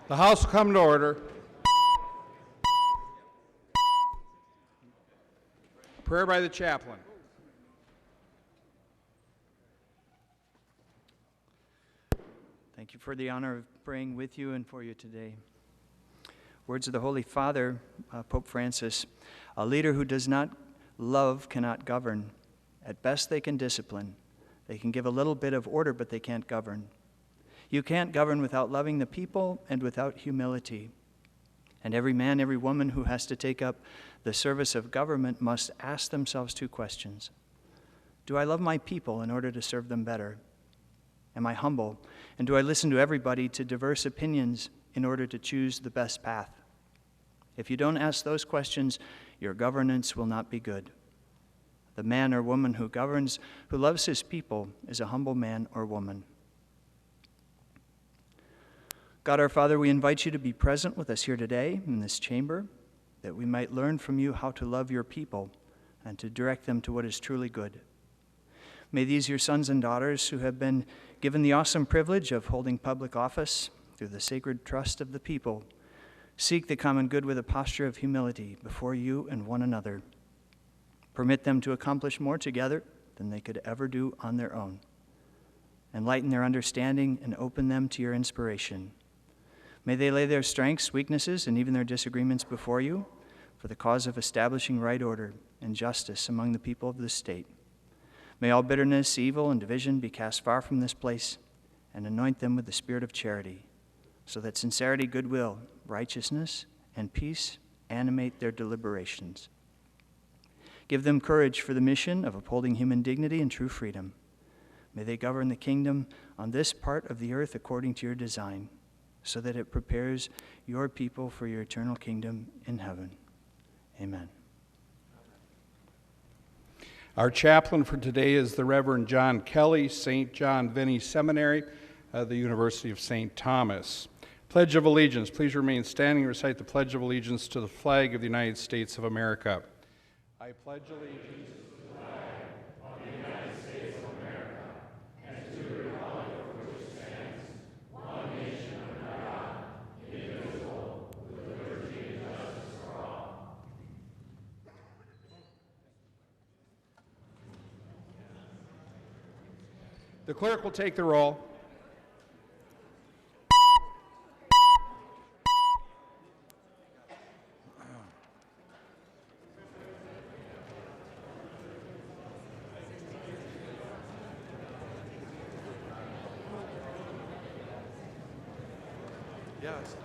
The House will come to order. Prayer by the chaplain. Thank you for the honor of praying with you and for you today. Words of the Holy Father, Pope Francis, a leader who does not love cannot govern. At best they can discipline. They can give a little bit of order, but they can't govern. You can't govern without loving the people and without humility. And every man, every woman who has to take up the service of government must ask themselves two questions. Do I love my people in order to serve them better? Am I humble? And do I listen to everybody, to diverse opinions, in order to choose the best path? If you don't ask those questions, your governance will not be good. The man or woman who governs, who loves his people, is a humble man or woman. God our Father, we invite you to be present with us here today in this chamber, that we might learn from you how to love your people and to direct them to what is truly good. May these your sons and daughters who have been given the awesome privilege of holding public office through the sacred trust of the people seek the common good with a posture of humility before you and one another. Permit them to accomplish more together than they could ever do on their own. Enlighten their understanding and open them to your inspiration. May they lay their strengths, weaknesses, and even their disagreements before you for the cause of establishing right order and justice among the people of this state. May all bitterness, evil, and division be cast far from this place, and anoint them with the spirit of charity, so that sincerity, goodwill, righteousness, and peace animate their deliberations. Give them courage for the mission of upholding human dignity and true freedom. May they govern the kingdom on this part of the earth according to your design, so that it prepares your people for your eternal kingdom in heaven. Amen. Our chaplain for today is the Reverend John Kelly, St. John Vianney Seminary, the University of St. Thomas. Pledge of Allegiance. Please remain standing and recite the Pledge of Allegiance to the flag of the United States of America. I pledge allegiance to the flag of the United States of America and to the republic for which it stands, one nation under God, indivisible, with liberty and justice for all. The clerk will take the roll. Yes.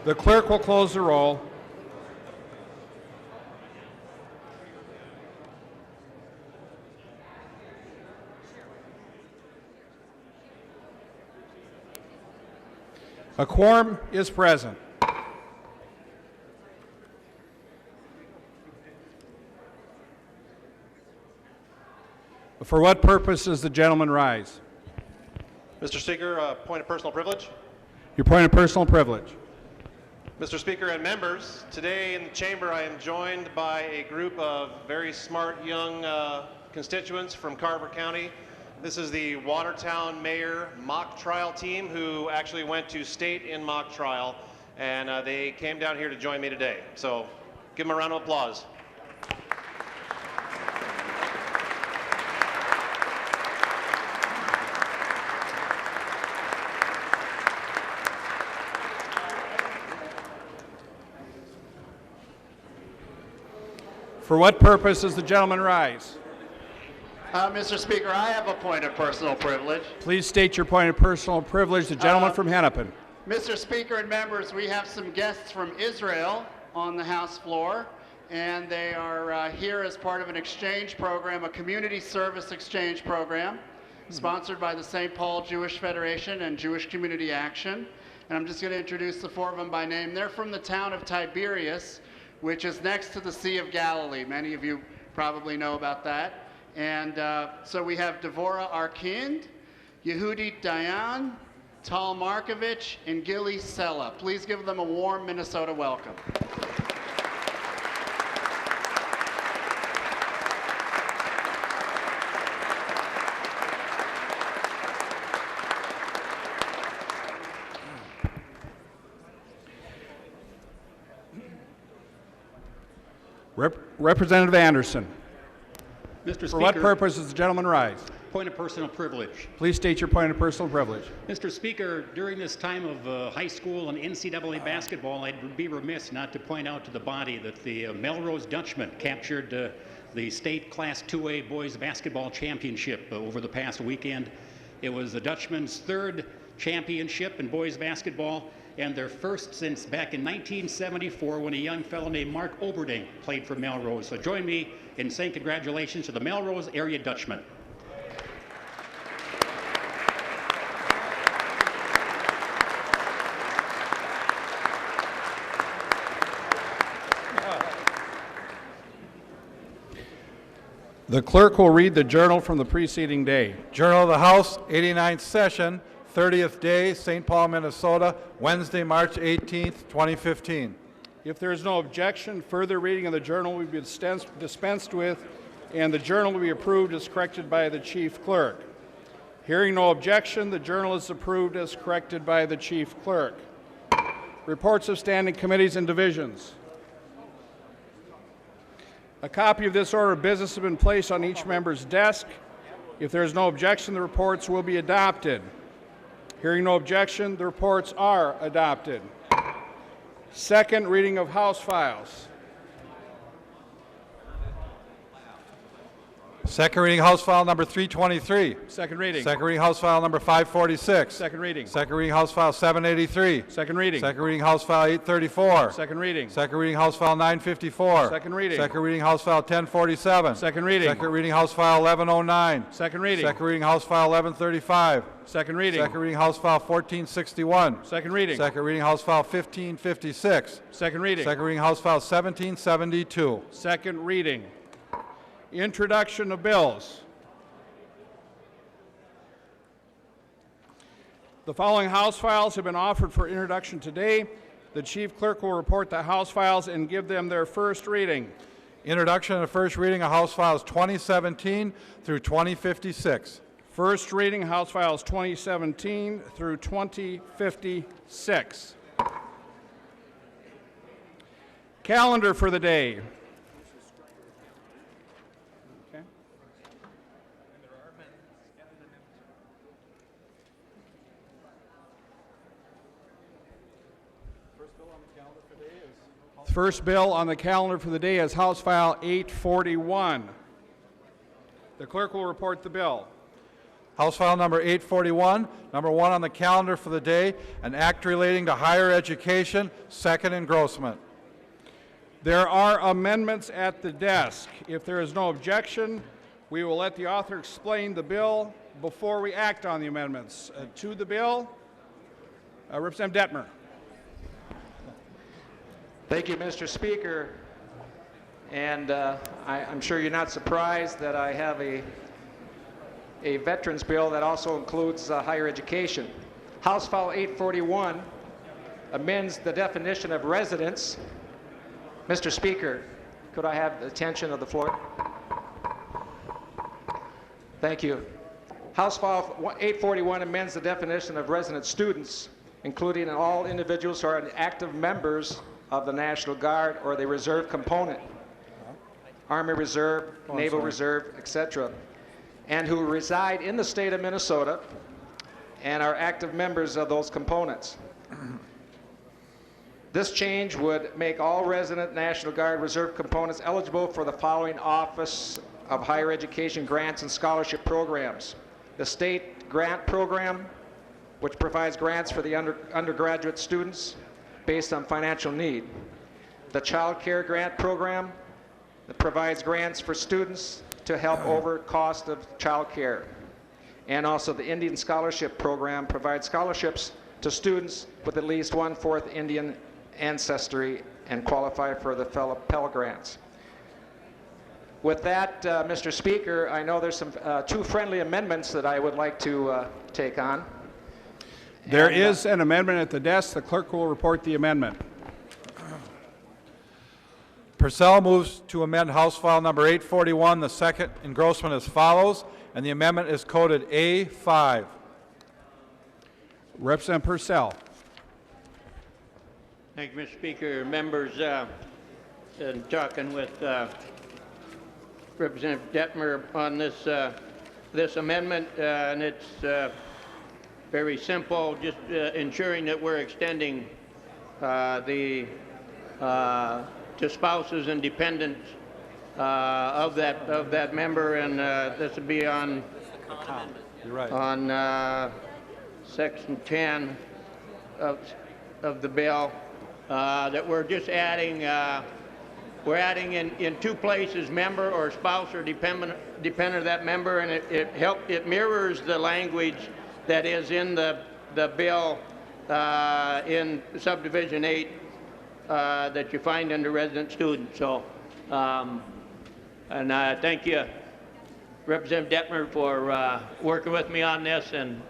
The clerk will close the roll. A quorum is present. For what purpose does the gentleman rise? Mr. Speaker, point of personal privilege. Your point of personal privilege. Mr. Speaker and members, today in the chamber I am joined by a group of very smart young constituents from Carver County. This is the Watertown Mayor mock trial team who actually went to state in mock trial, and they came down here to join me today. So give them a round of applause. For what purpose does the gentleman rise? Mr. Speaker, I have a point of personal privilege. Please state your point of personal privilege. The gentleman from Hennepin. Mr. Speaker and members, we have some guests from Israel on the House floor, and they are here as part of an exchange program, a community service exchange program, sponsored by the St. Paul Jewish Federation and Jewish Community Action. And I'm just going to introduce the four of them by name. They're from the town of Tiberias, which is next to the Sea of Galilee. Many of you probably know about that. And so we have Devorah Arkind, Yehudit Dayan, Tal Markovich, and Gilly Sella. Please give them a warm Minnesota welcome. Representative Anderson. Mr. Speaker, For what purpose does the gentleman rise? point of personal privilege. Please state your point of personal privilege. Mr. Speaker, during this time of high school and NCAA basketball, I'd be remiss not to point out to the body that the Melrose Dutchman captured the state Class 2A boys basketball championship over the past weekend. It was the Dutchman's third championship in boys basketball and their first since back in 1974 when a young fellow named Mark Oberding played for Melrose. So join me in saying congratulations to the Melrose area Dutchman. The clerk will read the journal from the preceding day. Journal of the House, 89th session, 30th day, St. Paul, Minnesota, Wednesday, March 18th, 2015. If there is no objection, further reading of the journal will be dispensed with, and the journal will be approved as corrected by the chief clerk. Hearing no objection, the journal is approved as corrected by the chief clerk. Reports of standing committees and divisions. A copy of this order of business has been placed on each member's desk. If there is no objection, the reports will be adopted. Hearing no objection, the reports are adopted. Second reading of House files. Second reading House File number 323. Second reading. Second reading House File number 546. Second reading. Second reading House File 783. Second reading. Second reading House File 834. Second reading. Second reading House File 954. Second reading. Second reading House File 1047. Second reading. Second reading House File 1109. Second reading. Second reading House File 1135. Second reading. Second reading House File 1461. Second reading. Second reading House File 1556. Second reading. Second reading House File 1772. Second reading. Introduction of bills. The following House files have been offered for introduction today. The chief clerk will report the House files and give them their first reading. Introduction and first reading of House Files 2017 through 2056. First reading, House Files 2017 through 2056. Calendar for the day. Okay. First bill on the calendar for the day is House File 841. The clerk will report the bill. House File number 841, number 1 on the calendar for the day, an act relating to higher education, second engrossment. There are amendments at the desk. If there is no objection, we will let the author explain the bill before we act on the amendments. To the bill, Representative Dettmer. Thank you, Mr. Speaker. And I'm sure you're not surprised that I have a veterans bill that also includes higher education. House File 841 amends the definition of residence. Mr. Speaker, could I have the attention of the floor? Thank you. House File 841 amends the definition of resident students, including all individuals who are active members of the National Guard or the reserve component, Army Reserve, Naval Reserve, etc., and who reside in the state of Minnesota and are active members of those components. This change would make all resident National Guard Reserve components eligible for the following Office of Higher Education grants and scholarship programs. The State Grant Program, which provides grants for the undergraduate students based on financial need. The Child Care Grant Program that provides grants for students to help over cost of child care. And also the Indian Scholarship Program provides scholarships to students with at least 1/4 Indian ancestry and qualify for the Pell Grants. With that, Mr. Speaker, I know there's some two friendly amendments that I would like to take on. There is an amendment at the desk. The clerk will report the amendment. Purcell moves to amend House File number 841, the second engrossment as follows, and the amendment is coded A5. Representative Purcell. Thank you, Mr. Speaker. Members, in talking with Representative Dettmer on this amendment, and it's very simple, just ensuring that we're extending to spouses and dependents of that member, and this would be on Section 10 of the bill. That we're just adding, we're adding in two places, member or spouse or dependent of that member, and it mirrors the language that is in the bill in subdivision 8 that you find under resident students. So, and thank you, Representative Dettmer, for working with me on this, and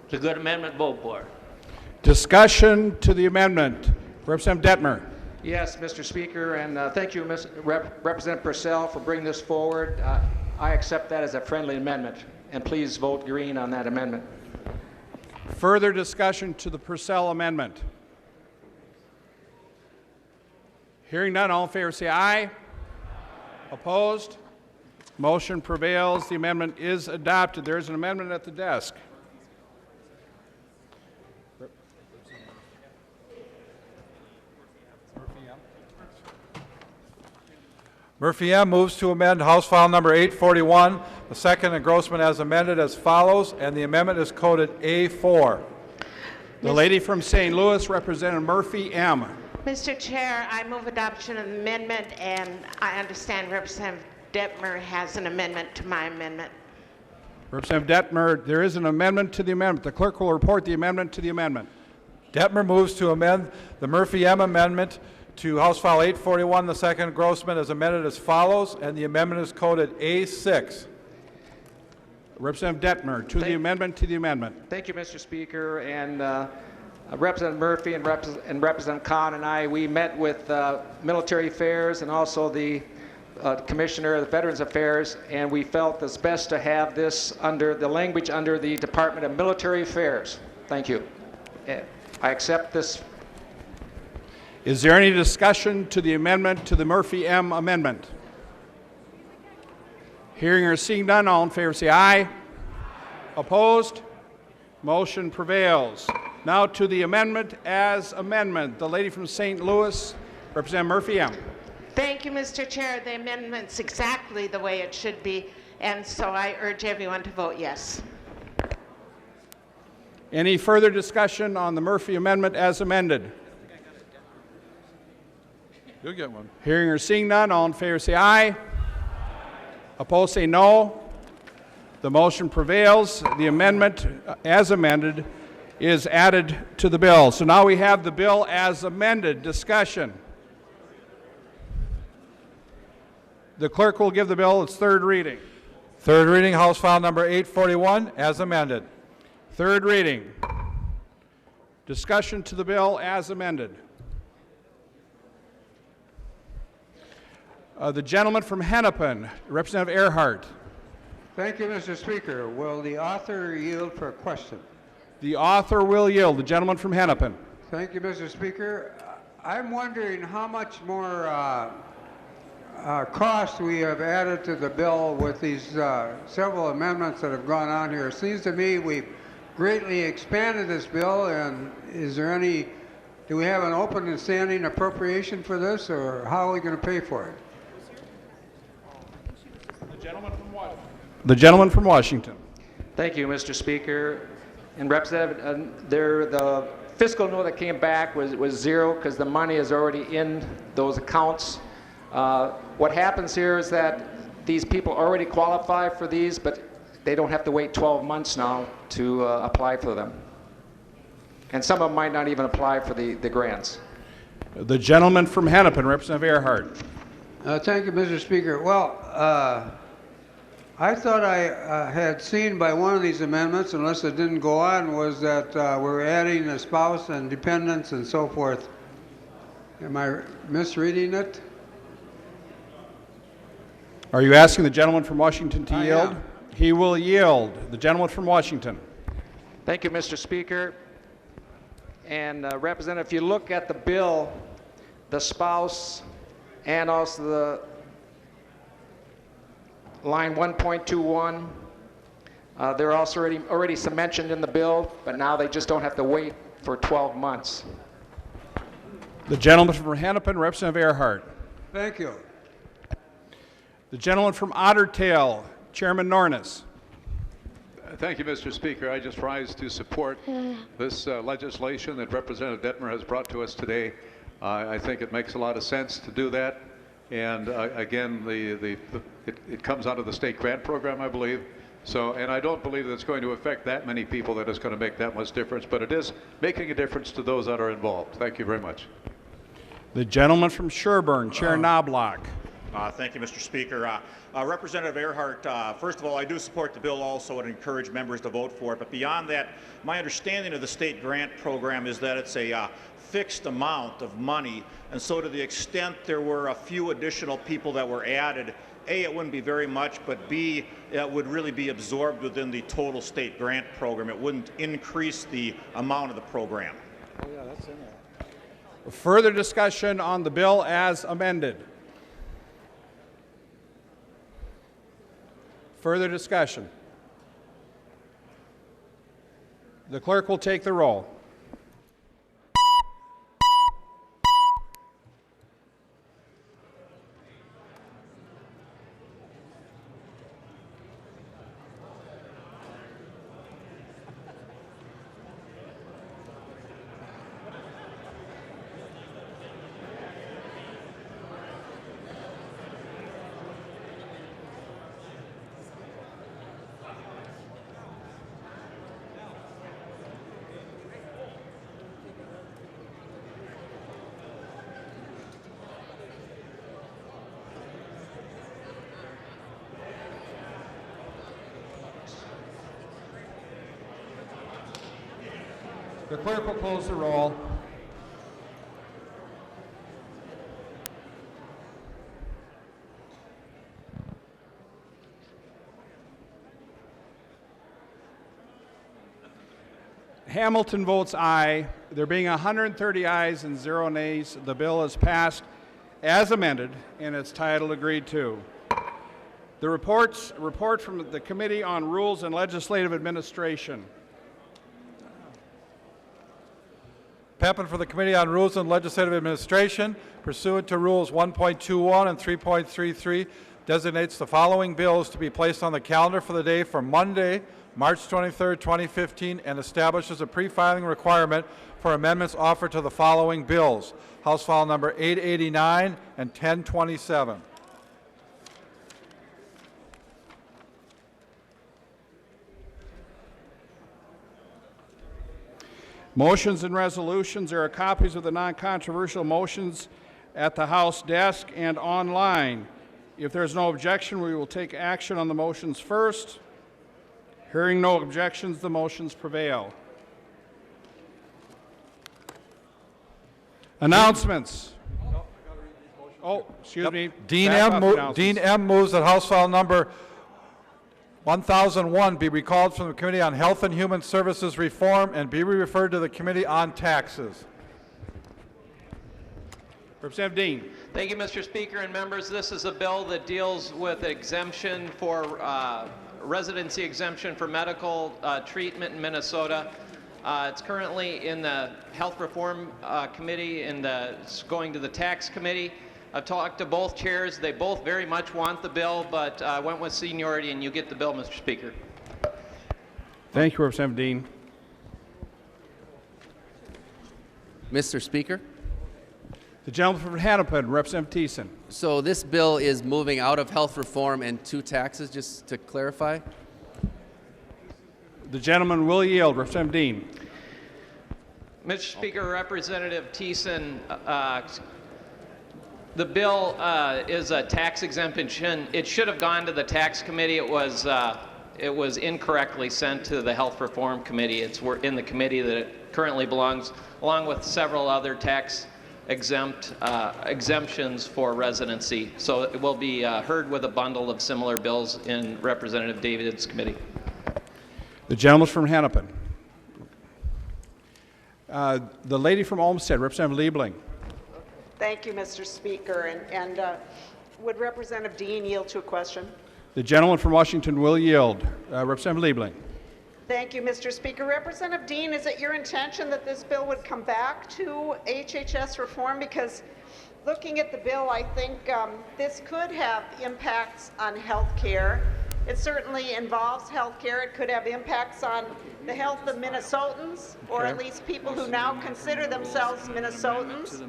it's a good amendment. Vote for it. Discussion to the amendment. Representative Dettmer. Yes, Mr. Speaker, and thank you, Representative Purcell, for bringing this forward. I accept that as a friendly amendment, and please vote green on that amendment. Further discussion to the Purcell amendment. Hearing none, all in favor say aye. Opposed? Motion prevails. The amendment is adopted. There is an amendment at the desk. Murphy M. moves to amend House File number 841, the second engrossment as amended as follows, and the amendment is coded A4. The lady from St. Louis, Representative Murphy M. Mr. Chair, I move adoption of the amendment, and I understand Representative Dettmer has an amendment to my amendment. Representative Dettmer, there is an amendment to the amendment. The clerk will report the amendment to the amendment. Dettmer moves to amend the Murphy M. amendment to House File 841, the second engrossment as amended as follows, and the amendment is coded A6. Representative Dettmer, to the amendment to the amendment. Thank you, Mr. Speaker, and Representative Murphy and Representative Kahn and I, we met with Military Affairs and also the Commissioner of the Veterans Affairs, and we felt it's best to have this under the language under the Department of Military Affairs. Thank you. I accept this. Is there any discussion to the amendment to the Murphy M. amendment? Hearing or seeing none, all in favor say aye. Opposed? Motion prevails. Now to the amendment as amendment. The lady from St. Louis, Representative Murphy M. Thank you, Mr. Chair. The amendment's exactly the way it should be. and so I urge everyone to vote yes. Any further discussion on the Murphy Amendment as amended? You'll get one. Hearing or seeing none, all in favor say aye. Opposed say no. The motion prevails. The amendment as amended is added to the bill. So now we have the bill as amended. Discussion. The clerk will give the bill its third reading. Third reading, House File Number 841, as amended. Third reading. Discussion to the bill as amended. The gentleman from Hennepin, Representative Earhart. Thank you, Mr. Speaker. Will the author yield for a question? The author will yield. The gentleman from Hennepin. Thank you, Mr. Speaker. I'm wondering how much more cost we have added to the bill with these several amendments that have gone on here. It seems to me we've greatly expanded this bill, and is there any, do we have an open and standing appropriation for this, or how are we going to pay for it? The gentleman from Washington. Thank you, Mr. Speaker. And Representative, the fiscal note that came back was zero because the money is already in those accounts. What happens here is that these people already qualify for these, but they don't have to wait 12 months now to apply for them. And some of them might not even apply for the grants. The gentleman from Hennepin, Representative Earhart. Thank you, Mr. Speaker. Well, I thought I had seen by one of these amendments, unless it didn't go on, was that we're adding a spouse and dependents and so forth. Am I misreading it? Are you asking the gentleman from Washington to yield? am. He will yield. The gentleman from Washington. Thank you, Mr. Speaker. And Representative, if you look at the bill, the spouse and also the line 1.21, they're also already mentioned in the bill, but now they just don't have to wait for 12 months. The gentleman from Hennepin, Representative Earhart. Thank you. The gentleman from Otter Tail, Chairman Nornis. Thank you, Mr. Speaker. I just rise to support this legislation that Representative Dettmer has brought to us today. I think it makes a lot of sense to do that. And again, it comes out of the state grant program, I believe. So, and I don't believe that it's going to affect that many people that it's going to make that much difference, but it is making a difference to those that are involved. Thank you very much. The gentleman from Sherburne, Chair Knobloch. Thank you, Mr. Speaker. Representative Earhart, first of all, I do support the bill also and encourage members to vote for it. But beyond that, my understanding of the state grant program is that it's a fixed amount of money. And so to the extent there were a few additional people that were added, A, it wouldn't be very much, but B, it would really be absorbed within the total state grant program. It wouldn't increase the amount of the program. Oh, yeah, that's in there. Further discussion on the bill as amended. Further discussion. The clerk will take the roll. The clerk will close the roll. Hamilton votes aye. There being 130 ayes and 0 nays, the bill is passed as amended and its title agreed to. The report from the Committee on Rules and Legislative Administration. Peppin for the Committee on Rules and Legislative Administration. Pursuant to Rules 1.21 and 3.33, designates the following bills to be placed on the calendar for the day for Monday, March 23, 2015, and establishes a pre-filing requirement for amendments offered to the following bills. House File number 889 and 1027. Motions and resolutions. There are copies of the non-controversial motions at the House desk and online. If there's no objection, we will take action on the motions first. Hearing no objections, the motions prevail. Announcements. Oh, excuse me. Dean Back M. up Mo- announcements. Dean M. moves that House File number 1001 be recalled from the Committee on Health and Human Services Reform and be referred to the Committee on Taxes. Representative Dean. Thank you, Mr. Speaker and members. This is a bill that deals with exemption for residency exemption for medical treatment in Minnesota. It's currently in the Health Reform Committee and it's going to the Tax Committee. I've talked to both chairs. They both very much want the bill, but I went with seniority, and you get the bill, Mr. Speaker. Thank you, Representative Dean. Mr. Speaker. The gentleman from Hennepin, Representative Thiessen. So this bill is moving out of health reform and to taxes, just to clarify? The gentleman will yield. Representative Dean. Mr. Speaker, Representative Thiessen, the bill is a tax exemption. It should have gone to the Tax Committee. It was incorrectly sent to the Health Reform Committee. It's in the committee that it currently belongs, along with several other tax exemptions for residency. So it will be heard with a bundle of similar bills in Representative David's committee. The gentleman from Hennepin. The lady from Olmsted, Representative Liebling. Thank you, Mr. Speaker. And would Representative Dean yield to a question? The gentleman from Washington will yield. Representative Liebling. Thank you, Mr. Speaker. Representative Dean, is it your intention that this bill would come back to HHS reform? Because looking at the bill, I think this could have impacts on health care. It certainly involves health care. It could have impacts on the health of Minnesotans, or at least people who now consider themselves Minnesotans,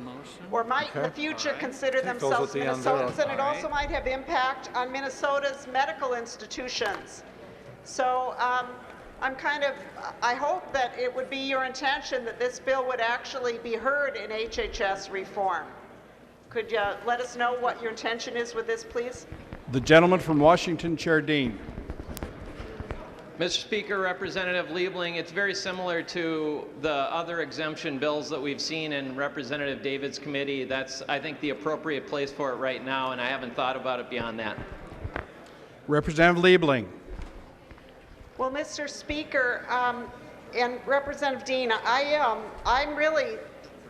or might in the future consider themselves Minnesotans, and it also might have impact on Minnesota's medical institutions. So I hope that it would be your intention that this bill would actually be heard in HHS reform. Could you let us know what your intention is with this, please? The gentleman from Washington, Chair Dean. Mr. Speaker, Representative Liebling, it's very similar to the other exemption bills that we've seen in Representative David's committee. That's, I think, the appropriate place for it right now, and I haven't thought about it beyond that. Representative Liebling. Well, Mr. Speaker, and Representative Dean, I'm really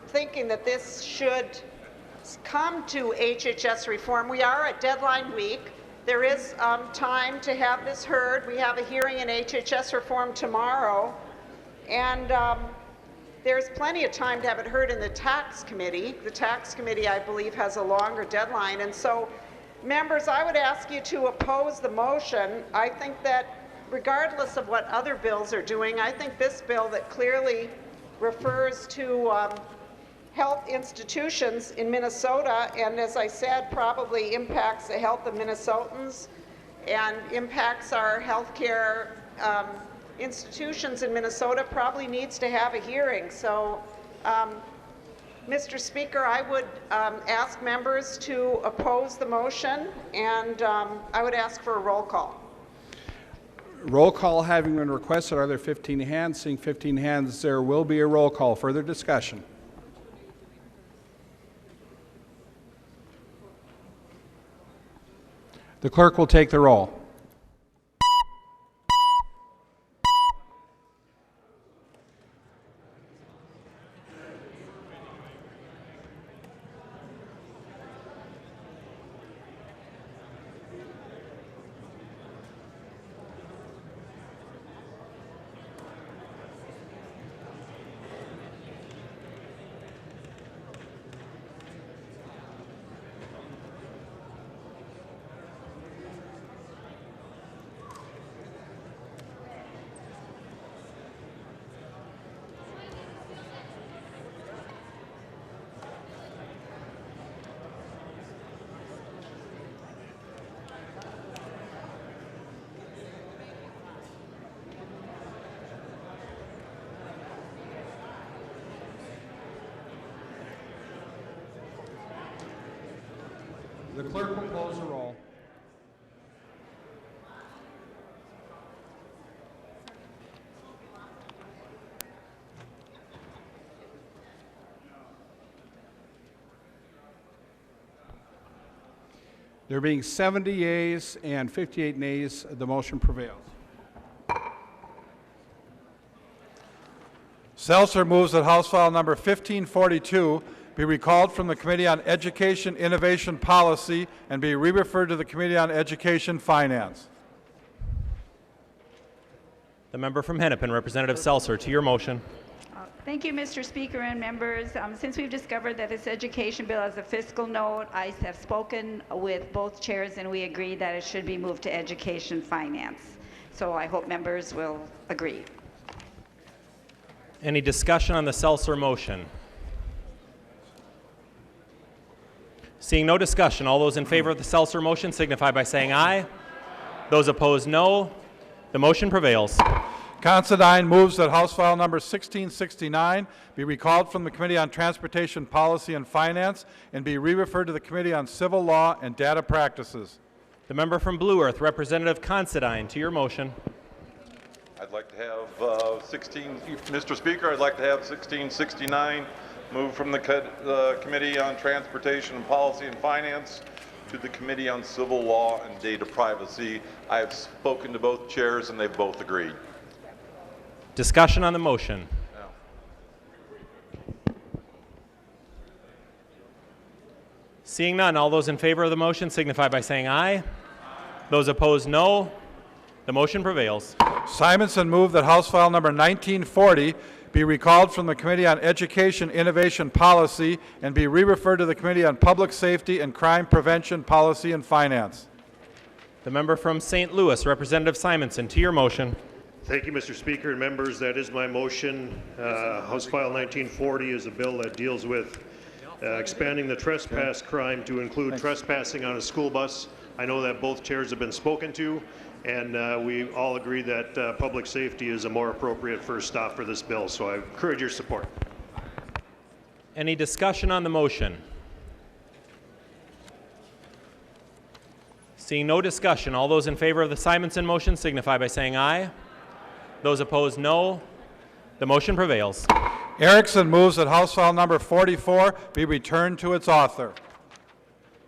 thinking that this should come to HHS reform. We are at deadline week. There is time to have this heard. We have a hearing in HHS reform tomorrow, and there's plenty of time to have it heard in the Tax Committee. The Tax Committee, I believe, has a longer deadline, and so, members, I would ask you to oppose the motion. I think that regardless of what other bills are doing, I think this bill that clearly refers to health institutions in Minnesota, and as I said, probably impacts the health of Minnesotans and impacts our healthcare institutions in Minnesota, probably needs to have a hearing. So, Mr. Speaker, I would ask members to oppose the motion, and I would ask for a roll call. Roll call having been requested. Are there 15 hands? Seeing 15 hands, there will be a roll call. Further discussion? The clerk will take the roll. The clerk will close the roll. There being 70 yeas and 58 nays, the motion prevails. Seltzer moves that House File number 1542 be recalled from the Committee on Education, Innovation Policy and be re-referred to the Committee on Education, Finance. The member from Hennepin, Representative Seltzer, to your motion. Thank you, Mr. Speaker and members. Since we've discovered that this education bill has a fiscal note, I have spoken with both chairs and we agree that it should be moved to Education Finance. So I hope members will agree. Any discussion on the Seltzer motion? Seeing no discussion, all those in favor of the Seltzer motion signify by saying aye. Those opposed, no. The motion prevails. Considine moves that House File number 1669 be recalled from the Committee on Transportation Policy and Finance and be re-referred to the Committee on Civil Law and Data Practices. The member from Blue Earth, Representative Considine, to your motion. I'd like to have Mr. Speaker, I'd like to have 1669 moved from the Committee on Transportation and Policy and Finance to the Committee on Civil Law and Data Privacy. I have spoken to both chairs and they've both agreed. Discussion on the motion. Seeing none, all those in favor of the motion signify by saying aye. Those opposed, no. The motion prevails. Simonson moved that House File number 1940 be recalled from the Committee on Education, Innovation Policy and be re-referred to the Committee on Public Safety and Crime Prevention Policy and Finance. The member from St. Louis, Representative Simonson, to your motion. Thank you, Mr. Speaker and members. That is my motion. House File 1940 is a bill that deals with expanding the trespass crime to include trespassing on a school bus. I know that both chairs have been spoken to, and we all agree that public safety is a more appropriate first stop for this bill, so I encourage your support. Any discussion on the motion? Seeing no discussion, all those in favor of the Simonson motion signify by saying aye. Those opposed, no. The motion prevails. Erickson moves that House File number 44 be returned to its author.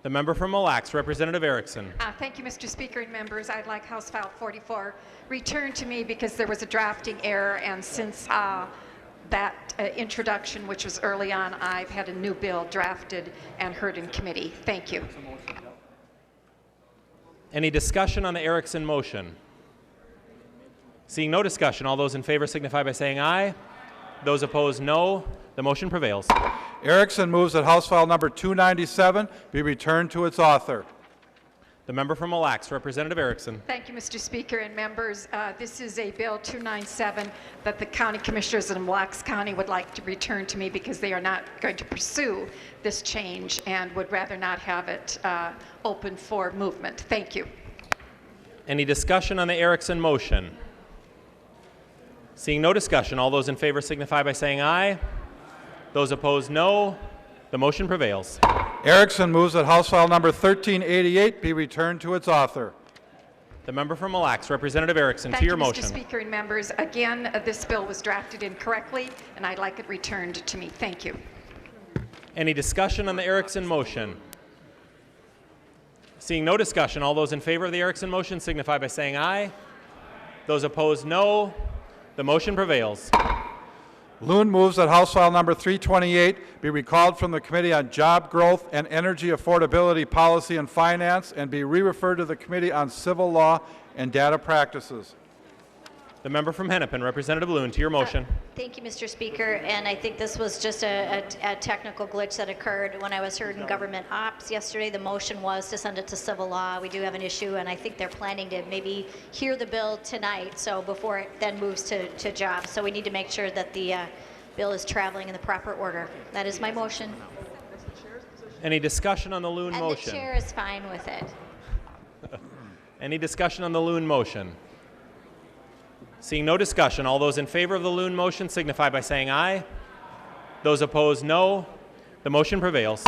The member from Mille Lacs, Representative Erickson. Thank you, Mr. Speaker and members. I'd like House File 44 returned to me because there was a drafting error, and since that introduction, which was early on, I've had a new bill drafted and heard in committee. Thank you. Any discussion on the Erickson motion? Seeing no discussion, all those in favor signify by saying aye. Those opposed, no. The motion prevails. Erickson moves that House File number 297 be returned to its author. The member from Mille Lacs, Representative Erickson. Thank you, Mr. Speaker and members. This is a Bill 297 that the County Commissioners in Mille Lacs County would like to return to me because they are not going to pursue this change and would rather not have it open for movement. Thank you. Any discussion on the Erickson motion? Seeing no discussion, all those in favor signify by saying aye. Those opposed, no. The motion prevails. Erickson moves that House File number 1388 be returned to its author. The member from Mille Lacs, Representative Erickson, Thank to your you, Mr. motion. Speaker and members. Again, this bill was drafted incorrectly, and I'd like it returned to me. Thank you. Any discussion on the Erickson motion? Seeing no discussion, all those in favor of the Erickson motion signify by saying aye. Those opposed, no. The motion prevails. Loon moves that House File number 328 be recalled from the Committee on Job Growth and Energy Affordability Policy and Finance and be re-referred to the Committee on Civil Law and Data Practices. The member from Hennepin, Representative Loon, to your motion. Thank you, Mr. Speaker, and I think this was just a technical glitch that occurred when I was heard in government ops yesterday. The motion was to send it to civil law. We do have an issue, and I think they're planning to maybe hear the bill tonight, so before it then moves to jobs. So we need to make sure that the bill is traveling in the proper order. That is my motion. Any discussion on the Loon and motion? The chair is fine with it. Any discussion on the Loon motion? Seeing no discussion, all those in favor of the Loon motion signify by saying aye. Those opposed, no. The motion prevails.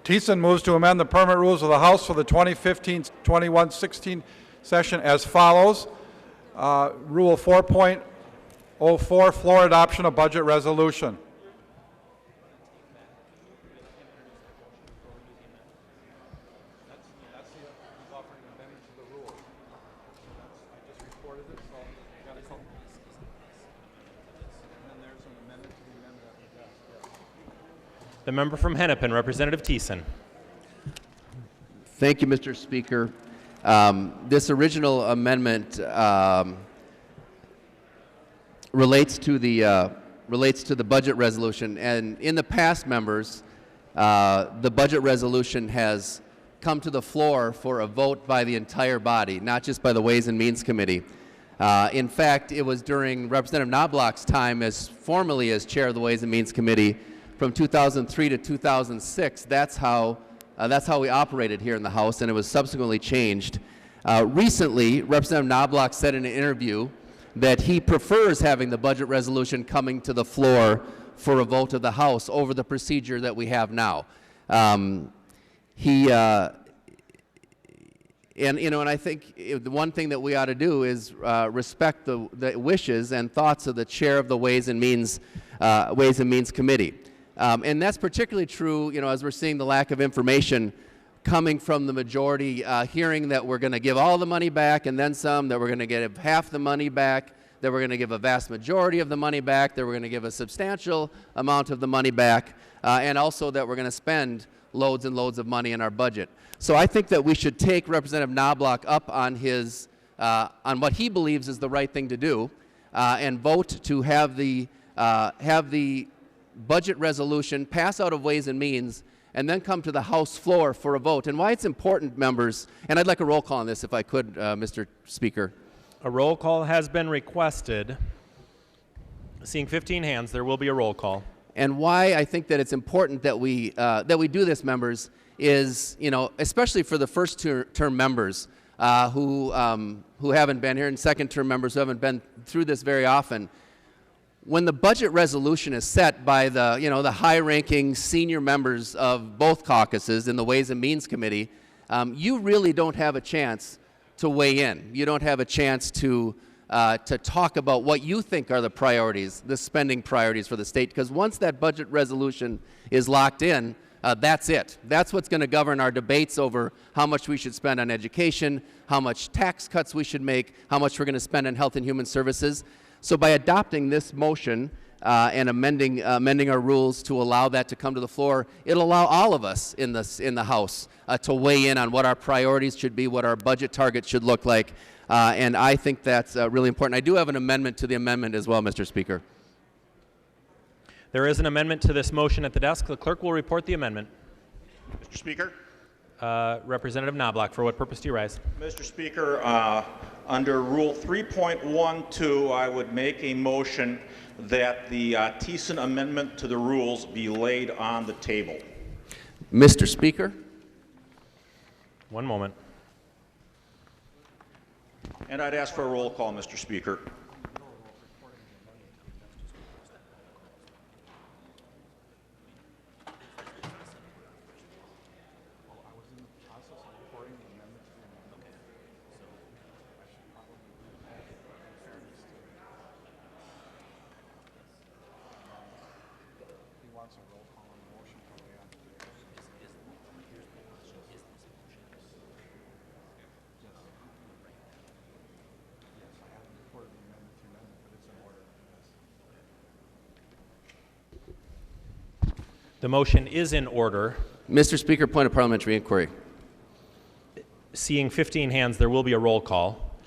Thiessen moves to amend the permanent rules of the House for the 2015-21-16 session as follows. Rule 4.04, floor adoption of budget resolution. The member from Hennepin, Representative Thiessen. Thank you, Mr. Speaker. This original amendment relates to the budget resolution, and in the past, members, the budget resolution has come to the floor for a vote by the entire body, not just by the Ways and Means Committee. In fact, it was during Representative Knobloch's time formerly as chair of the Ways and Means Committee from 2003 to 2006. That's how we operated here in the House, and it was subsequently changed. Recently, Representative Knobloch said in an interview that he prefers having the budget resolution coming to the floor for a vote of the House over the procedure that we have now. And I think the one thing that we ought to do is respect the wishes and thoughts of the chair of the Ways and Means Committee. And that's particularly true, as we're seeing the lack of information coming from the majority, hearing that we're going to give all the money back and then some, that we're going to give half the money back, that we're going to give a vast majority of the money back, that we're going to give a substantial amount of the money back, and also that we're going to spend loads and loads of money in our budget. So I think that we should take Representative Knobloch up on on what he believes is the right thing to do, and vote to have the budget resolution pass out of Ways and Means and then come to the House floor for a vote. And why it's important, members, and I'd like a roll call on this if I could, Mr. Speaker. A roll call has been requested. Seeing 15 hands, there will be a roll call. And why I think that it's important that we do this, members, is, especially for the first-term members who haven't been here, and second-term members who haven't been through this very often. When the budget resolution is set by the high-ranking senior members of both caucuses in the Ways and Means Committee, you really don't have a chance to weigh in. You don't have a chance to talk about what you think are the priorities, the spending priorities for the state, because once that budget resolution is locked in, that's it. That's what's going to govern our debates over how much we should spend on education, how much tax cuts we should make, how much we're going to spend on health and human services. So by adopting this motion and amending our rules to allow that to come to the floor, it'll allow all of us in the House to weigh in on what our priorities should be, what our budget targets should look like, and I think that's really important. I do have an amendment to the amendment as well, Mr. Speaker. There is an amendment to this motion at the desk. The clerk will report the amendment. Mr. Speaker. Representative Knobloch, for what purpose do you rise? Mr. Speaker, under Rule 3.12, I would make a motion that the Thiessen amendment to the rules be laid on the table. Mr. Speaker. One moment. And I'd ask for a roll call, Mr. Speaker. The motion is in order. Mr. Speaker, point of parliamentary inquiry. Seeing 15 hands, there will be a roll call.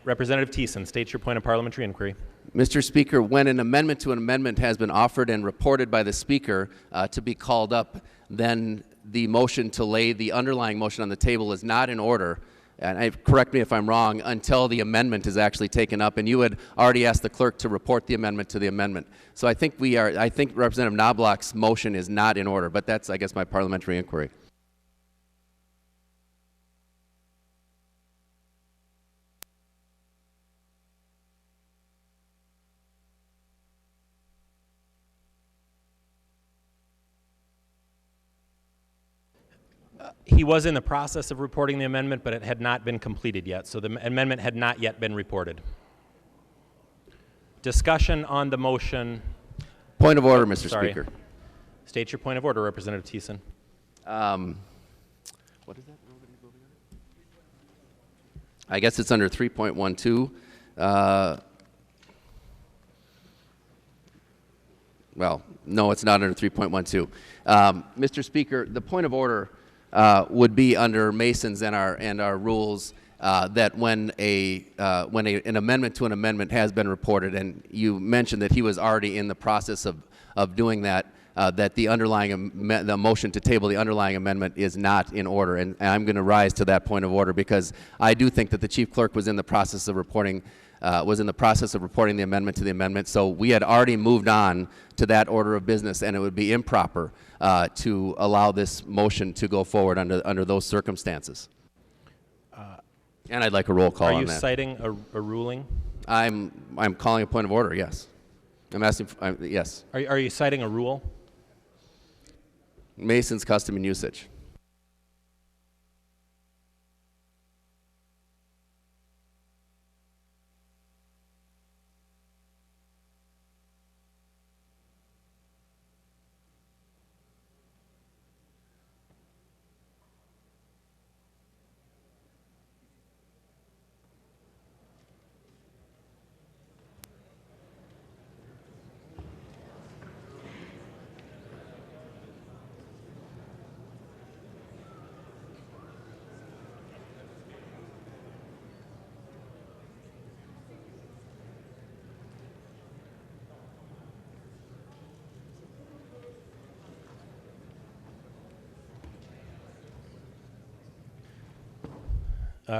Representative Thiessen, state your point of parliamentary inquiry. Mr. Speaker, when an amendment to an amendment has been offered and reported by the Speaker to be called up, then the motion to lay the underlying motion on the table is not in order. And correct me if I'm wrong, until the amendment is actually taken up, and you had already asked the clerk to report the amendment to the amendment. So I think Representative Knobloch's motion is not in order, but that's, I guess, my parliamentary inquiry. He was in the process of reporting the amendment, but it had not been completed yet, so the amendment had not yet been reported. Discussion on the motion. Point of order, Mr. Sorry. Speaker. State your point of order, Representative Thiessen. What is that? I guess it's under 3.12. Well, no, it's not under 3.12. Mr. Speaker, the point of order would be under Mason's and our rules that when an amendment to an amendment has been reported, and you mentioned that he was already in the process of doing that, that the motion to table the underlying amendment is not in order, and I'm going to rise to that point of order because I do think that the chief clerk was in the process of reporting the amendment to the amendment. So we had already moved on to that order of business, and it would be improper to allow this motion to go forward under those circumstances. And I'd like a roll call on that. Are you citing a ruling? I'm calling a point of order. Yes. I'm asking. Yes. Are you citing a rule? Mason's custom and usage.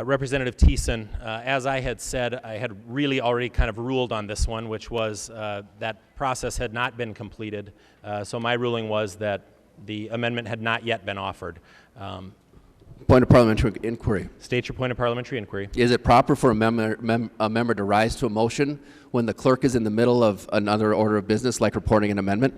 Representative Thiessen, as I had said, I had really already kind of ruled on this one, which was that process had not been completed. So my ruling was that the amendment had not yet been offered. Point of parliamentary inquiry. State your point of parliamentary inquiry. Is it proper for a member to rise to a motion when the clerk is in the middle of another order of business, like reporting an amendment?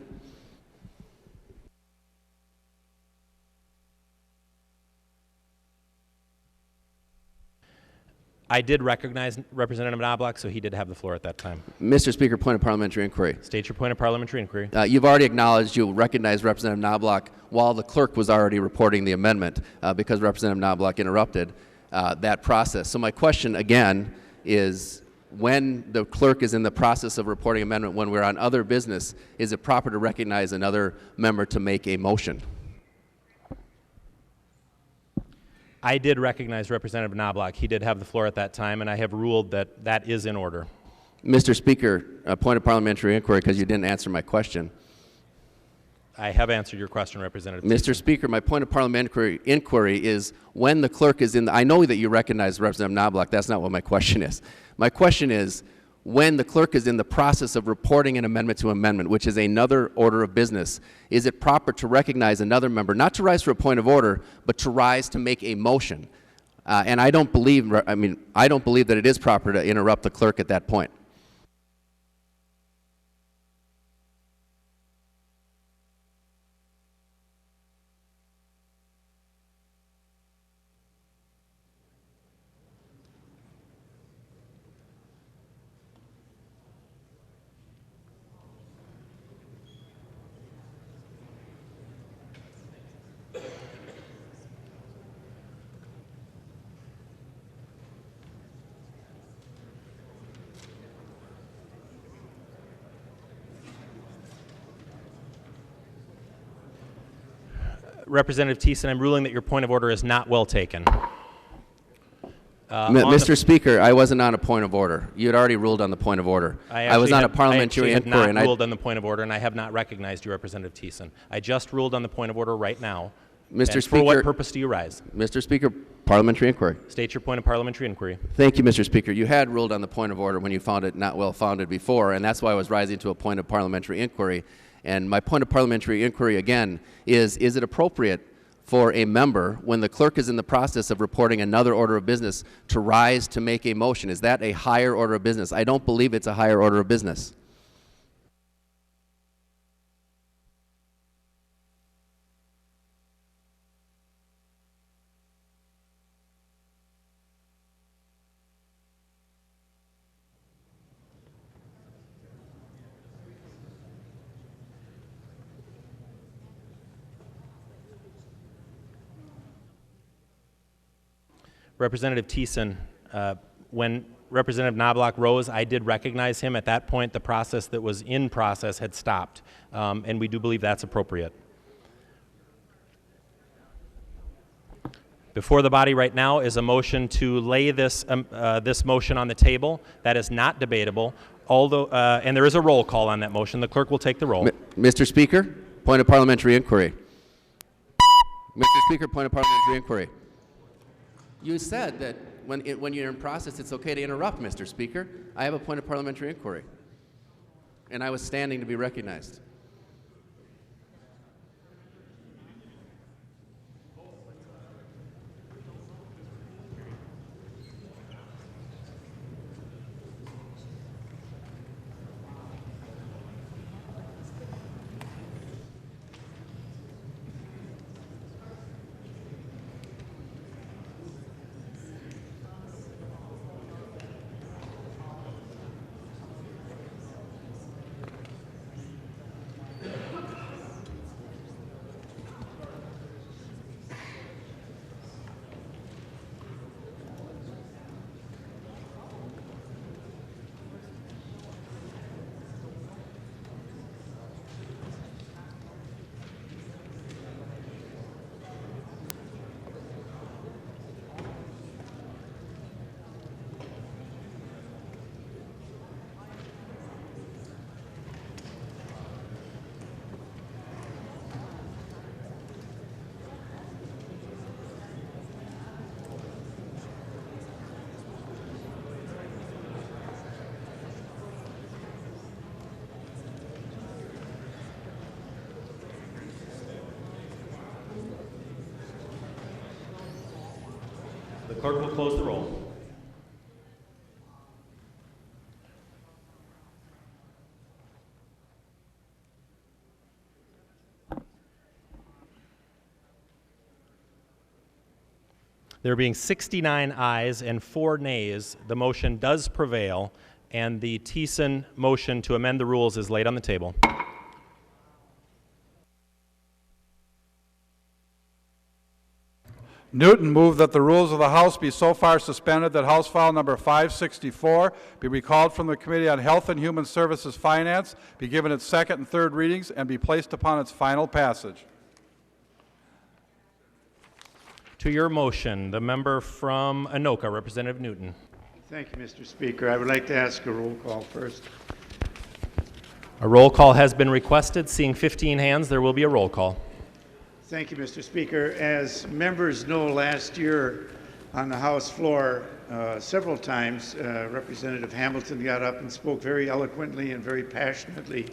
I did recognize Representative Knobloch, so he did have the floor at that time. Mr. Speaker, point of parliamentary inquiry. State your point of parliamentary inquiry. You've already acknowledged you recognized Representative Knobloch while the clerk was already reporting the amendment because Representative Knobloch interrupted that process. So my question again is, when the clerk is in the process of reporting amendment, when we're on other business, is it proper to recognize another member to make a motion? I did recognize Representative Knobloch. He did have the floor at that time, and I have ruled that that is in order. Mr. Speaker, a point of parliamentary inquiry because you didn't answer my question. I have answered your question, Representative. Mr. Speaker, my point of parliamentary inquiry is when the clerk is in I know that you recognize Representative Knobloch. That's not what my question is. My question is, when the clerk is in the process of reporting an amendment to amendment, which is another order of business, is it proper to recognize another member, not to rise for a point of order, but to rise to make a motion? And I don't believe that it is proper to interrupt the clerk at that point. Representative Thiessen, I'm ruling that your point of order is not well taken. Mr. Speaker, I wasn't on a point of order. You had already ruled on the point of order. I was on a parliamentary inquiry. I have not ruled on the point of order, and I have not recognized you, Representative Thiessen. I just ruled on the point of order right now. Mr. Speaker, for what purpose do you rise? Mr. Speaker, parliamentary inquiry. State your point of parliamentary inquiry. Thank you, Mr. Speaker. You had ruled on the point of order when you found it not well founded before, and that's why I was rising to a point of parliamentary inquiry. And my point of parliamentary inquiry, again, is it appropriate for a member, when the clerk is in the process of reporting another order of business, to rise to make a motion? Is that a higher order of business? I don't believe it's a higher order of business. Representative Thiessen, when Representative Knobloch rose, I did recognize him. At that point, the process that was in process had stopped, and we do believe that's appropriate. Before the body right now is a motion to lay this motion on the table. That is not debatable, although, and there is a roll call on that motion. The clerk will take the roll. Mr. Speaker, point of parliamentary inquiry. Mr. Speaker, point of parliamentary inquiry. You said that when you're in process, it's okay to interrupt, Mr. Speaker. I have a point of parliamentary inquiry, and I was standing to be recognized. The clerk will close the roll. There being 69 ayes and 4 nays, the motion does prevail, and the Thiessen motion to amend the rules is laid on the table. Newton moved that the rules of the House be so far suspended that House File number 564 be recalled from the Committee on Health and Human Services Finance, be given its second and third readings, and be placed upon its final passage. To your motion, the member from Anoka, Representative Newton. Thank you, Mr. Speaker. I would like to ask a roll call first. A roll call has been requested. Seeing 15 hands, there will be a roll call. Thank you, Mr. Speaker. As members know, last year on the House floor, several times, Representative Hamilton got up and spoke very eloquently and very passionately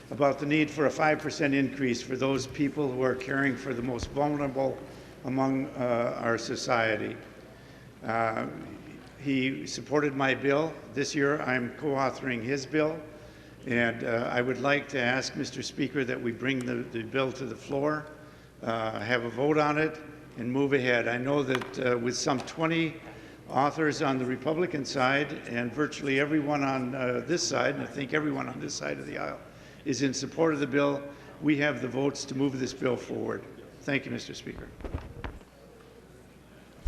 about the need for a 5% increase for those people who are caring for the most vulnerable among our society. He supported my bill. This year I'm co-authoring his bill, and I would like to ask, Mr. Speaker, that we bring the bill to the floor, have a vote on it, and move ahead. I know that with some 20 authors on the Republican side and virtually everyone on this side, and I think everyone on this side of the aisle is in support of the bill, we have the votes to move this bill forward. Thank you, Mr. Speaker.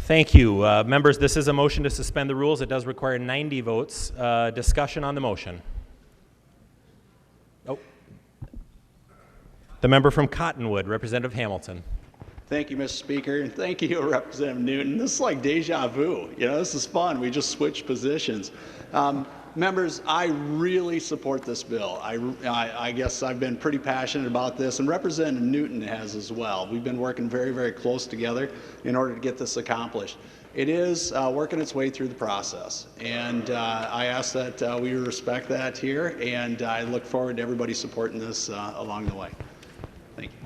Thank you. Members, this is a motion to suspend the rules. It does require 90 votes. Discussion on the motion. Oh. The member from Cottonwood, Representative Hamilton. Thank you, Mr. Speaker, and thank you, Representative Newton. This is like deja vu. You know, this is fun. We just switched positions. Members, I really support this bill. I guess I've been pretty passionate about this, and Representative Newton has as well. We've been working very, very close together in order to get this accomplished. It is working its way through the process, and I ask that we respect that here, and I look forward to everybody supporting this along the way. Thank you.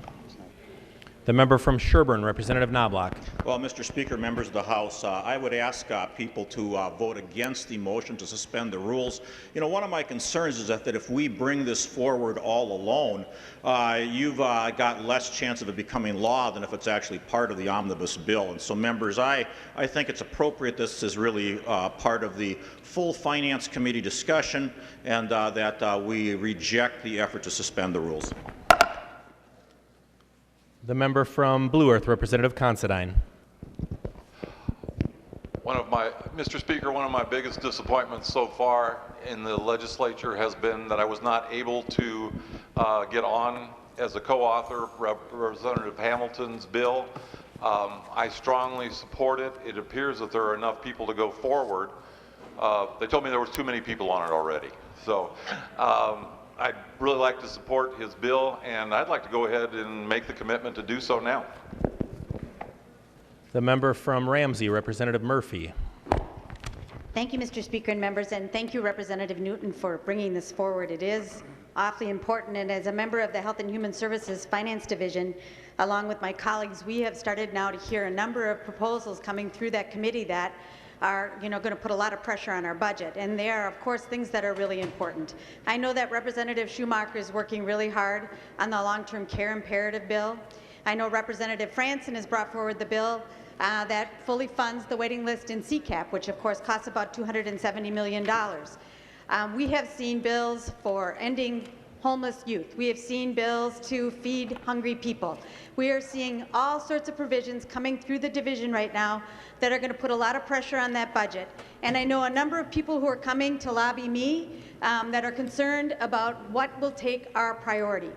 The member from Sherburne, Representative Knobloch. Well, Mr. Speaker, members of the House, I would ask people to vote against the motion to suspend the rules. You know, one of my concerns is that if we bring this forward all alone, you've got less chance of it becoming law than if it's actually part of the omnibus bill. And so, members, I think it's appropriate this is really part of the full Finance Committee discussion, and that we reject the effort to suspend the rules. The member from Blue Earth, Representative Considine. Mr. Speaker, one of my biggest disappointments so far in the legislature has been that I was not able to get on as a co-author Representative Hamilton's bill. I strongly support it. It appears that there are enough people to go forward. They told me there was too many people on it already. So I'd really like to support his bill, and I'd like to go ahead and make the commitment to do so now. The member from Ramsey, Representative Murphy. Thank you, Mr. Speaker and members, and thank you, Representative Newton, for bringing this forward. It is awfully important, and as a member of the Health and Human Services Finance Division, along with my colleagues, we have started now to hear a number of proposals coming through that committee that are going to put a lot of pressure on our budget, and they are, of course, things that are really important. I know that Representative Schumacher is working really hard on the long-term care imperative bill. I know Representative Franson has brought forward the bill that fully funds the waiting list in CCAP, which of course costs about $270 million. We have seen bills for ending homeless youth. We have seen bills to feed hungry people. We are seeing all sorts of provisions coming through the division right now that are going to put a lot of pressure on that budget. And I know a number of people who are coming to lobby me that are concerned about what will take our priority.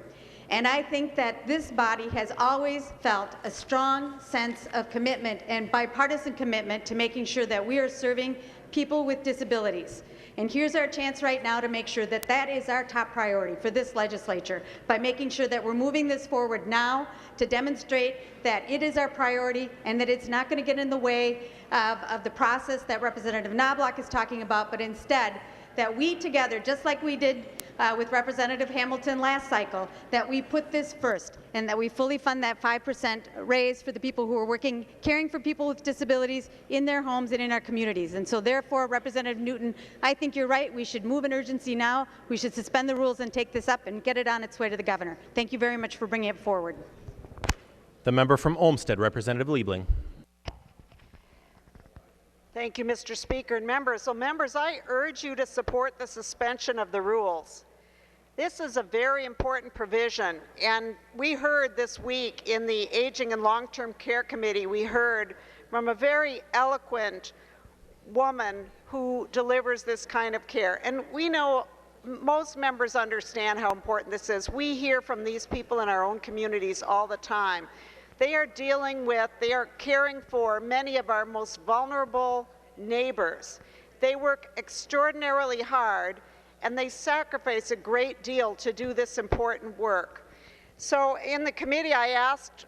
And I think that this body has always felt a strong sense of commitment and bipartisan commitment to making sure that we are serving people with disabilities. And here's our chance right now to make sure that that is our top priority for this legislature, by making sure that we're moving this forward now to demonstrate that it is our priority and that it's not going to get in the way of the process that Representative Knobloch is talking about, but instead that we together, just like we did with Representative Hamilton last cycle, that we put this first and that we fully fund that 5% raise for the people who are caring for people with disabilities in their homes and in our communities. And so therefore, Representative Newton, I think you're right. We should move in urgency now. We should suspend the rules and take this up and get it on its way to the governor. Thank you very much for bringing it forward. The member from Olmsted, Representative Liebling. Thank you, Mr. Speaker and members. So members, I urge you to support the suspension of the rules. This is a very important provision, and we heard this week in the Aging and Long-Term Care Committee, we heard from a very eloquent woman who delivers this kind of care. And we know most members understand how important this is. We hear from these people in our own communities all the time. They are caring for many of our most vulnerable neighbors. They work extraordinarily hard, and they sacrifice a great deal to do this important work. So in the committee, I asked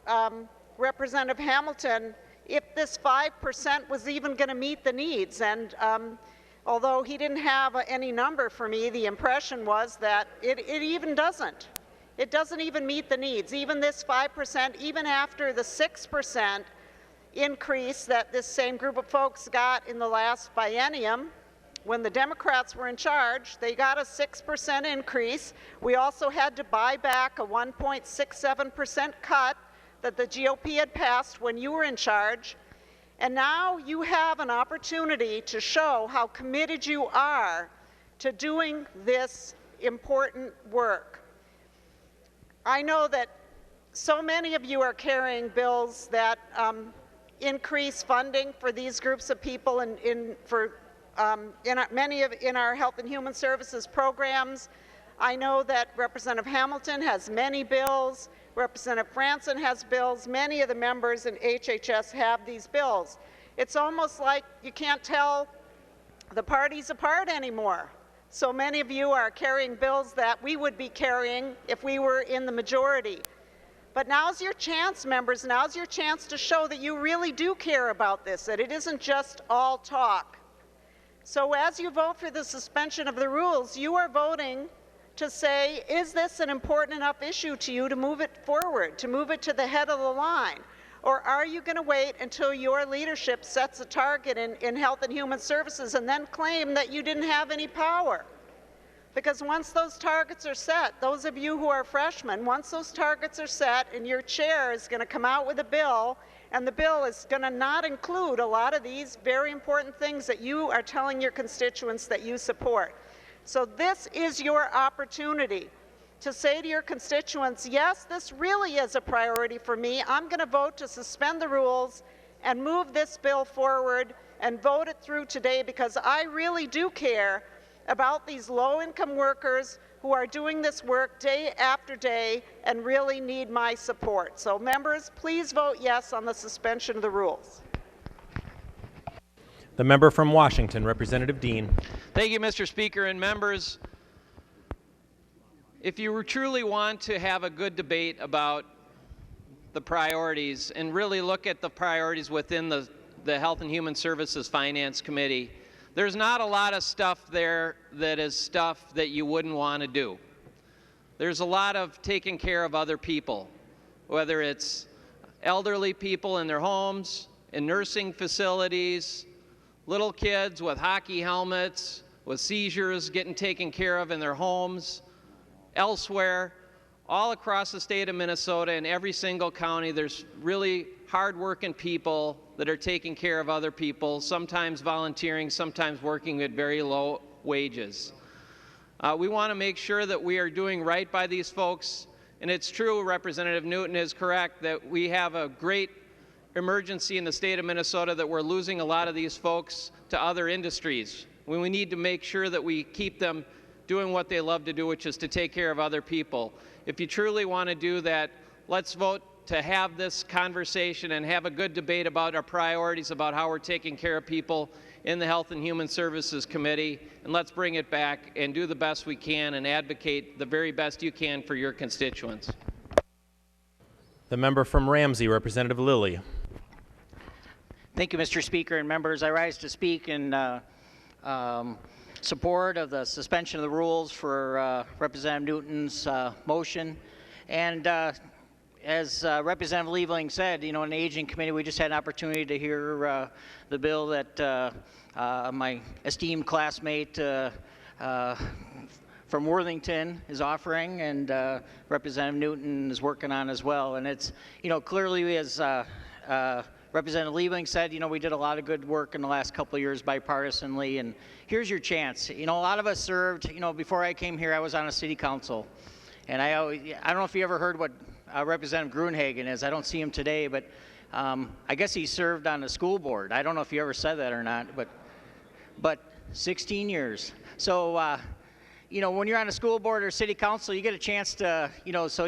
Representative Hamilton if this 5% was even going to meet the needs, and although he didn't have any number for me, the impression was that it even doesn't. It doesn't even meet the needs. Even this 5%, even after the 6% increase that this same group of folks got in the last biennium, when the Democrats were in charge, they got a 6% increase. We also had to buy back a 1.67% cut that the GOP had passed when you were in charge. And now you have an opportunity to show how committed you are to doing this important work. I know that so many of you are carrying bills that increase funding for these groups of people in our Health and Human Services programs. I know that Representative Hamilton has many bills, Representative Franson has bills, many of the members in HHS have these bills. It's almost like you can't tell the parties apart anymore. So many of you are carrying bills that we would be carrying if we were in the majority. But now's your chance, members. Now's your chance to show that you really do care about this, that it isn't just all talk. So as you vote for the suspension of the rules, you are voting to say, is this an important enough issue to you to move it forward, to move it to the head of the line? Or are you going to wait until your leadership sets a target in Health and Human Services and then claim that you didn't have any power? Because once those targets are set, those of you who are freshmen, once those targets are set and your chair is going to come out with a bill, and the bill is going to not include a lot of these very important things that you are telling your constituents that you support. So this is your opportunity to say to your constituents, yes, this really is a priority for me. I'm going to vote to suspend the rules and move this bill forward and vote it through today, because I really do care about these low-income workers who are doing this work day after day and really need my support. So members, please vote yes on the suspension of the rules. The member from Washington, Representative Dean. Thank you, Mr. Speaker and members. If you truly want to have a good debate about the priorities and really look at the priorities within the Health and Human Services Finance Committee, there's not a lot of stuff there that is stuff that you wouldn't want to do. There's a lot of taking care of other people, whether it's elderly people in their homes, in nursing facilities, little kids with hockey helmets, with seizures getting taken care of in their homes, elsewhere, all across the state of Minnesota, in every single county. There's really hard-working people that are taking care of other people, sometimes volunteering, sometimes working at very low wages. We want to make sure that we are doing right by these folks, and it's true, Representative Newton is correct, that we have a great emergency in the state of Minnesota, that we're losing a lot of these folks to other industries. We need to make sure that we keep them doing what they love to do, which is to take care of other people. If you truly want to do that, let's vote to have this conversation and have a good debate about our priorities, about how we're taking care of people in the Health and Human Services Committee, and let's bring it back and do the best we can and advocate the very best you can for your constituents. The member from Ramsey, Representative Lilly. Thank you, Mr. Speaker and members. I rise to speak in support of the suspension of the rules for Representative Newton's motion. And as Representative Liebling said, you know, in the Aging Committee, we just had an opportunity to hear the bill that my esteemed classmate from Worthington is offering, and Representative Newton is working on as well. And it's, you know, clearly, as Representative Liebling said, you know, we did a lot of good work in the last couple of years bipartisanly, and here's your chance. You know, a lot of us served, you know, before I came here, I was on a city council. And I don't know if you ever heard what Representative Gruenhagen is. I don't see him today, but I guess he served on the school board. I don't know if you ever said that or not, but 16 years. So, you know, when you're on a school board or city council, you get a chance to, you know, so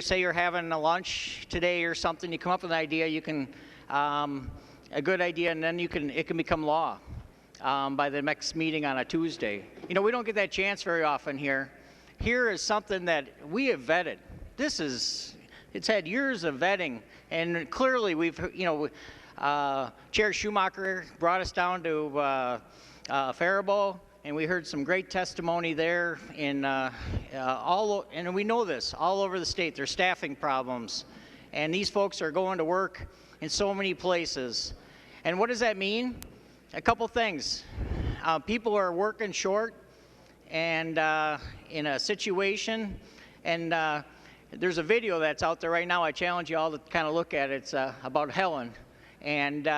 say you're having a lunch today or something, you come up with an idea, you can, a good idea, and then it can become law by the next meeting on a Tuesday. You know, we don't get that chance very often here. Here is something that we have vetted. It's had years of vetting, and clearly we've, you know, Chair Schumacher brought us down to Faribault, and we heard some great testimony there in and we know this, all over the state, there's staffing problems, and these folks are going to work in so many places. And what does that mean? A couple things. People are working short and in a situation, and there's a video that's out there right now. I challenge you all to kind of look at it. It's about Helen, and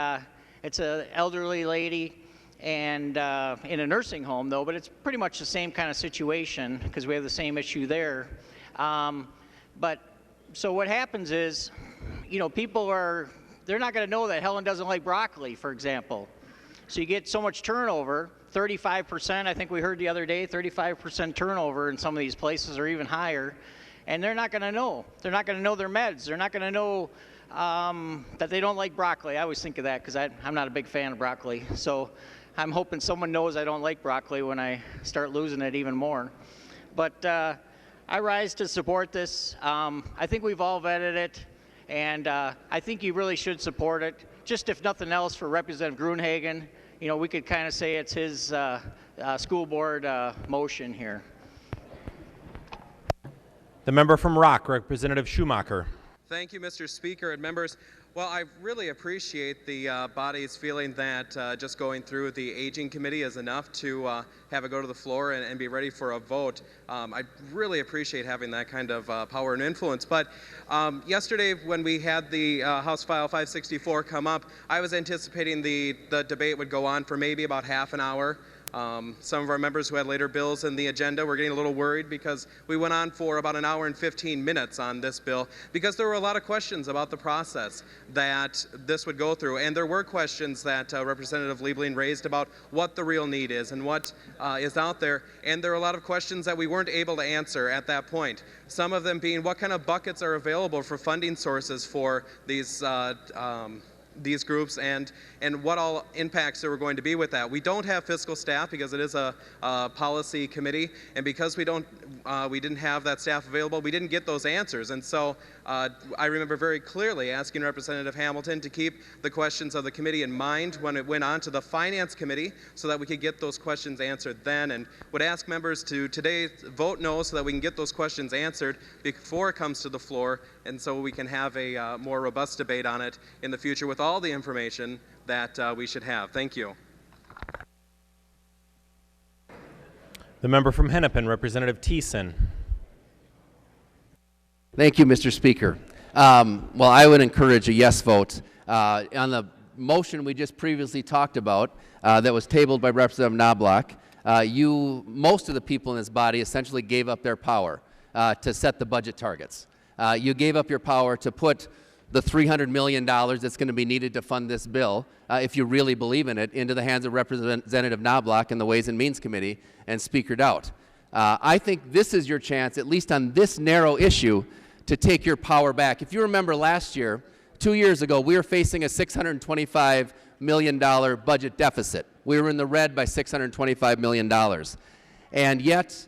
it's an elderly lady, and in a nursing home though, but it's pretty much the same kind of situation because we have the same issue there. But so what happens is, you know, they're not going to know that Helen doesn't like broccoli, for example. So you get so much turnover, 35%, I think we heard the other day, 35% turnover in some of these places, or even higher, and they're not going to know. They're not going to know their meds. They're not going to know that they don't like broccoli. I always think of that because I'm not a big fan of broccoli. So I'm hoping someone knows I don't like broccoli when I start losing it even more. But I rise to support this. I think we've all vetted it, and I think you really should support it. Just if nothing else, for Representative Gruenhagen, you know, we could kind of say it's his school board motion here. The member from Rock, Representative Schumacher. Thank you, Mr. Speaker and members. Well, I really appreciate the body's feeling that just going through the Aging Committee is enough to have it go to the floor and be ready for a vote. I really appreciate having that kind of power and influence. But yesterday, when we had the House File 564 come up, I was anticipating the debate would go on for maybe about half an hour. Some of our members who had later bills in the agenda were getting a little worried because we went on for about an hour and 15 minutes on this bill because there were a lot of questions about the process that this would go through. And there were questions that Representative Liebling raised about what the real need is and what is out there. And there were a lot of questions that we weren't able to answer at that point. Some of them being what kind of buckets are available for funding sources for these groups and what all impacts there were going to be with that. We don't have fiscal staff because it is a policy committee, and because we didn't have that staff available, we didn't get those answers. And so I remember very clearly asking Representative Hamilton to keep the questions of the committee in mind when it went on to the Finance Committee so that we could get those questions answered then, and would ask members to today vote no so that we can get those questions answered before it comes to the floor, and so we can have a more robust debate on it in the future with all the information that we should have. Thank you. The member from Hennepin, Representative Thiessen. Thank you, Mr. Speaker. Well, I would encourage a yes vote. On the motion we just previously talked about that was tabled by Representative Knobloch, most of the people in this body essentially gave up their power to set the budget targets. You gave up your power to put the $300 million that's going to be needed to fund this bill, if you really believe in it, into the hands of Representative Knobloch and the Ways and Means Committee and Speaker Doubt. I think this is your chance, at least on this narrow issue, to take your power back. If you remember last year, 2 years ago, we were facing a $625 million budget deficit. We were in the red by $625 million. And yet,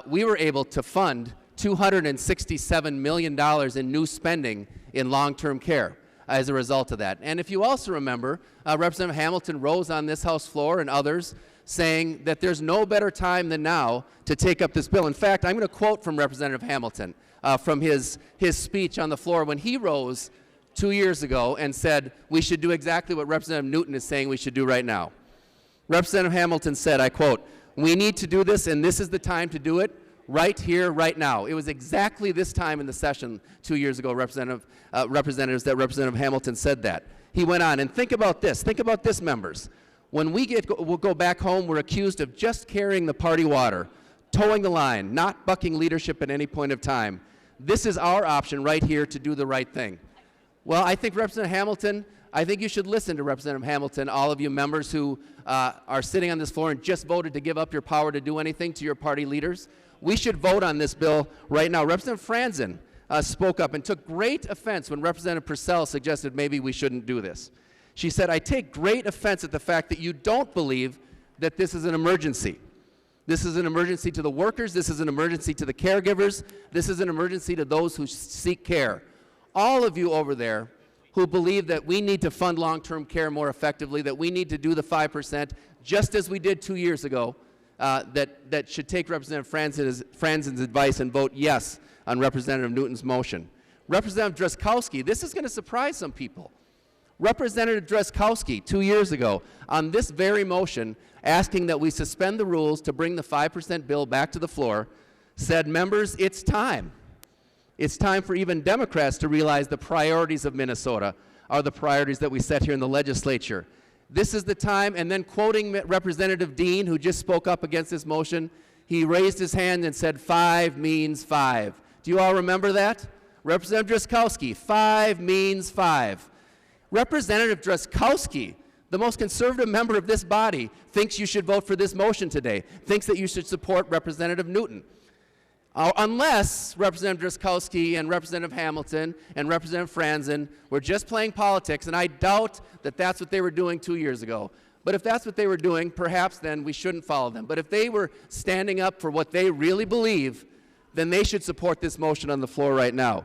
we were able to fund $267 million in new spending in long-term care as a result of that. And if you also remember, Representative Hamilton rose on this House floor and others saying that there's no better time than now to take up this bill. In fact, I'm going to quote from Representative Hamilton from his speech on the floor when he rose 2 years ago and said we should do exactly what Representative Newton is saying we should do right now. Representative Hamilton said, I quote, "We need to do this, and this is the time to do it, right here, right now." It was exactly this time in the session 2 years ago, Representative Hamilton said that. He went on, and think about this, members. When we'll go back home, we're accused of just carrying the party water, towing the line, not bucking leadership at any point of time. This is our option right here to do the right thing. Well, I think Representative Hamilton, I think you should listen to Representative Hamilton, all of you members who are sitting on this floor and just voted to give up your power to do anything to your party leaders. We should vote on this bill right now. Representative Franzen spoke up and took great offense when Representative Purcell suggested maybe we shouldn't do this. She said, I take great offense at the fact that you don't believe that this is an emergency. This is an emergency to the workers. This is an emergency to the caregivers. This is an emergency to those who seek care. All of you over there who believe that we need to fund long-term care more effectively, that we need to do the 5%, just as we did 2 years ago, that should take Representative Franzen's advice and vote yes on Representative Newton's motion. Representative Drazkowski, this is going to surprise some people. Representative Drazkowski, 2 years ago, on this very motion, asking that we suspend the rules to bring the 5% bill back to the floor, said, members, it's time. It's time for even Democrats to realize the priorities of Minnesota are the priorities that we set here in the legislature. This is the time, and then quoting Representative Dean, who just spoke up against this motion, he raised his hand and said, 5 means 5. Do you all remember that? Representative Drazkowski, 5 means 5. Representative Drazkowski, the most conservative member of this body, thinks you should vote for this motion today, thinks that you should support Representative Newton. Unless Representative Drazkowski and Representative Hamilton and Representative Franzen were just playing politics, and I doubt that that's what they were doing 2 years ago. But if that's what they were doing, perhaps then we shouldn't follow them. But if they were standing up for what they really believe, then they should support this motion on the floor right now.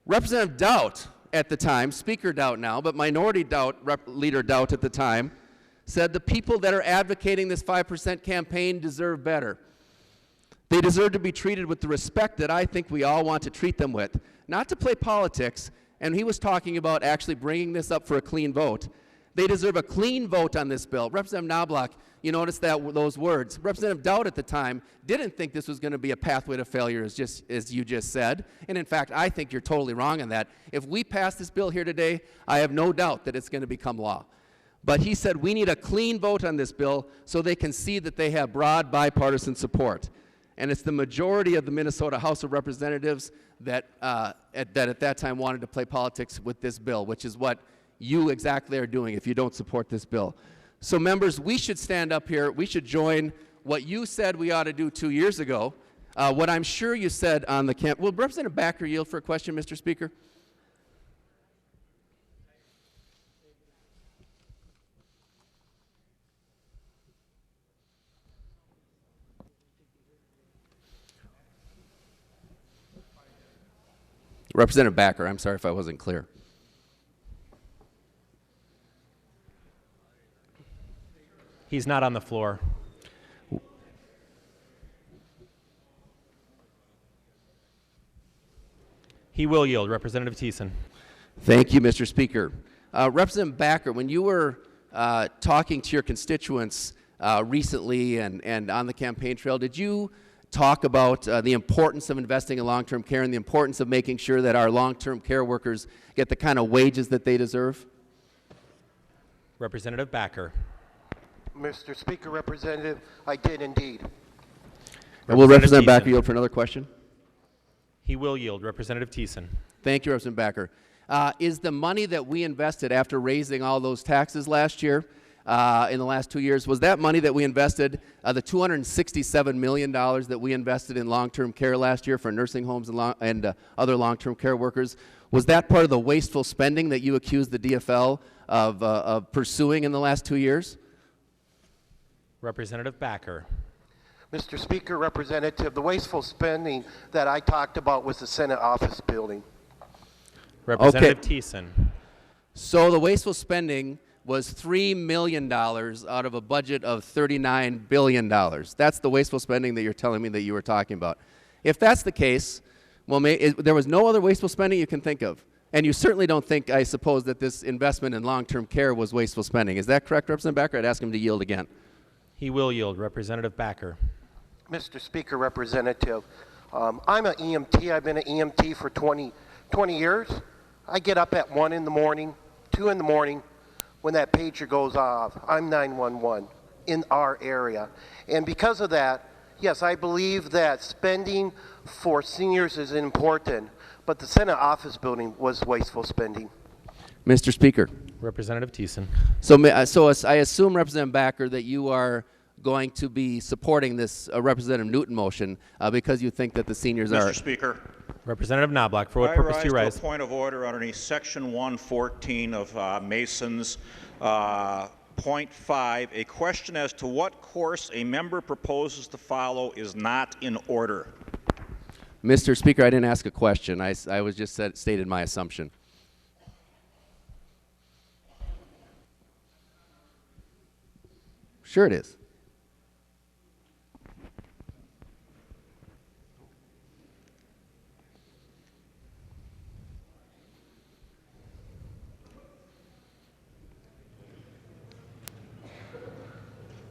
Representative Doubt at the time, Speaker Doubt now, but Minority Doubt, Leader Doubt at the time, said the people that are advocating this 5% campaign deserve better. They deserve to be treated with the respect that I think we all want to treat them with, not to play politics, and he was talking about actually bringing this up for a clean vote. They deserve a clean vote on this bill. Representative Knobloch, you notice those words. Representative Doubt at the time didn't think this was going to be a pathway to failure, as you just said, and in fact, I think you're totally wrong on that. If we pass this bill here today, I have no doubt that it's going to become law. But he said we need a clean vote on this bill so they can see that they have broad bipartisan support. And it's the majority of the Minnesota House of Representatives that at that time wanted to play politics with this bill, which is what you exactly are doing if you don't support this bill. So members, we should stand up here. We should join what you said we ought to do 2 years ago, what I'm sure you said on the camp. Will Representative Backer yield for a question, Mr. Speaker? Representative Backer, I'm sorry if I wasn't clear. He's not on the floor. He will yield. Representative Thiessen. Thank you, Mr. Speaker. Representative Backer, when you were talking to your constituents recently and on the campaign trail, did you talk about the importance of investing in long-term care and the importance of making sure that our long-term care workers get the kind of wages that they deserve? Representative Backer. Mr. Speaker, Representative, I did indeed. Will Representative Backer yield for another question? He will yield. Representative Thiessen. Thank you, Representative Backer. Is the money that we invested after raising all those taxes last year, in the last 2 years, was that money that we invested, the $267 million that we invested in long-term care last year for nursing homes and other long-term care workers, was that part of the wasteful spending that you accused the DFL of pursuing in the last 2 years? Representative Backer. Mr. Speaker, Representative, the wasteful spending that I talked about was the Senate office building. Representative Thiessen. So the wasteful spending was $3 million out of a budget of $39 billion. That's the wasteful spending that you're telling me that you were talking about. If that's the case, well, there was no other wasteful spending you can think of. And you certainly don't think, I suppose, that this investment in long-term care was wasteful spending. Is that correct, Representative Backer? I'd ask him to yield again. He will yield. Representative Backer. Mr. Speaker, Representative, I'm an EMT. I've been an EMT for 20 years. I get up at 1 in the morning, 2 in the morning, when that pager goes off. I'm 911 in our area. And because of that, yes, I believe that spending for seniors is important, but the Senate office building was wasteful spending. Mr. Speaker. Representative Thiessen. So I assume, Representative Backer, that you are going to be supporting this Representative Newton motion because you think that the seniors are... Mr. Speaker. Representative Knobloch, for what purpose do you rise? To a point of order underneath Section 114 of Mason's point 5. A question as to what course a member proposes to follow is not in order. Mr. Speaker, I didn't ask a question. I was just stated my assumption. Sure it is.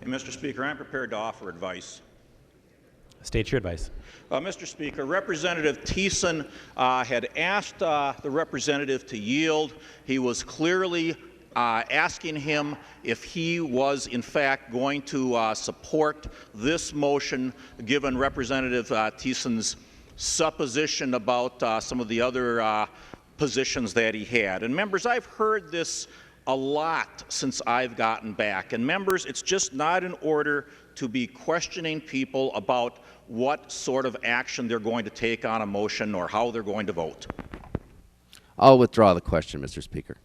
Mr. Speaker, I'm prepared to offer advice. State your advice. Mr. Speaker, Representative Thiessen had asked the representative to yield. He was clearly asking him if he was in fact going to support this motion, given Representative Thiessen's supposition about some of the other positions that he had. And members, I've heard this a lot since I've gotten back. And members, it's just not in order to be questioning people about what sort of action they're going to take on a motion or how they're going to vote. I'll withdraw the question, Mr. Speaker,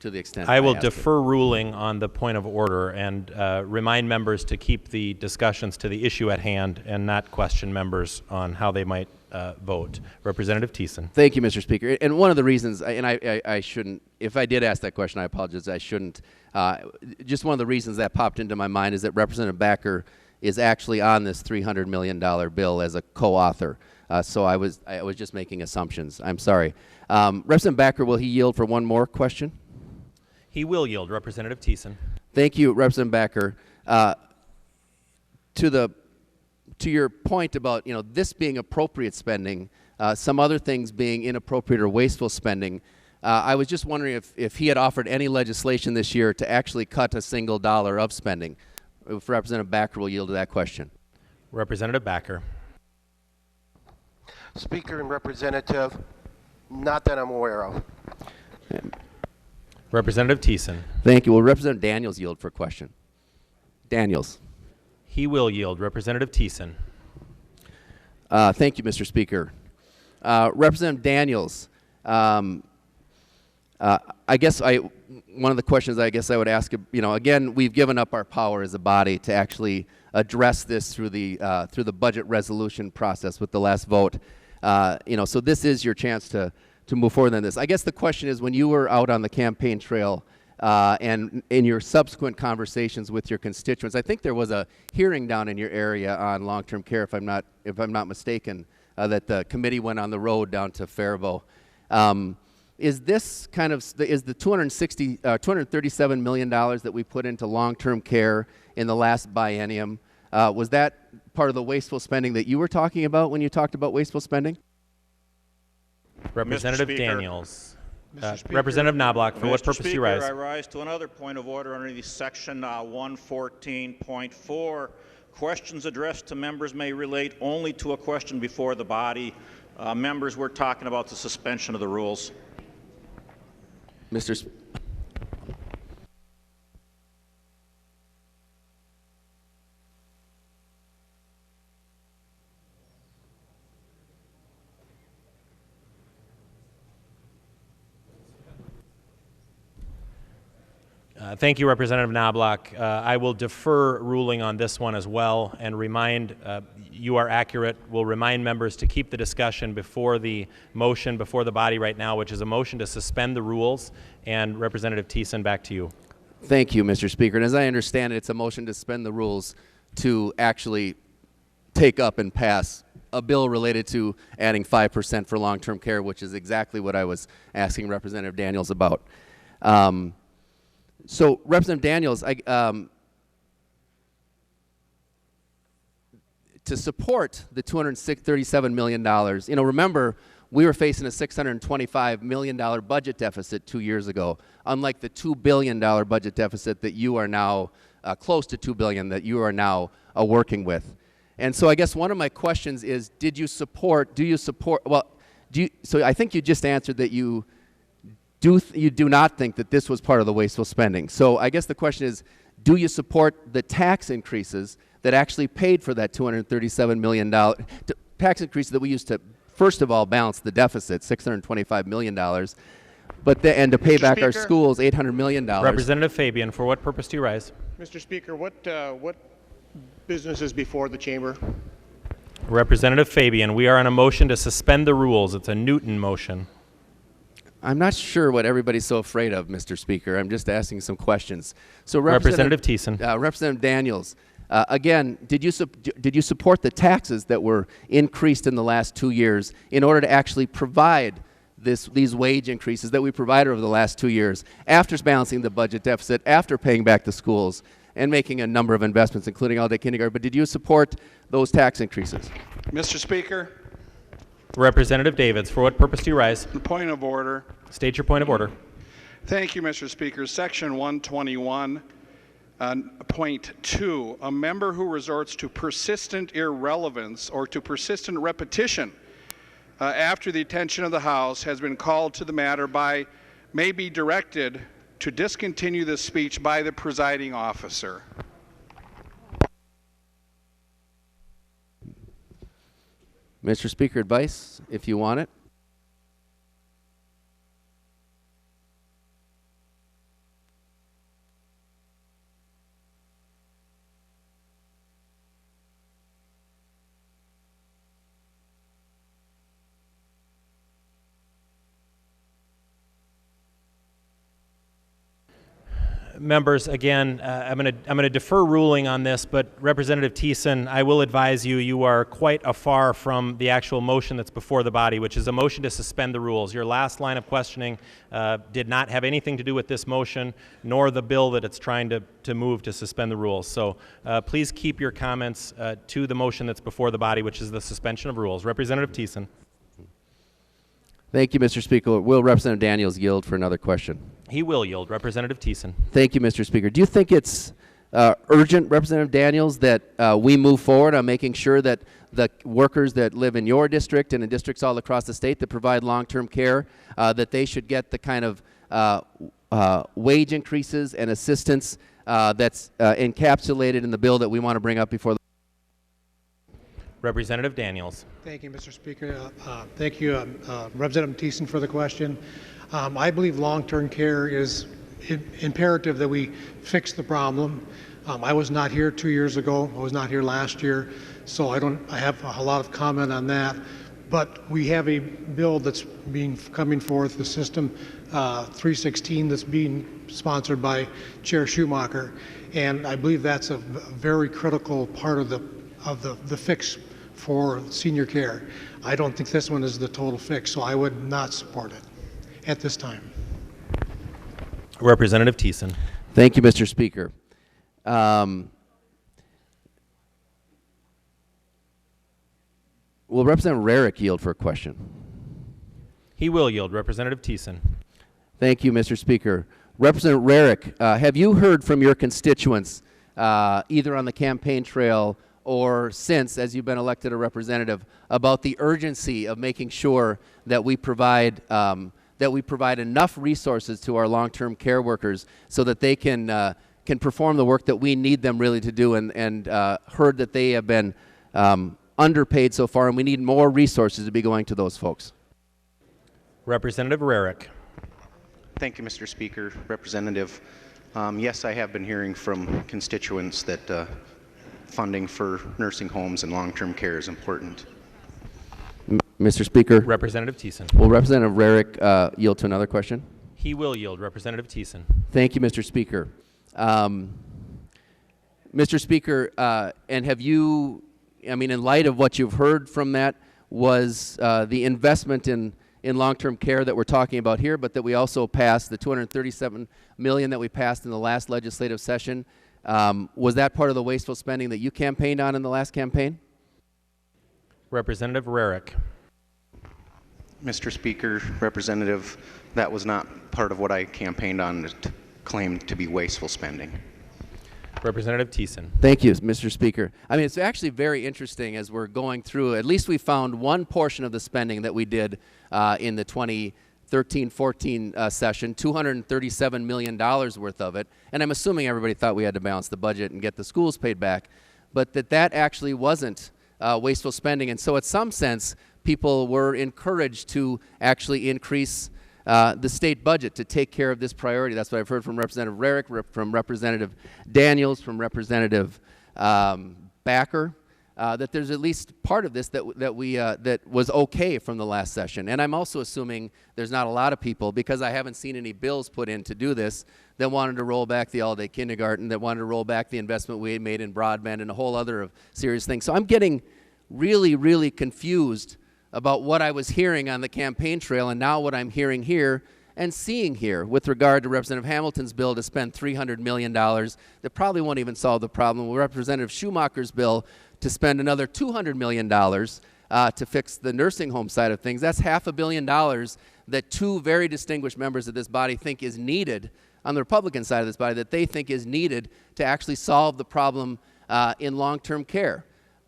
to the extent I will defer ruling on the point of order and remind members to keep the discussions to the issue at hand and not question members on how they might vote. Representative Thiessen. Thank you, Mr. Speaker. And one of the reasons, and I shouldn't, if I did ask that question, I apologize, I shouldn't. Just one of the reasons that popped into my mind is that Representative Backer is actually on this $300 million bill as a co-author. So I was just making assumptions. I'm sorry. Representative Backer, will he yield for one more question? He will yield. Representative Thiessen. Thank you, Representative Backer. To your point about this being appropriate spending, some other things being inappropriate or wasteful spending, I was just wondering if he had offered any legislation this year to actually cut a single dollar of spending. If Representative Backer will yield to that question. Representative Backer. Speaker and Representative, not that I'm aware of. Representative Thiessen. Thank you. Will Representative Daniels yield for a question? Daniels. He will yield. Representative Thiessen. Thank you, Mr. Speaker. Representative Daniels, I guess one of the questions I guess I would ask, again, we've given up our power as a body to actually address this through the budget resolution process with the last vote. So this is your chance to move forward on this. I guess the question is, when you were out on the campaign trail and in your subsequent conversations with your constituents, I think there was a hearing down in your area on long-term care, if I'm not mistaken, that the committee went on the road down to Faribault. Is this kind of is the $237 million that we put into long-term care in the last biennium? Was that part of the wasteful spending that you were talking about when you talked about wasteful spending? Representative Daniels. Representative Knobloch, for what purpose do you rise? I rise to another point of order under the section 114.4. Questions addressed to members may relate only to a question before the body. Members, we're talking about the suspension of the rules. Mr. Thank you, Representative Knobloch. I will defer ruling on this one as well and remind, you are accurate, we'll remind members to keep the discussion before the motion, before the body right now, which is a motion to suspend the rules. And Representative Thiessen, back to you. Thank you, Mr. Speaker. And as I understand it, it's a motion to suspend the rules to actually take up and pass a bill related to adding 5% for long-term care, which is exactly what I was asking Representative Daniels about. So, Representative Daniels, to support the $237 million, remember, we were facing a $625 million budget deficit 2 years ago, unlike the $2 billion budget deficit that you are now, close to $2 billion, that you are now working with. And so I guess one of my questions is, so I think you just answered that you do not think that this was part of the wasteful spending. So I guess the question is, do you support the tax increases that actually paid for that $237 million tax increase that we used to, first of all, balance the deficit, $625 million, and to pay back our schools $800 million? Representative Fabian, for what purpose do you rise? Mr. Speaker, what business is before the chamber? Representative Fabian, we are on a motion to suspend the rules. It's a Newton motion. I'm not sure what everybody's so afraid of, Mr. Speaker. I'm just asking some questions. So, Representative Thiessen. Representative Daniels, again, did you support the taxes that were increased in the last 2 years in order to actually provide these wage increases that we provided over the last 2 years, after balancing the budget deficit, after paying back the schools, and making a number of investments, including all-day kindergarten? But did you support those tax increases? Mr. Speaker. Representative Davids, for what purpose do you rise? Point of order. State your point of order. Thank you, Mr. Speaker. Section 121.2, a member who resorts to persistent irrelevance or to persistent repetition after the attention of the House has been called to the matter may be directed to discontinue the speech by the presiding officer. Mr. Speaker, advice, if you want it. Members, again, I'm going to defer ruling on this, but Representative Thiessen, I will advise you, you are quite afar from the actual motion that's before the body, which is a motion to suspend the rules. Your last line of questioning did not have anything to do with this motion, nor the bill that it's trying to move to suspend the rules. So please keep your comments to the motion that's before the body, which is the suspension of rules. Representative Thiessen. Thank you, Mr. Speaker. Will Representative Daniels yield for another question? He will yield. Representative Thiessen. Thank you, Mr. Speaker. Do you think it's urgent, Representative Daniels, that we move forward on making sure that the workers that live in your district and in districts all across the state that provide long-term care, that they should get the kind of wage increases and assistance that's encapsulated in the bill that we want to bring up before the Representative Daniels. Thank you, Mr. Speaker. Thank you, Representative Thiessen, for the question. I believe long-term care is imperative that we fix the problem. I was not here 2 years ago. I was not here last year, so I have a lot of comment on that. But we have a bill that's coming forth, the System 316, that's being sponsored by Chair Schumacher, and I believe that's a very critical part of the fix for senior care. I don't think this one is the total fix, so I would not support it at this time. Representative Thiessen. Thank you, Mr. Speaker. Will Representative Rarick yield for a question? He will yield. Representative Thiessen. Thank you, Mr. Speaker. Representative Rarick, have you heard from your constituents, either on the campaign trail or since, as you've been elected a representative, about the urgency of making sure that we provide enough resources to our long-term care workers so that they can perform the work that we need them really to do, and heard that they have been underpaid so far, and we need more resources to be going to those folks? Representative Rarick. Thank you, Mr. Speaker. Representative, yes, I have been hearing from constituents that funding for nursing homes and long-term care is important. Mr. Speaker. Representative Thiessen. Will Representative Rarick yield to another question? He will yield. Representative Thiessen. Thank you, Mr. Speaker. Mr. Speaker, and have you, I mean, in light of what you've heard from that, was the investment in long-term care that we're talking about here, but that we also passed, the $237 million that we passed in the last legislative session, was that part of the wasteful spending that you campaigned on in the last campaign? Representative Rarick. Mr. Speaker, Representative, that was not part of what I campaigned on. It claimed to be wasteful spending. Representative Thiessen. Thank you, Mr. Speaker. I mean, it's actually very interesting as we're going through. At least we found one portion of the spending that we did in the 2013-14 session, $237 million worth of it. And I'm assuming everybody thought we had to balance the budget and get the schools paid back, but that actually wasn't wasteful spending. And so in some sense, people were encouraged to actually increase the state budget to take care of this priority. That's what I've heard from Representative Rarick, from Representative Daniels, from Representative Backer, that there's at least part of this that was okay from the last session. And I'm also assuming there's not a lot of people, because I haven't seen any bills put in to do this, that wanted to roll back the all-day kindergarten, that wanted to roll back the investment we had made in broadband and a whole other of serious things. So I'm getting really, really confused about what I was hearing on the campaign trail and now what I'm hearing here and seeing here with regard to Representative Hamilton's bill to spend $300 million that probably won't even solve the problem, with Representative Schumacher's bill to spend another $200 million to fix the nursing home side of things. That's $500 million that two very distinguished members of this body think is needed on the Republican side of this body, that they think is needed to actually solve the problem in long-term care.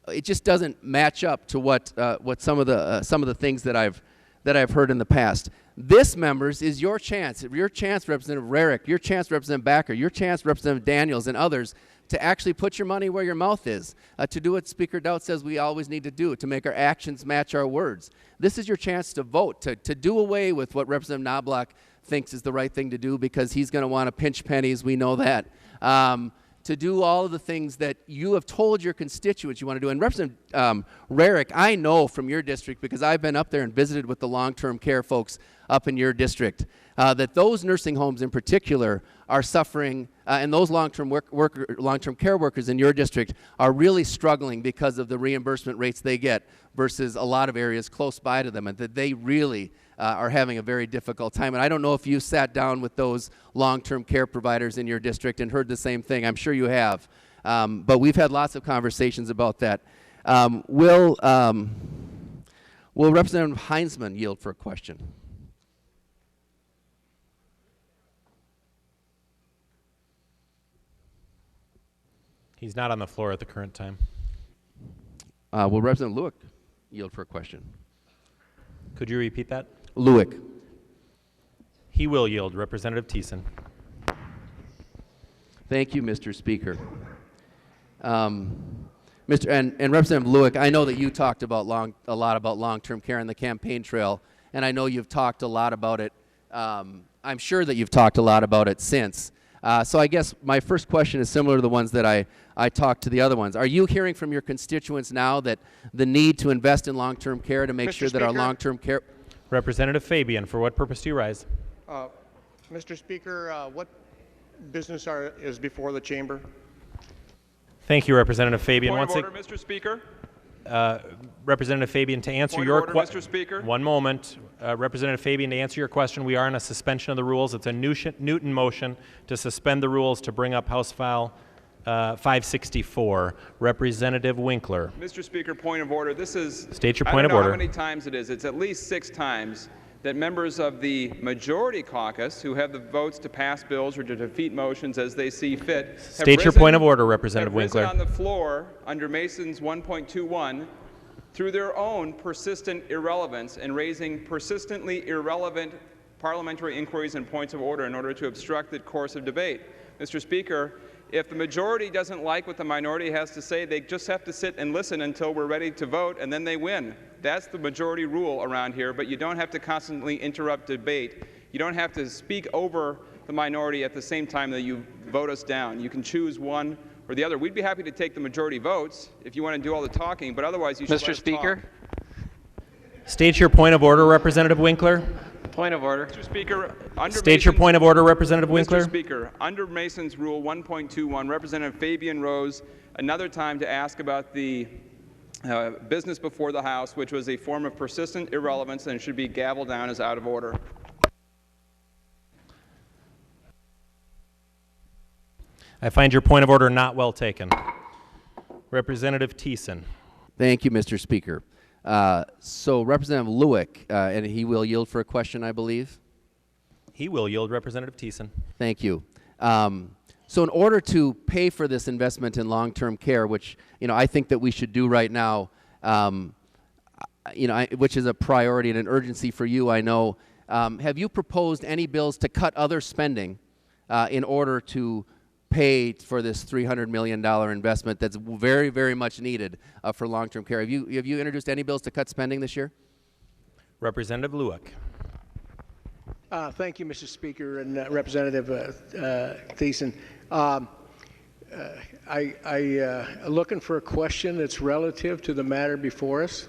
It just doesn't match up to what some of the things that I've heard in the past. This, members, is your chance. Your chance, Representative Rarick, your chance, Representative Backer, your chance, Representative Daniels, and others, to actually put your money where your mouth is, to do what Speaker Doudt says we always need to do, to make our actions match our words. This is your chance to vote, to do away with what Representative Knobloch thinks is the right thing to do, because he's going to want to pinch pennies, we know that. To do all of the things that you have told your constituents you want to do. And Representative Rarick, I know from your district, because I've been up there and visited with the long-term care folks up in your district, that those nursing homes in particular are suffering, and those long-term care workers in your district are really struggling because of the reimbursement rates they get versus a lot of areas close by to them, and that they really are having a very difficult time. And I don't know if you sat down with those long-term care providers in your district and heard the same thing. I'm sure you have. But we've had lots of conversations about that. Will Will Representative Heinzman yield for a question? He's not on the floor at the current time. Will Representative Lueck yield for a question? Could you repeat that? Lueck. He will yield. Representative Thiessen. Thank you, Mr. Speaker. Mr. And Representative Lueck, I know that you talked about a lot about long-term care on the campaign trail, and I know you've talked a lot about it. I'm sure that you've talked a lot about it since. So I guess my first question is similar to the ones that I talked to the other ones. Are you hearing from your constituents now that the need to invest in long-term care to make Mr. sure that our Speaker? long-term care... Representative Fabian, for what purpose do you rise? Mr. Speaker, what business is before the chamber? Thank you, Representative Fabian. Point of order, Mr. Speaker. Representative Fabian, to answer Point your of order, question. Mr. Speaker. One moment. Representative Fabian, to answer your question, we are in a suspension of the rules. It's a Newton motion to suspend the rules to bring up House File 564. Representative Winkler. Mr. Speaker, point of order. This is. State your I point don't of know order. how many times it is. It's at least 6 times that members of the majority caucus who have the votes to pass bills or to defeat motions as they see fit have State your point of order, Representative Winkler. on the floor under Mason's 1.21 through their own persistent irrelevance and raising persistently irrelevant parliamentary inquiries and points of order in order to obstruct the course of debate. Mr. Speaker, if the majority doesn't like what the minority has to say, they just have to sit and listen until we're ready to vote, and then they win. That's the majority rule around here, but you don't have to constantly interrupt debate. You don't have to speak over the minority at the same time that you vote us down. You can choose one or the other. We'd be happy to take the majority votes if you want to do all the talking, but otherwise you should let Mr. us Speaker? talk. State your point of order, Representative Winkler. Point of order. Mr. Speaker, under State your Mason's- point of order, Representative Winkler. Mr. Speaker, under Mason's Rule 1.21, Representative Fabian rose another time to ask about the business before the House, which was a form of persistent irrelevance and should be gavelled down as out of order. I find your point of order not well taken. Representative Thiessen. Thank you, Mr. Speaker. So Representative Lueck, and he will yield for a question, I believe. He will yield. Representative Thiessen. Thank you. So in order to pay for this investment in long-term care, which I think that we should do right now, which is a priority and an urgency for you, I know. Have you proposed any bills to cut other spending in order to pay for this $300 million investment that's very, very much needed for long-term care? Have you introduced any bills to cut spending this year? Representative Lueck. Thank you, Mr. Speaker, and Representative Thiessen. Looking for a question that's relative to the matter before us.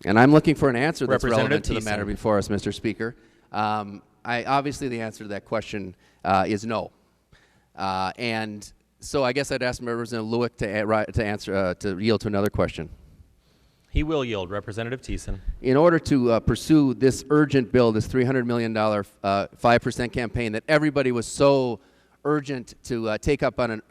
And I'm looking for an answer that's relevant to the Thiessen. matter before us, Mr. Speaker. Obviously, the answer to that question is no. And so I guess I'd ask Representative Lueck to yield to another question. He will yield. Representative Thiessen. In order to pursue this urgent bill, this $300 million 5% campaign that everybody was so urgent to take up on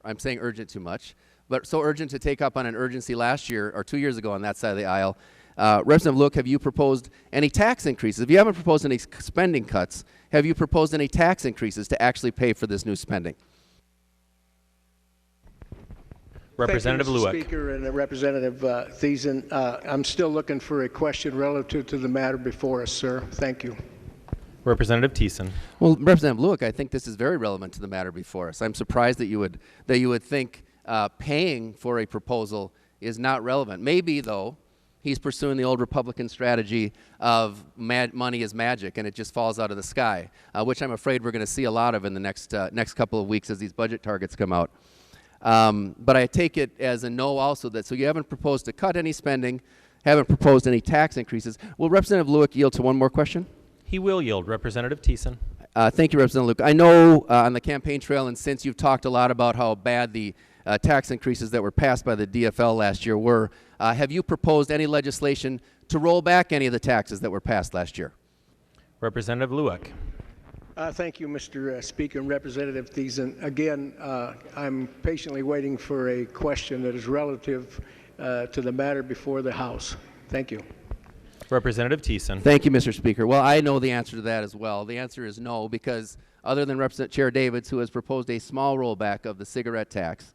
I'm saying urgent too much, but so urgent to take up on an urgency last year or 2 years ago on that side of the aisle, Representative Lueck, have you proposed any tax increases? If you haven't proposed any spending cuts, have you proposed any tax increases to actually pay for this new spending? Representative Thank you, Mr. Lueck. Speaker and Representative Thiessen. I'm still looking for a question relative to the matter before us, sir. Thank you. Representative Thiessen. Well, Representative Lueck, I think this is very relevant to the matter before us. I'm surprised that you would think paying for a proposal is not relevant. Maybe, though, he's pursuing the old Republican strategy of money is magic and it just falls out of the sky, which I'm afraid we're going to see a lot of in the next couple of weeks as these budget targets come out. But I take it as a no also so you haven't proposed to cut any spending, haven't proposed any tax increases. Will Representative Lueck yield to one more question? He will yield. Representative Thiessen. Thank you, Representative Lueck. I know on the campaign trail and since you've talked a lot about how bad the tax increases that were passed by the DFL last year were, have you proposed any legislation to roll back any of the taxes that were passed last year? Representative Lueck. Thank you, Mr. Speaker and Representative Thiessen. Again, I'm patiently waiting for a question that is relative to the matter before the House. Thank you. Representative Thiessen. Thank you, Mr. Speaker. Well, I know the answer to that as well. The answer is no, because other than Representative Chair Davids, who has proposed a small rollback of the cigarette tax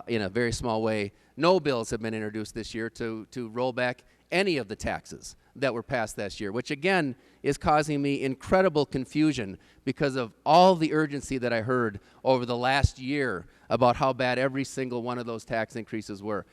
in a very small way, no bills have been introduced this year to roll back any of the taxes that were passed this year, which again is causing me incredible confusion because of all the urgency that I heard over the last year about how bad every single one of those tax increases were.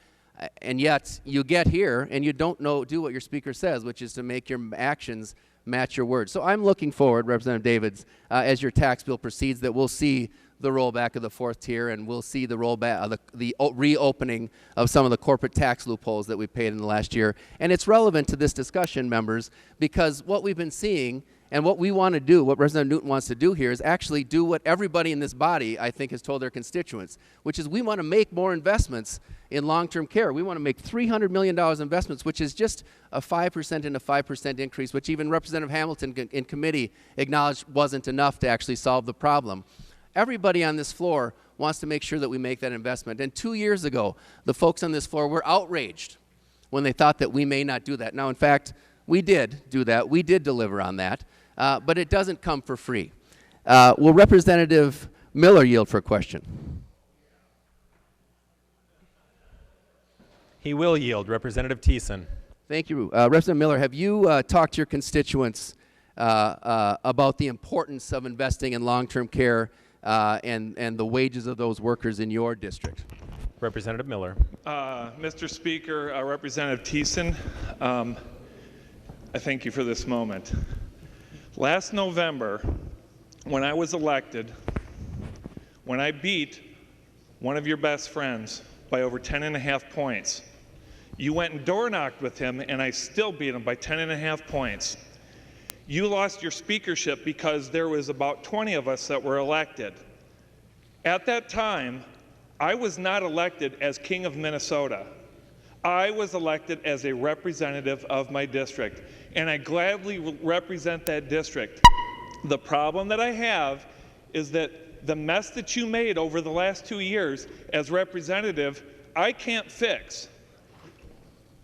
And yet you get here and you don't do what your speaker says, which is to make your actions match your words. So I'm looking forward, Representative Davids, as your tax bill proceeds, that we'll see the rollback of the fourth tier, and we'll see the rollback of the reopening of some of the corporate tax loopholes that we paid in the last year. And it's relevant to this discussion, members, because what we've been seeing and what we want to do, what Representative Newton wants to do here, is actually do what everybody in this body, I think, has told their constituents, which is we want to make more investments in long-term care. We want to make $300 million investments, which is just a 5% and a 5% increase, which even Representative Hamilton in committee acknowledged wasn't enough to actually solve the problem. Everybody on this floor wants to make sure that we make that investment. And 2 years ago, the folks on this floor were outraged when they thought that we may not do that. Now, in fact, we did do that. We did deliver on that. But it doesn't come for free. Will Representative Miller yield for a question? He will yield. Representative Thiessen. Thank you. Representative Miller, have you talked to your constituents about the importance of investing in long-term care and the wages of those workers in your district? Representative Miller. Mr. Speaker, Representative Thiessen, I thank you for this moment. Last November, when I was elected, when I beat one of your best friends by over 10.5 points, you went and door knocked with him, and I still beat him by 10.5 points. You lost your speakership because there was about 20 of us that were elected. At that time, I was not elected as King of Minnesota. I was elected as a representative of my district, and I gladly represent that district. The problem that I have is that the mess that you made over the last 2 years as representative, I can't fix.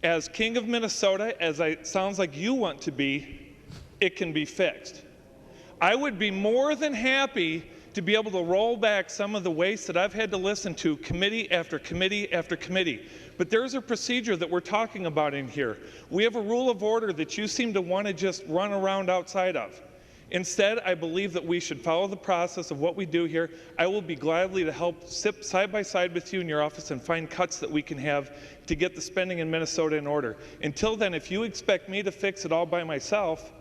As King of Minnesota, as it sounds like you want to be, it can be fixed. I would be more than happy to be able to roll back some of the waste that I've had to listen to committee after committee after committee. But there's a procedure that we're talking about in here. We have a rule of order that you seem to want to just run around outside of. Instead, I believe that we should follow the process of what we do here. I will be gladly to help sit side by side with you in your office and find cuts that we can have to get the spending in Minnesota in order. Until then, if you expect me to fix it all by myself,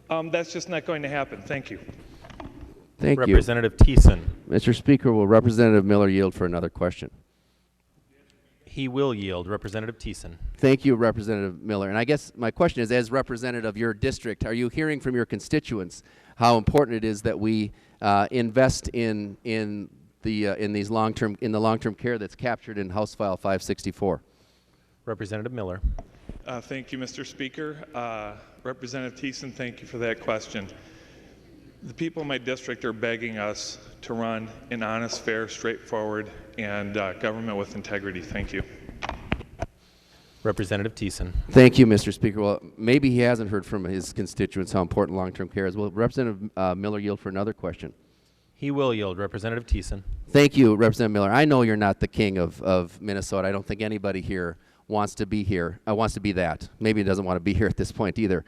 that's just not going to happen. Thank you. Thank you. Representative Thiessen. Mr. Speaker, will Representative Miller yield for another question? He will yield. Representative Thiessen. Thank you, Representative Miller. And I guess my question is, as representative of your district, are you hearing from your constituents how important it is that we invest in the long-term care that's captured in House File 564? Representative Miller. Thank you, Mr. Speaker. Representative Thiessen, thank you for that question. The people in my district are begging us to run an honest, fair, straightforward, and government with integrity. Thank you. Representative Thiessen. Thank you, Mr. Speaker. Well, maybe he hasn't heard from his constituents how important long-term care is. Will Representative Miller yield for another question? He will yield. Representative Thiessen. Thank you, Representative Miller. I know you're not the king of Minnesota. I don't think anybody here wants to be here. Wants to be that. Maybe he doesn't want to be here at this point either.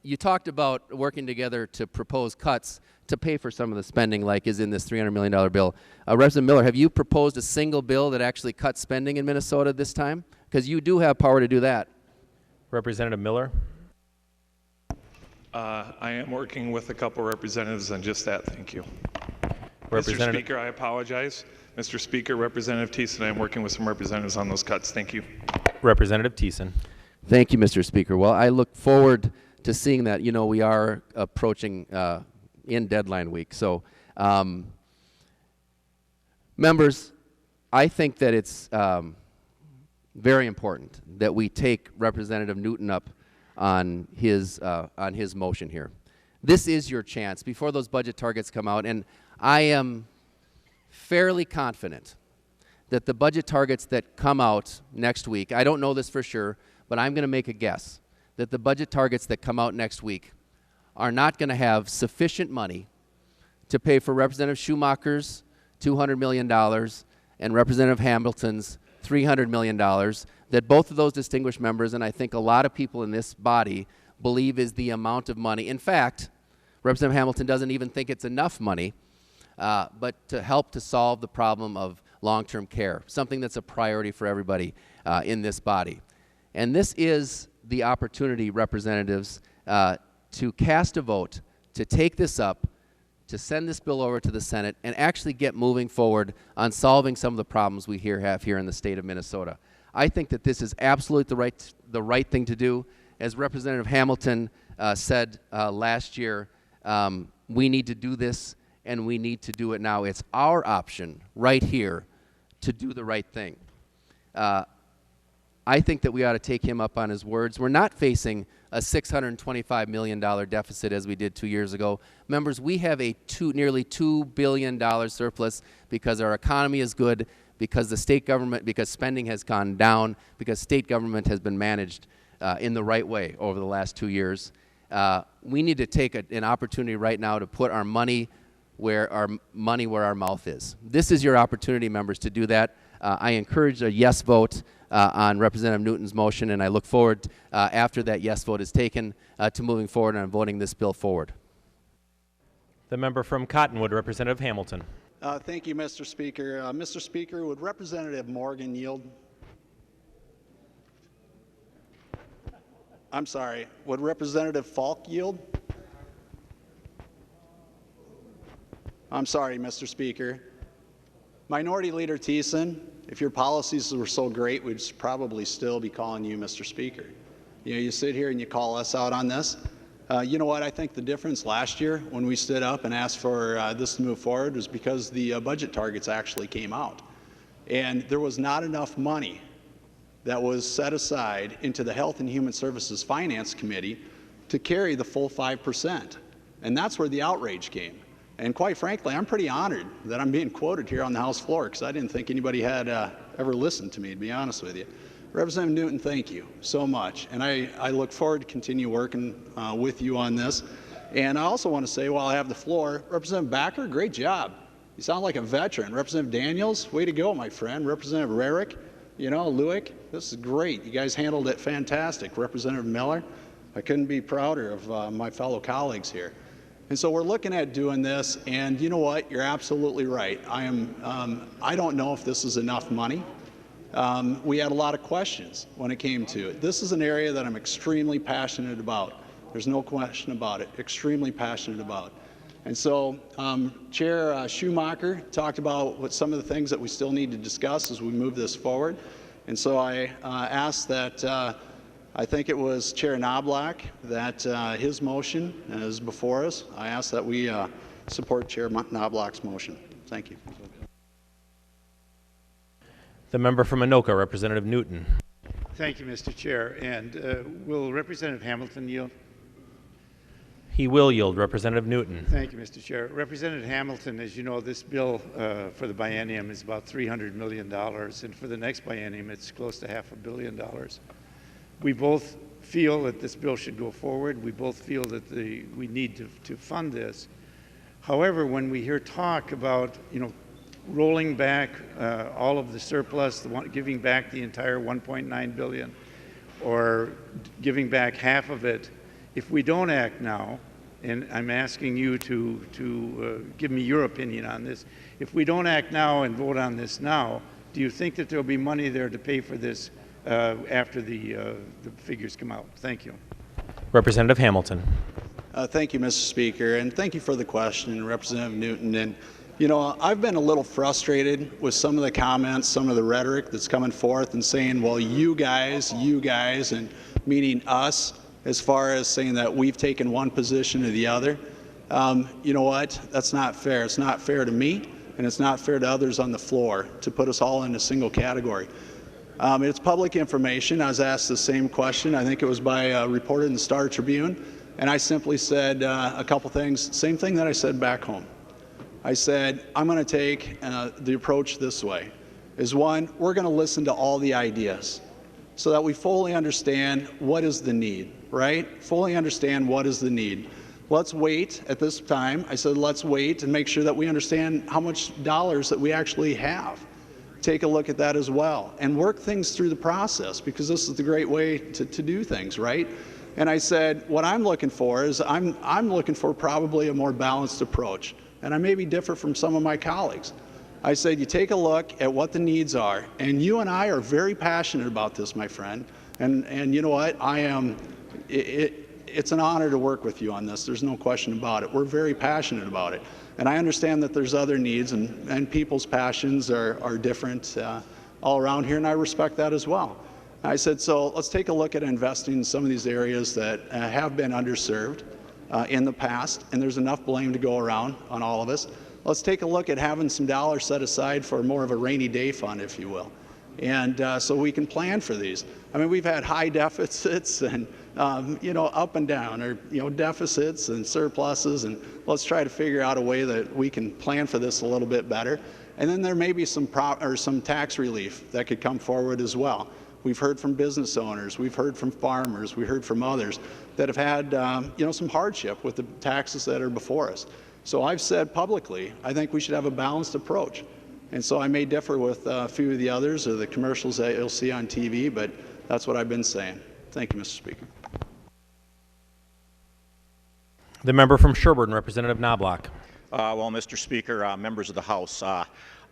You talked about working together to propose cuts to pay for some of the spending, like is in this $300 million bill. Representative Miller, have you proposed a single bill that actually cuts spending in Minnesota this time? Because you do have power to do that. Representative Miller. I am working with a couple representatives on just that. Thank you. Mr. Speaker, I apologize. Mr. Speaker, Representative Thiessen, I am working with some representatives on those cuts. Thank you. Representative Thiessen. Thank you, Mr. Speaker. Well, I look forward to seeing that. You know, we are approaching in deadline week. So, members, I think that it's very important that we take Representative Newton up on his motion here. This is your chance before those budget targets come out, and I am fairly confident that the budget targets that come out next week, I don't know this for sure, but I'm going to make a guess, that the budget targets that come out next week are not going to have sufficient money to pay for Representative Schumacher's $200 million and Representative Hamilton's $300 million, that both of those distinguished members, and I think a lot of people in this body, believe is the amount of money. In fact, Representative Hamilton doesn't even think it's enough money, but to help to solve the problem of long-term care, something that's a priority for everybody in this body. And this is the opportunity, representatives, to cast a vote, to take this up, to send this bill over to the Senate, and actually get moving forward on solving some of the problems we have here in the state of Minnesota. I think that this is absolutely the right thing to do. As Representative Hamilton said last year, we need to do this, and we need to do it now. It's our option right here to do the right thing. I think that we ought to take him up on his words. We're not facing a $625 million deficit as we did 2 years ago. Members, we have a nearly $2 billion surplus because our economy is good, because the state government, because spending has gone down, because state government has been managed in the right way over the last 2 years. We need to take an opportunity right now to put our money where our mouth is. This is your opportunity, members, to do that. I encourage a yes vote on Representative Newton's motion, and I look forward, after that yes vote is taken, to moving forward and voting this bill forward. The member from Cottonwood, Representative Hamilton. Thank you, Mr. Speaker. Mr. Speaker, would Representative Morgan yield? I'm sorry, would Representative Falk yield? I'm sorry, Mr. Speaker. Minority Leader Thiessen, if your policies were so great, we'd probably still be calling you Mr. Speaker. You know, you sit here and you call us out on this. You know what, I think the difference last year when we stood up and asked for this to move forward was because the budget targets actually came out. And there was not enough money that was set aside into the Health and Human Services Finance Committee to carry the full 5%. And that's where the outrage came. And quite frankly, I'm pretty honored that I'm being quoted here on the House floor, because I didn't think anybody had ever listened to me, to be honest with you. Representative Newton, thank you so much. And I look forward to continue working with you on this. And I also want to say, while I have the floor, Representative Backer, great job. You sound like a veteran. Representative Daniels, way to go, my friend. Representative Rarick, you know, Lewick, this is great. You guys handled it fantastic. Representative Miller, I couldn't be prouder of my fellow colleagues here. And so we're looking at doing this, and you know what? You're absolutely right. I don't know if this is enough money. We had a lot of questions when it came to it. This is an area that I'm extremely passionate about. There's no question about it. Extremely passionate about. And so Chair Schumacher talked about some of the things that we still need to discuss as we move this forward. And so I asked that I think it was Chair Knobloch that his motion is before us. I ask that we support Chair Knobloch's motion. Thank you. The member from Anoka, Representative Newton. Thank you, Mr. Chair. And will Representative Hamilton yield? He will yield. Representative Newton. Thank you, Mr. Chair. Representative Hamilton, as you know, this bill for the biennium is about $300 million, and for the next biennium, it's close to $500 million. We both feel that this bill should go forward. We both feel that we need to fund this. However, when we hear talk about, you know, rolling back all of the surplus, giving back the entire $1.9 billion, or giving back half of it, if we don't act now, and I'm asking you to give me your opinion on this, if we don't act now and vote on this now, do you think that there will be money there to pay for this after the figures come out? Thank you. Representative Hamilton. Thank you, Mr. Speaker, and thank you for the question, Representative Newton. And you know, I've been a little frustrated with some of the comments, some of the rhetoric that's coming forth and saying, well, you guys, and meaning us, as far as saying that we've taken one position or the other. You know what? That's not fair. It's not fair to me, and it's not fair to others on the floor to put us all in a single category. It's public information. I was asked the same question. I think it was by a reporter in the Star Tribune, and I simply said a couple things, same thing that I said back home. I said, I'm going to take the approach this way. is one, we're going to listen to all the ideas so that we fully understand what is the need, right? Fully understand what is the need. Let's wait at this time. I said, let's wait and make sure that we understand how much dollars that we actually have. Take a look at that as well and work things through the process, because this is the great way to do things, right? And I said, what I'm looking for is I'm looking for probably a more balanced approach. And I may be different from some of my colleagues. I said, you take a look at what the needs are, and you and I are very passionate about this, my friend. And you know what? It's an honor to work with you on this. There's no question about it. We're very passionate about it. And I understand that there's other needs, and people's passions are different all around here, and I respect that as well. I said, so let's take a look at investing in some of these areas that have been underserved in the past, and there's enough blame to go around on all of us. Let's take a look at having some dollars set aside for more of a rainy day fund, if you will. And so we can plan for these. I mean, we've had high deficits and, up and down, or, deficits and surpluses, and let's try to figure out a way that we can plan for this a little bit better. And then there may be some tax relief that could come forward as well. We've heard from business owners, we've heard from farmers, we heard from others that have had, some hardship with the taxes that are before us. So I've said publicly, I think we should have a balanced approach. And so I may differ with a few of the others or the commercials that you'll see on TV, but that's what I've been saying. Thank you, Mr. Speaker. The member from Sherburne, Representative Knobloch. Well, Mr. Speaker, members of the House,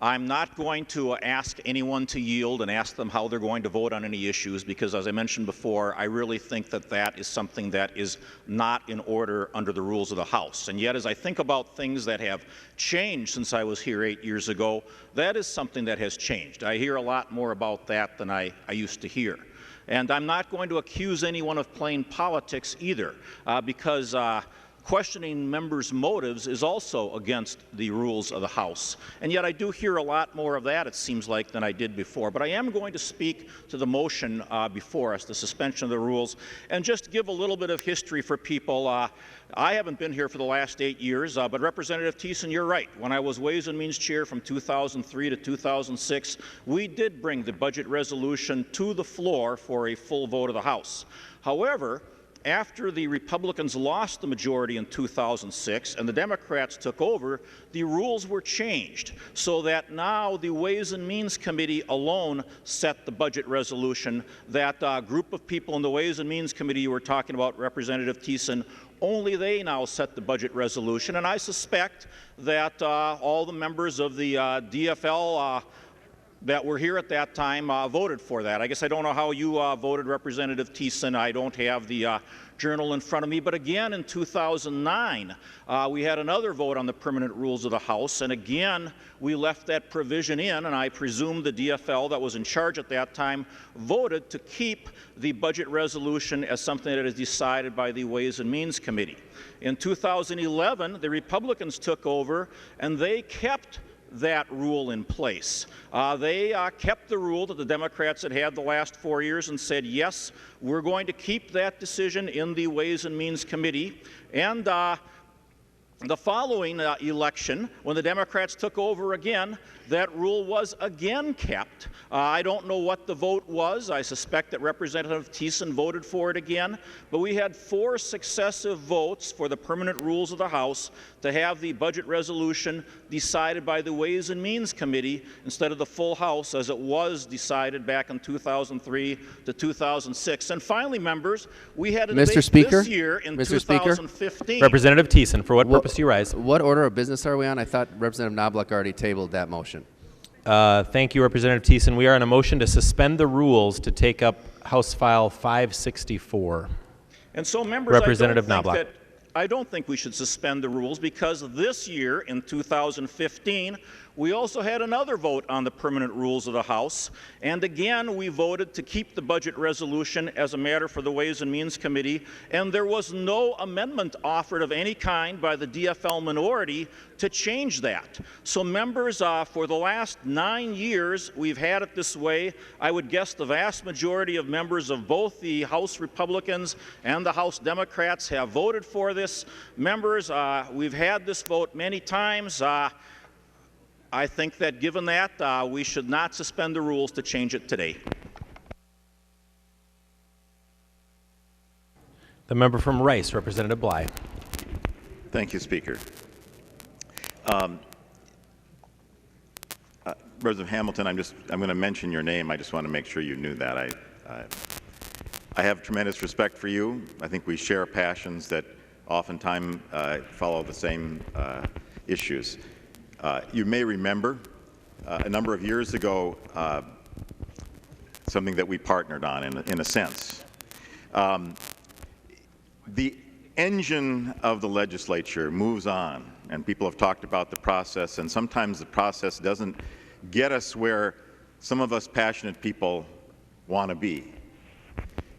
I'm not going to ask anyone to yield and ask them how they're going to vote on any issues, because as I mentioned before, I really think that that is something that is not in order under the rules of the House. And yet, as I think about things that have changed since I was here 8 years ago, that is something that has changed. I hear a lot more about that than I used to hear. And I'm not going to accuse anyone of playing politics either, because questioning members' motives is also against the rules of the House. And yet I do hear a lot more of that, it seems like, than I did before. But I am going to speak to the motion before us, the suspension of the rules, and just give a little bit of history for people. I haven't been here for the last 8 years, but Representative Thiessen, you're right. When I was Ways and Means Chair from 2003 to 2006, we did bring the budget resolution to the floor for a full vote of the House. However, after the Republicans lost the majority in 2006 and the Democrats took over, the rules were changed so that now the Ways and Means Committee alone set the budget resolution. That group of people in the Ways and Means Committee you were talking about, Representative Thiessen, only they now set the budget resolution. And I suspect that all the members of the DFL that were here at that time voted for that. I guess I don't know how you voted, Representative Thiessen. I don't have the journal in front of me. But again, in 2009, we had another vote on the permanent rules of the House, and again, we left that provision in, and I presume the DFL that was in charge at that time voted to keep the budget resolution as something that is decided by the Ways and Means Committee. In 2011, the Republicans took over, and they kept that rule in place. They kept the rule that the Democrats had had the last 4 years and said, yes, we're going to keep that decision in the Ways and Means Committee. And the following election, when the Democrats took over again, that rule was again kept. I don't know what the vote was. I suspect that Representative Thiessen voted for it again. But we had 4 successive votes for the permanent rules of the House to have the budget resolution decided by the Ways and Means Committee instead of the full House, as it was decided back in 2003 to 2006. And finally, members, we had a debate this year in 2015. Representative Thiessen, for what purpose do you rise? What order of business are we on? I thought Representative Knobloch already tabled that motion. Thank you, Representative Thiessen. We are on a motion to suspend the rules to take up House File 564. And so, members, Representative Knobloch. I don't think we should suspend the rules, because this year, in 2015, we also had another vote on the permanent rules of the House, and again we voted to keep the budget resolution as a matter for the Ways and Means Committee, and there was no amendment offered of any kind by the DFL minority to change that. So, members, for the last 9 years we've had it this way. I would guess the vast majority of members of both the House Republicans and the House Democrats have voted for this. Members, we've had this vote many times. I think that given that, we should not suspend the rules to change it today. The member from Rice, Representative Bly. Thank you, Speaker. Representative Hamilton, I'm going to mention your name. I just want to make sure you knew that. I have tremendous respect for you. I think we share passions that oftentimes follow the same issues. You may remember a number of years ago something that we partnered on in a sense. The engine of the legislature moves on, and people have talked about the process, and sometimes the process doesn't get us where some of us passionate people want to be.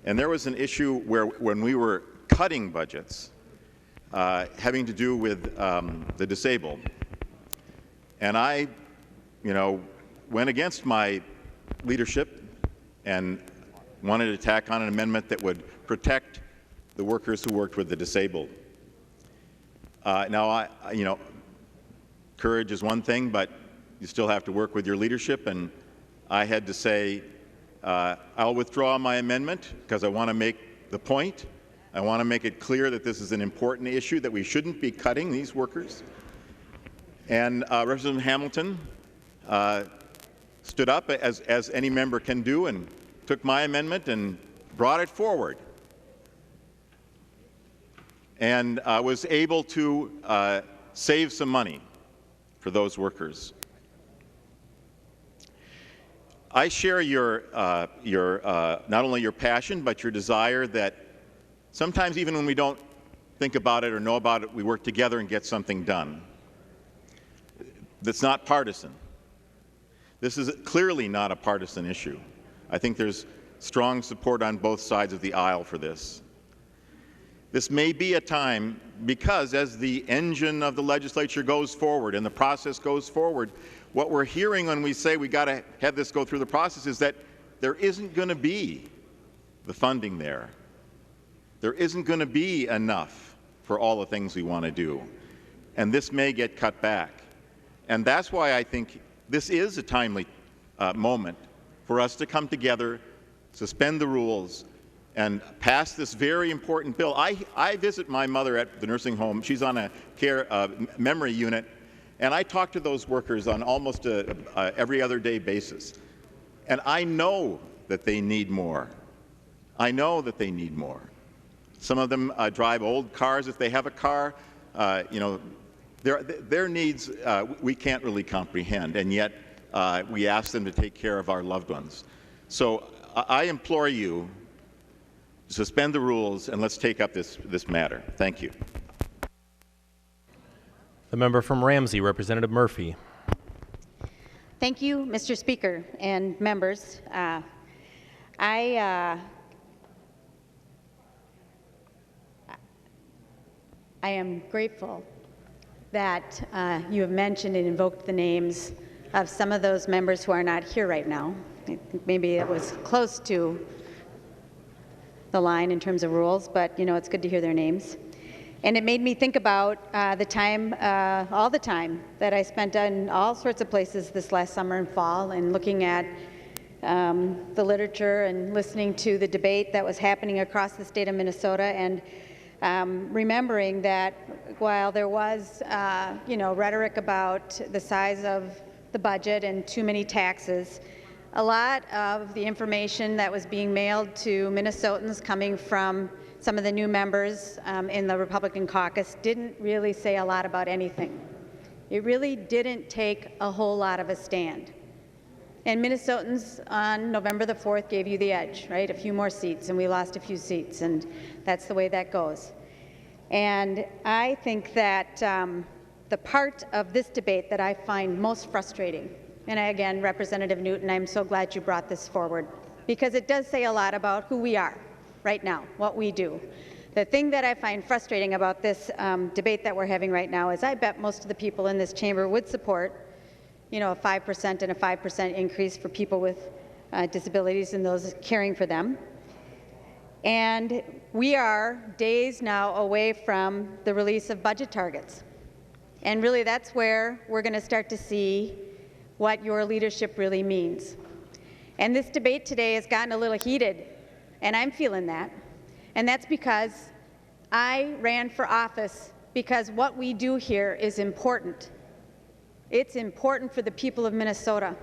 And there was an issue where when we were cutting budgets having to do with the disabled, and I, went against my leadership and wanted to tack on an amendment that would protect the workers who worked with the disabled. Now, courage is one thing, but you still have to work with your leadership, and I had to say, I'll withdraw my amendment because I want to make the point. I want to make it clear that this is an important issue, that we shouldn't be cutting these workers. And Representative Hamilton stood up, as any member can do, and took my amendment and brought it forward, and was able to save some money for those workers. I share your not only your passion, but your desire that sometimes even when we don't think about it or know about it, we work together and get something done. That's not partisan. This is clearly not a partisan issue. I think there's strong support on both sides of the aisle for this. This may be a time, because as the engine of the legislature goes forward and the process goes forward, what we're hearing when we say we got to have this go through the process is that there isn't going to be the funding there. There isn't going to be enough for all the things we want to do. And this may get cut back. And that's why I think this is a timely moment for us to come together, suspend the rules, and pass this very important bill. I visit my mother at the nursing home. She's on a care memory unit, and I talk to those workers on almost a every other day basis. And I know that they need more. I know that they need more. Some of them drive old cars if they have a car. Their needs we can't really comprehend, and yet we ask them to take care of our loved ones. So I implore you, suspend the rules, and let's take up this matter. Thank you. The member from Ramsey, Representative Murphy. Thank you, Mr. Speaker and members. I am grateful that you have mentioned and invoked the names of some of those members who are not here right now. I think maybe it was close to the line in terms of rules, but it's good to hear their names. And it made me think about all the time that I spent in all sorts of places this last summer and fall, and looking at the literature and listening to the debate that was happening across the state of Minnesota, and remembering that while there was rhetoric about the size of the budget and too many taxes, a lot of the information that was being mailed to Minnesotans coming from some of the new members in the Republican caucus didn't really say a lot about anything. It really didn't take a whole lot of a stand. And Minnesotans on November the 4th gave you the edge, right? A few more seats, and we lost a few seats, and that's the way that goes. And I think that the part of this debate that I find most frustrating, and again, Representative Newton, I'm so glad you brought this forward, because it does say a lot about who we are right now, what we do. The thing that I find frustrating about this debate that we're having right now is I bet most of the people in this chamber would support, a 5% and a 5% increase for people with disabilities and those caring for them. And we are days now away from the release of budget targets. And really, that's where we're going to start to see what your leadership really means. And this debate today has gotten a little heated, and I'm feeling that. And that's because I ran for office because what we do here is important. It's important for the people of Minnesota.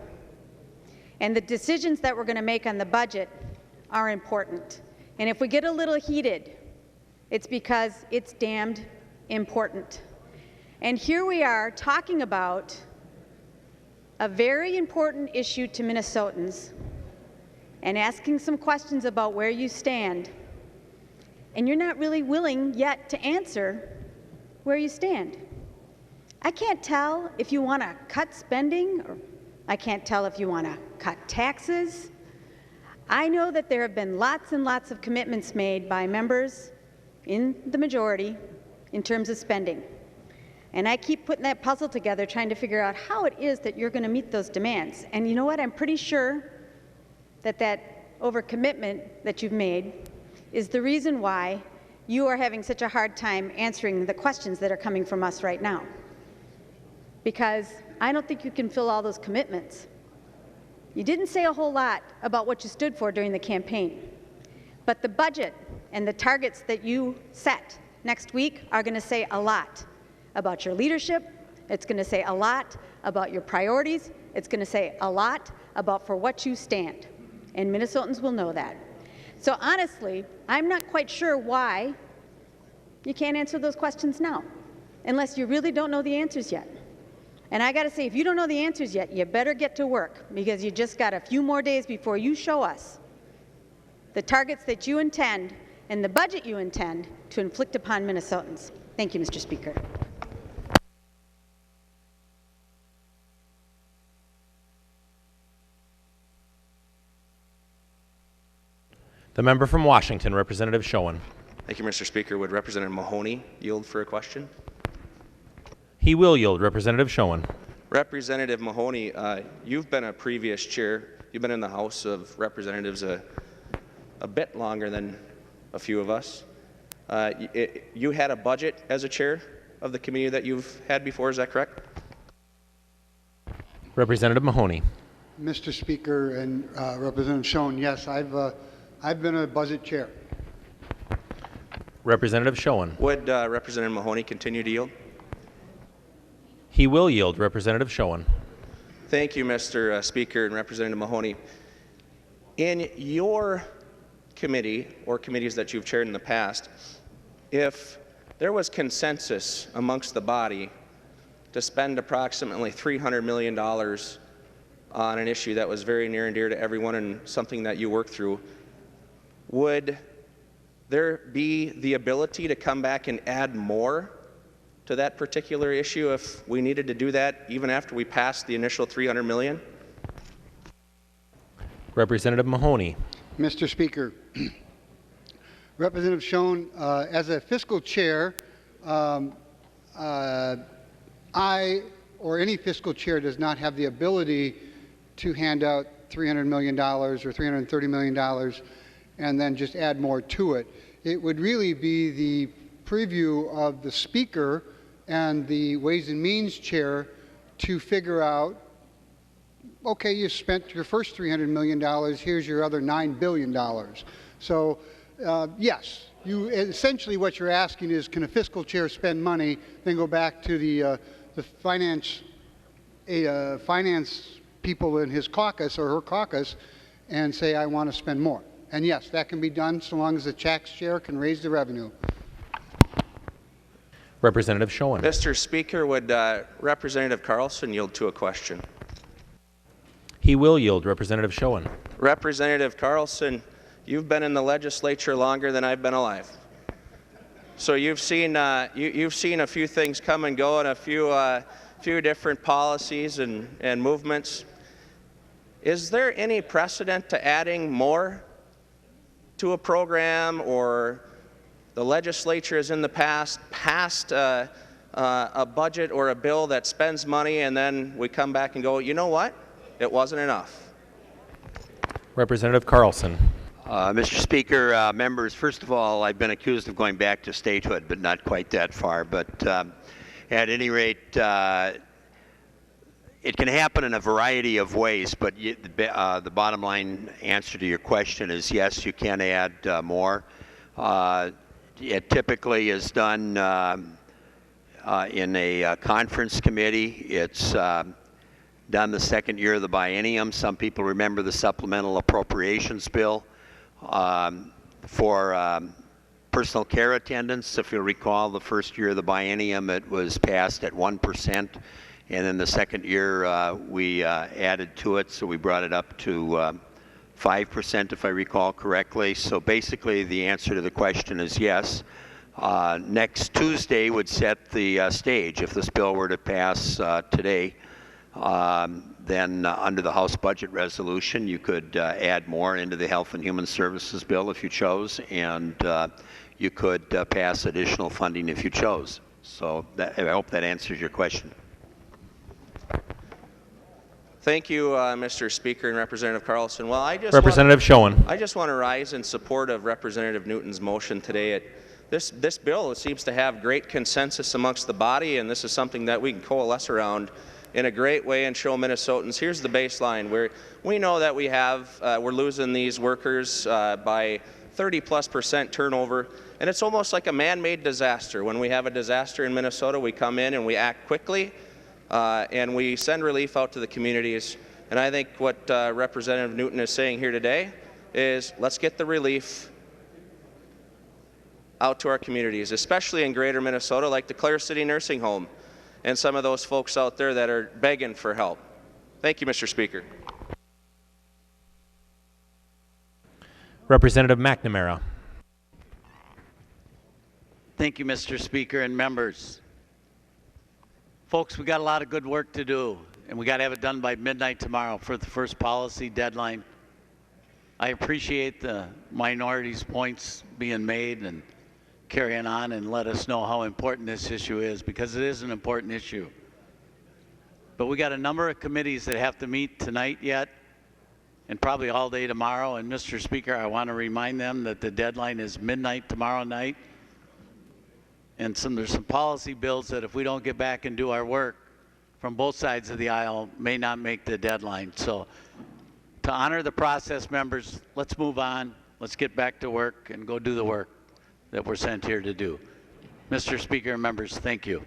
And the decisions that we're going to make on the budget are important. And if we get a little heated, it's because it's damned important. And here we are talking about a very important issue to Minnesotans and asking some questions about where you stand, and you're not really willing yet to answer where you stand. I can't tell if you want to cut spending, or I can't tell if you want to cut taxes. I know that there have been lots and lots of commitments made by members in the majority in terms of spending. And I keep putting that puzzle together, trying to figure out how it is that you're going to meet those demands. And you know what? I'm pretty sure that that overcommitment that you've made is the reason why you are having such a hard time answering the questions that are coming from us right now. Because I don't think you can fill all those commitments. You didn't say a whole lot about what you stood for during the campaign. But the budget and the targets that you set next week are going to say a lot about your leadership. It's going to say a lot about your priorities. It's going to say a lot about for what you stand. And Minnesotans will know that. So honestly, I'm not quite sure why you can't answer those questions now, unless you really don't know the answers yet. And I got to say, if you don't know the answers yet, you better get to work, because you just got a few more days before you show us the targets that you intend and the budget you intend to inflict upon Minnesotans. Thank you, Mr. Speaker. The member from Washington, Representative Schoen. Thank you, Mr. Speaker. Would Representative Mahoney yield for a question? He will yield. Representative Schoen. Representative Mahoney, you've been a previous chair. You've been in the House of Representatives a bit longer than a few of us. You had a budget as a chair of the committee that you've had before, is that correct? Representative Mahoney. Mr. Speaker and Representative Schoen, yes, I've been a budget chair. Representative Schoen. Would Representative Mahoney continue to yield? He will yield. Representative Schoen. Thank you, Mr. Speaker and Representative Mahoney. In your committee or committees that you've chaired in the past, if there was consensus amongst the body to spend approximately $300 million on an issue that was very near and dear to everyone and something that you worked through, would there be the ability to come back and add more to that particular issue if we needed to do that even after we passed the initial $300 million? Representative Mahoney. Mr. Speaker, Representative Schoen, as a fiscal chair, I or any fiscal chair does not have the ability to hand out $300 million or $330 million and then just add more to it. It would really be the preview of the Speaker and the Ways and Means Chair to figure out, okay, you spent your first $300 million, here's your other $9 billion. So, yes, essentially what you're asking is, can a fiscal chair spend money, then go back to the finance people in his caucus or her caucus and say, I want to spend more. And yes, that can be done so long as the tax chair can raise the revenue. Representative Schoen. Mr. Speaker, would Representative Carlson yield to a question? He will yield. Representative Schoen. Representative Carlson, you've been in the legislature longer than I've been alive. So you've seen a few things come and go and a few different policies and movements. Is there any precedent to adding more to a program, or the legislature has in the past passed a budget or a bill that spends money and then we come back and go, you know what? It wasn't enough. Representative Carlson. Mr. Speaker, members, first of all, I've been accused of going back to statehood, but not quite that far. But At any rate, it can happen in a variety of ways, but the bottom line answer to your question is yes, you can add more. It typically is done in a conference committee. It's done the second year of the biennium. Some people remember the supplemental appropriations bill for personal care attendants. If you recall, the first year of the biennium, it was passed at 1%. And then the second year, we added to it, so we brought it up to 5%, if I recall correctly. So basically, the answer to the question is yes. Next Tuesday would set the stage. If this bill were to pass today, then under the House budget resolution, you could add more into the Health and Human Services bill if you chose, and you could pass additional funding if you chose. So I hope that answers your question. Thank you, Mr. Speaker and Representative Carlson. Well, I just Representative Schoen. I just want to rise in support of Representative Newton's motion today. This bill seems to have great consensus amongst the body, and this is something that we can coalesce around in a great way and show Minnesotans. Here's the baseline. We know that we're losing these workers by 30+% turnover, and it's almost like a man-made disaster. When we have a disaster in Minnesota, we come in and we act quickly. And we send relief out to the communities. And I think what Representative Newton is saying here today is let's get the relief out to our communities, especially in greater Minnesota, like the Clare City Nursing Home and some of those folks out there that are begging for help. Thank you, Mr. Speaker. Representative McNamara. Thank you, Mr. Speaker and members. Folks, we got a lot of good work to do, and we got to have it done by midnight tomorrow for the first policy deadline. I appreciate the minority's points being made and carrying on and let us know how important this issue is, because it is an important issue. But we got a number of committees that have to meet tonight yet, and probably all day tomorrow. And Mr. Speaker, I want to remind them that the deadline is midnight tomorrow night. And there's some policy bills that if we don't get back and do our work from both sides of the aisle may not make the deadline. So to honor the process, members, let's move on. Let's get back to work and go do the work that we're sent here to do. Mr. Speaker and members, thank you.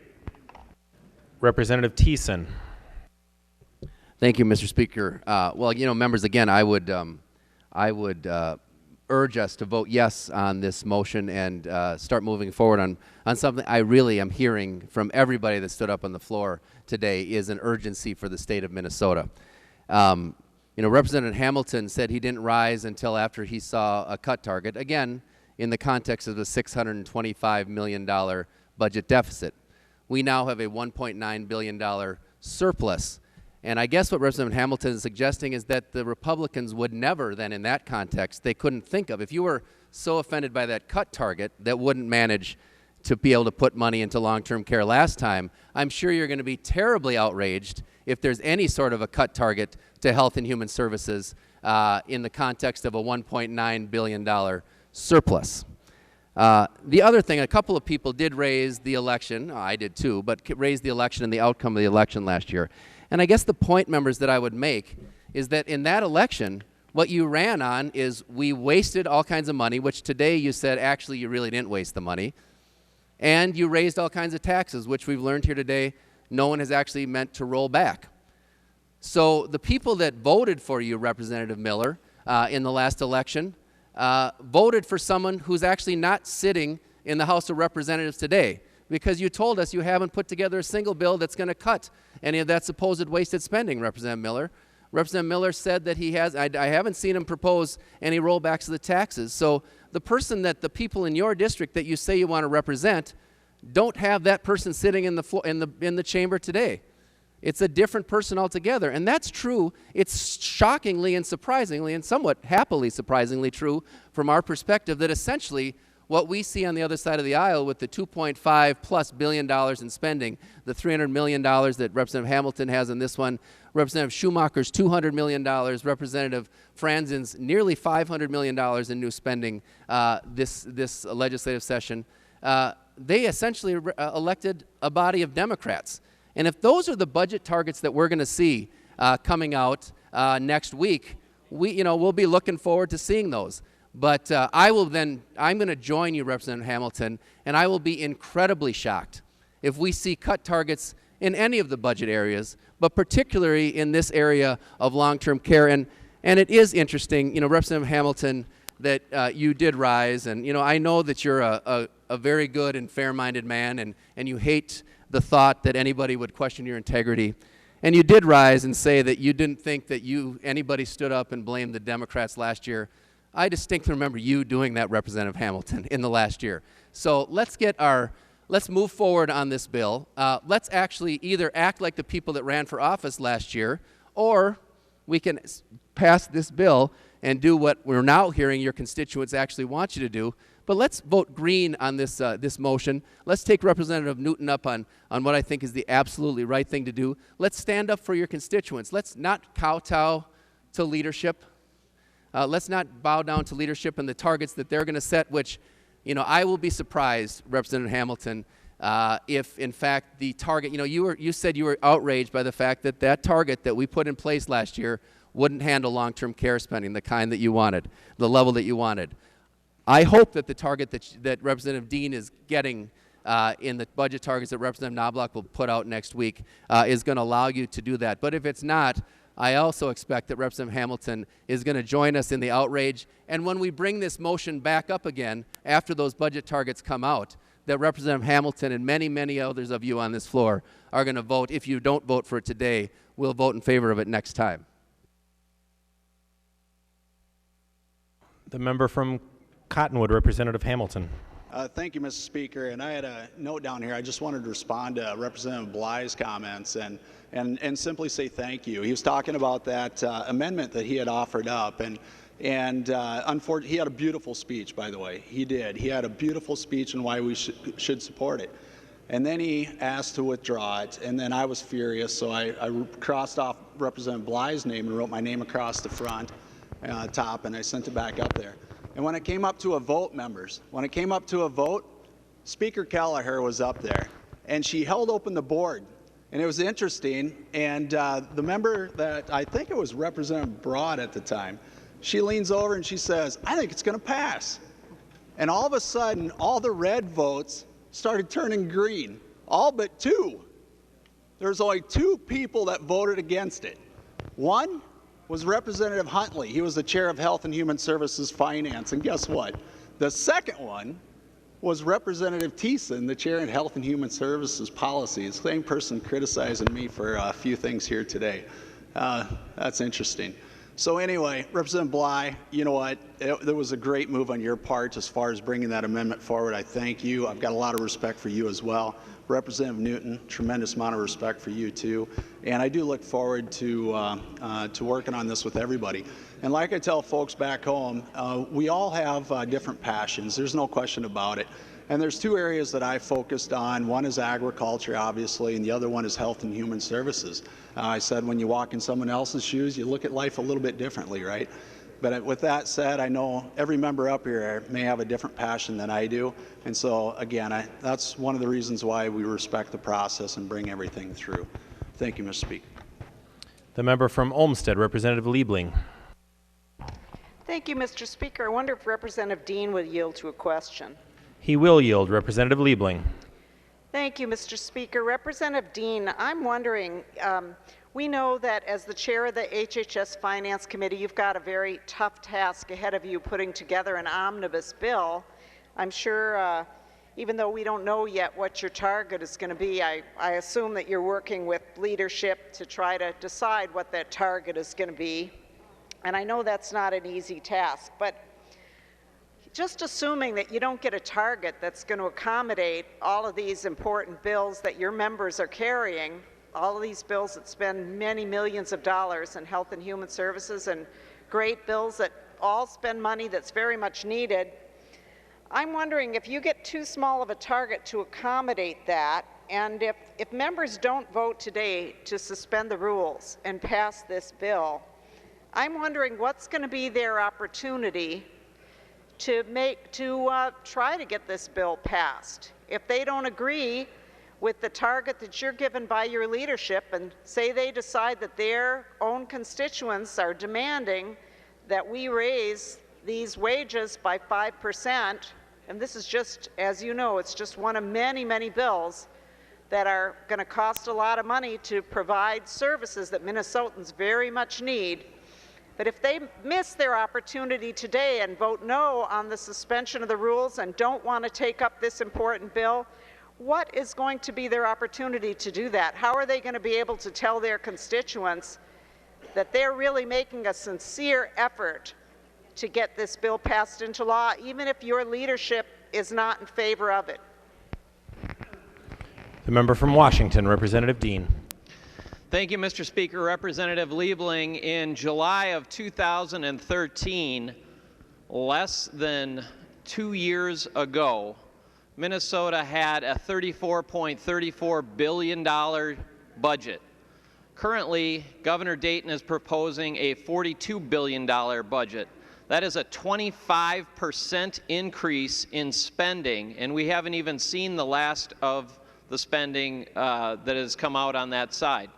Representative Thiessen. Thank you, Mr. Speaker. Well, members, again, I would urge us to vote yes on this motion and start moving forward on something I really am hearing from everybody that stood up on the floor today is an urgency for the state of Minnesota. Representative Hamilton said he didn't rise until after he saw a cut target, again, in the context of the $625 million budget deficit. We now have a $1.9 billion surplus. And I guess what Representative Hamilton is suggesting is that the Republicans would never then, in that context, they couldn't think of. If you were so offended by that cut target that wouldn't manage to be able to put money into long-term care last time, I'm sure you're going to be terribly outraged if there's any sort of a cut target to Health and Human Services in the context of a $1.9 billion surplus. The other thing, a couple of people did raise the election, I did too, but raised the election and the outcome of the election last year. And I guess the point, members, that I would make is that in that election, what you ran on is we wasted all kinds of money, which today you said actually you really didn't waste the money, and you raised all kinds of taxes, which we've learned here today no one has actually meant to roll back. So the people that voted for you, Representative Miller, in the last election, voted for someone who's actually not sitting in the House of Representatives today, because you told us you haven't put together a single bill that's going to cut any of that supposed wasted spending, Representative Miller. Representative Miller said that he has, I haven't seen him propose any rollbacks of the taxes. So the person that the people in your district that you say you want to represent don't have that person sitting in the chamber today. It's a different person altogether. And that's true. It's shockingly and surprisingly and somewhat happily surprisingly true from our perspective that essentially what we see on the other side of the aisle with the $2.5+ billion in spending, the $300 million that Representative Hamilton has in this one, Representative Schumacher's $200 million, Representative Franzen's nearly $500 million in new spending this legislative session. they essentially elected a body of Democrats. And if those are the budget targets that we're going to see coming out next week, we'll be looking forward to seeing those. But I'm going to join you, Representative Hamilton, and I will be incredibly shocked if we see cut targets in any of the budget areas, but particularly in this area of long-term care. And it is interesting, Representative Hamilton, that you did rise, and I know that you're a very good and fair-minded man, and you hate the thought that anybody would question your integrity. And you did rise and say that you didn't think that anybody stood up and blamed the Democrats last year. I distinctly remember you doing that, Representative Hamilton, in the last year. So let's move forward on this bill. Let's actually either act like the people that ran for office last year, or we can pass this bill and do what we're now hearing your constituents actually want you to do. But let's vote green on this motion. Let's take Representative Newton up on what I think is the absolutely right thing to do. Let's stand up for your constituents. Let's not kowtow to leadership. Let's not bow down to leadership and the targets that they're going to set, which, I will be surprised, Representative Hamilton, if in fact the target, you said you were outraged by the fact that that target that we put in place last year wouldn't handle long-term care spending, the kind that you wanted, the level that you wanted. I hope that the target that Representative Dean is getting in the budget targets that Representative Knobloch will put out next week is going to allow you to do that. But if it's not, I also expect that Representative Hamilton is going to join us in the outrage. And when we bring this motion back up again after those budget targets come out, that Representative Hamilton and many, many others of you on this floor are going to vote. If you don't vote for it today, we'll vote in favor of it next time. The member from Cottonwood, Representative Hamilton. Thank you, Mr. Speaker. And I had a note down here. I just wanted to respond to Representative Bly's comments and simply say thank you. He was talking about that amendment that he had offered up, and unfortunately, he had a beautiful speech, by the way. He did. He had a beautiful speech on why we should support it. And then he asked to withdraw it, and then I was furious, so I crossed off Representative Bly's name and wrote my name across the front, top, and I sent it back up there. And when it came up to a vote, members, when it came up to a vote, Speaker Kelleher was up there, and she held open the board. And it was interesting, and the member that, I think it was Representative Broad at the time, she leans over and she says, "I think it's going to pass." And all of a sudden, all the red votes started turning green, all but two. There's only two people that voted against it. One was Representative Huntley. He was the chair of Health and Human Services Finance, and guess what? The second one was Representative Thiessen, the chair in Health and Human Services Policy. The same person criticizing me for a few things here today. That's interesting. So anyway, Representative Bly, you know what? There was a great move on your part as far as bringing that amendment forward. I thank you. I've got a lot of respect for you as well. Representative Newton, tremendous amount of respect for you too. And I do look forward to working on this with everybody. And like I tell folks back home, we all have different passions. There's no question about it. And there's two areas that I focused on. One is agriculture, obviously, and the other one is health and human services. I said when you walk in someone else's shoes, you look at life a little bit differently, right? But with that said, I know every member up here may have a different passion than I do. And so, again, that's one of the reasons why we respect the process and bring everything through. Thank you, Mr. Speaker. The member from Olmsted, Representative Liebling. Thank you, Mr. Speaker. I wonder if Representative Dean will yield to a question. He will yield. Representative Liebling. Thank you, Mr. Speaker. Representative Dean, I'm wondering, we know that as the chair of the HHS Finance Committee, you've got a very tough task ahead of you putting together an omnibus bill. I'm sure, even though we don't know yet what your target is going to be, I assume that you're working with leadership to try to decide what that target is going to be. And I know that's not an easy task, but just assuming that you don't get a target that's going to accommodate all of these important bills that your members are carrying, all of these bills that spend many millions of dollars in health and human services and great bills that all spend money that's very much needed, I'm wondering if you get too small of a target to accommodate that, and if members don't vote today to suspend the rules and pass this bill, I'm wondering what's going to be their opportunity to try to get this bill passed. If they don't agree with the target that you're given by your leadership, and say they decide that their own constituents are demanding that we raise these wages by 5%, and this is just, as you know, it's just one of many, many bills that are going to cost a lot of money to provide services that Minnesotans very much need. But if they miss their opportunity today and vote no on the suspension of the rules and don't want to take up this important bill, what is going to be their opportunity to do that? How are they going to be able to tell their constituents that they're really making a sincere effort to get this bill passed into law, even if your leadership is not in favor of it? The member from Washington, Representative Dean. Thank you, Mr. Speaker. Representative Liebling, in July of 2013, less than 2 years ago, Minnesota had a $34.34 billion budget. Currently, Governor Dayton is proposing a $42 billion budget. That is a 25% increase in spending, and we haven't even seen the last of the spending that has come out on that side.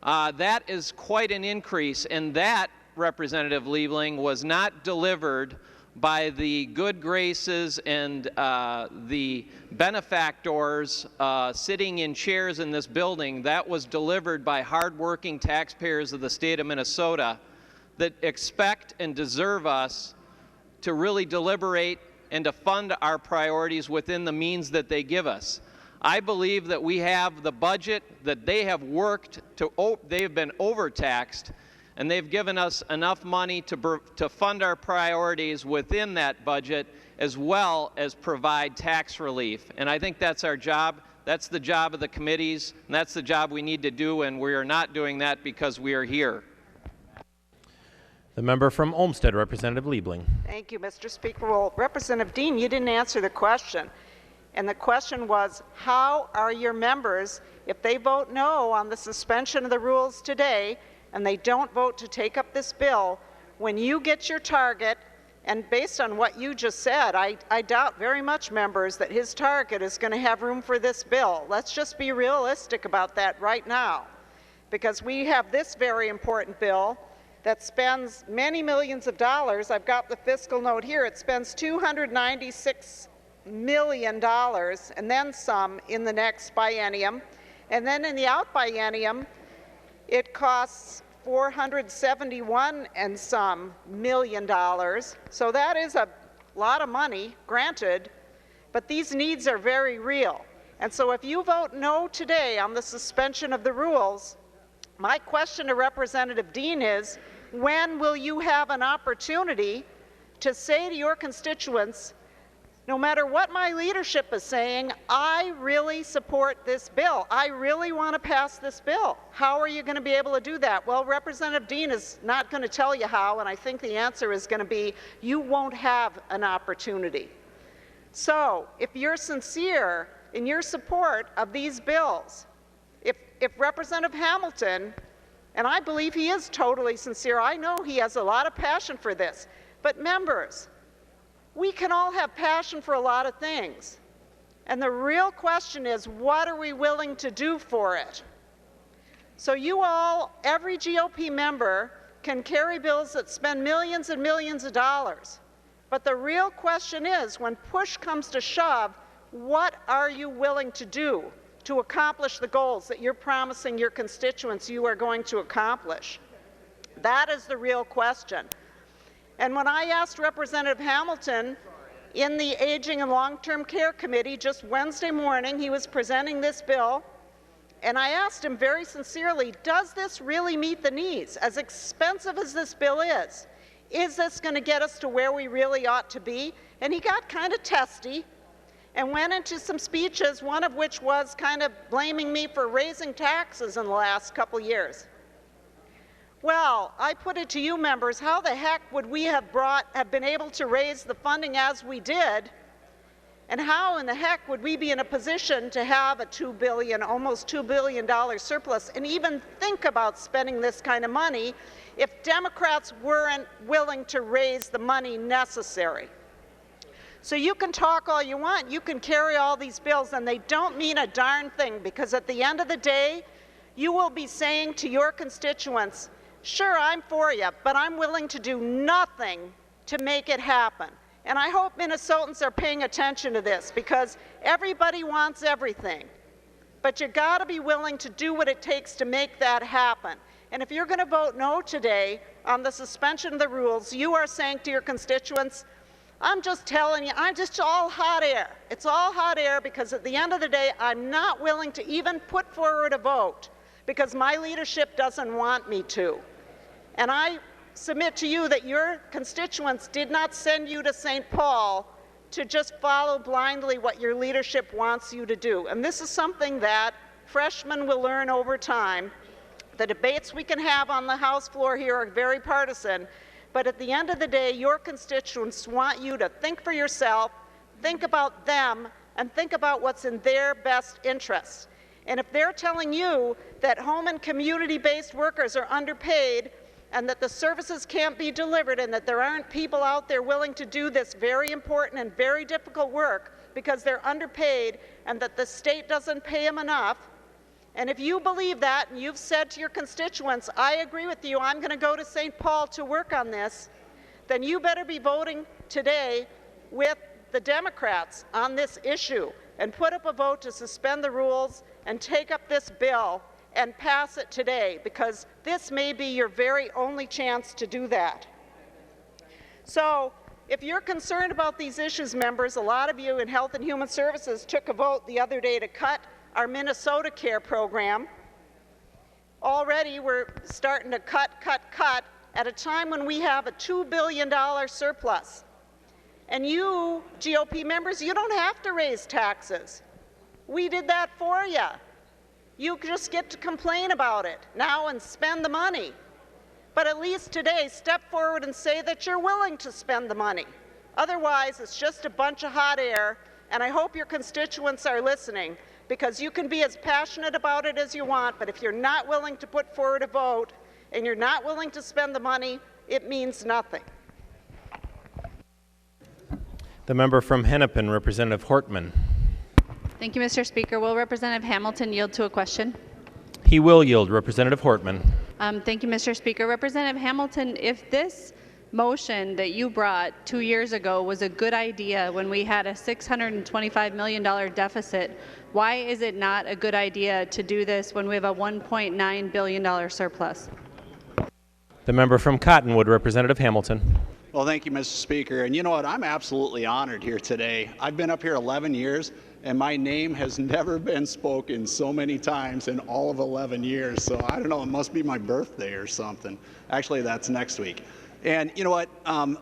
That is quite an increase, and that, Representative Liebling, was not delivered by the good graces and the benefactors sitting in chairs in this building. That was delivered by hardworking taxpayers of the state of Minnesota that expect and deserve us to really deliberate and to fund our priorities within the means that they give us. I believe that we have the budget that they have worked to, they have been overtaxed, and they've given us enough money to fund our priorities within that budget, as well as provide tax relief. And I think that's our job. That's the job of the committees, and that's the job we need to do, and we are not doing that because we are here. The member from Olmsted, Representative Liebling. Thank you, Mr. Speaker. Well, Representative Dean, you didn't answer the question. And the question was, how are your members, if they vote no on the suspension of the rules today, and they don't vote to take up this bill, when you get your target, and based on what you just said, I doubt very much, members, that his target is going to have room for this bill. Let's just be realistic about that right now, because we have this very important bill that spends many millions of dollars. I've got the fiscal note here. It spends $296 million and then some in the next biennium. And then in the out biennium, it costs $471 and some million. So that is a lot of money, granted, but these needs are very real. And so if you vote no today on the suspension of the rules, my question to Representative Dean is, when will you have an opportunity to say to your constituents, no matter what my leadership is saying, I really support this bill. I really want to pass this bill. How are you going to be able to do that? Well, Representative Dean is not going to tell you how, and I think the answer is going to be you won't have an opportunity. So if you're sincere in your support of these bills, if Representative Hamilton, and I believe he is totally sincere, I know he has a lot of passion for this, but members, we can all have passion for a lot of things. And the real question is, what are we willing to do for it? So you all, every GOP member, can carry bills that spend millions and millions of dollars. But the real question is, when push comes to shove, what are you willing to do to accomplish the goals that you're promising your constituents you are going to accomplish? That is the real question. And when I asked Representative Hamilton in the Aging and Long-Term Care Committee just Wednesday morning, he was presenting this bill, and I asked him very sincerely, does this really meet the needs? As expensive as this bill is this going to get us to where we really ought to be? And he got kind of testy and went into some speeches, one of which was kind of blaming me for raising taxes in the last couple years. Well, I put it to you, members, how the heck would we have been able to raise the funding as we did, and how in the heck would we be in a position to have a almost $2 billion surplus and even think about spending this kind of money if Democrats weren't willing to raise the money necessary? So you can talk all you want, you can carry all these bills, and they don't mean a darn thing, because at the end of the day, you will be saying to your constituents, sure, I'm for you, but I'm willing to do nothing to make it happen. And I hope Minnesotans are paying attention to this, because everybody wants everything. But you got to be willing to do what it takes to make that happen. And if you're going to vote no today on the suspension of the rules, you are saying to your constituents, I'm just telling you, I'm just all hot air. It's all hot air, because at the end of the day, I'm not willing to even put forward a vote because my leadership doesn't want me to. And I submit to you that your constituents did not send you to St. Paul to just follow blindly what your leadership wants you to do. And this is something that freshmen will learn over time. The debates we can have on the House floor here are very partisan, but at the end of the day, your constituents want you to think for yourself, think about them, and think about what's in their best interests. And if they're telling you that home and community-based workers are underpaid, and that the services can't be delivered, and that there aren't people out there willing to do this very important and very difficult work because they're underpaid, and that the state doesn't pay them enough, and if you believe that, and you've said to your constituents, I agree with you, I'm going to go to St. Paul to work on this, then you better be voting today with the Democrats on this issue and put up a vote to suspend the rules and take up this bill and pass it today, because this may be your very only chance to do that. So if you're concerned about these issues, members, a lot of you in Health and Human Services took a vote the other day to cut our Minnesota Care program. Already we're starting to cut at a time when we have a $2 billion surplus. And you, GOP members, you don't have to raise taxes. We did that for you. You just get to complain about it now and spend the money. But at least today, step forward and say that you're willing to spend the money. Otherwise, it's just a bunch of hot air, and I hope your constituents are listening, because you can be as passionate about it as you want, but if you're not willing to put forward a vote and you're not willing to spend the money, it means nothing. The member from Hennepin, Representative Hortman. Thank you, Mr. Speaker. Will Representative Hamilton yield to a question? He will yield. Representative Hortman. Thank you, Mr. Speaker. Representative Hamilton, if this motion that you brought 2 years ago was a good idea when we had a $625 million deficit, why is it not a good idea to do this when we have a $1.9 billion surplus? The member from Cottonwood, Representative Hamilton. Well, thank you, Mr. Speaker. And you know what? I'm absolutely honored here today. I've been up here 11 years, and my name has never been spoken so many times in all of 11 years. So I don't know, it must be my birthday or something. Actually, that's next week. And you know what?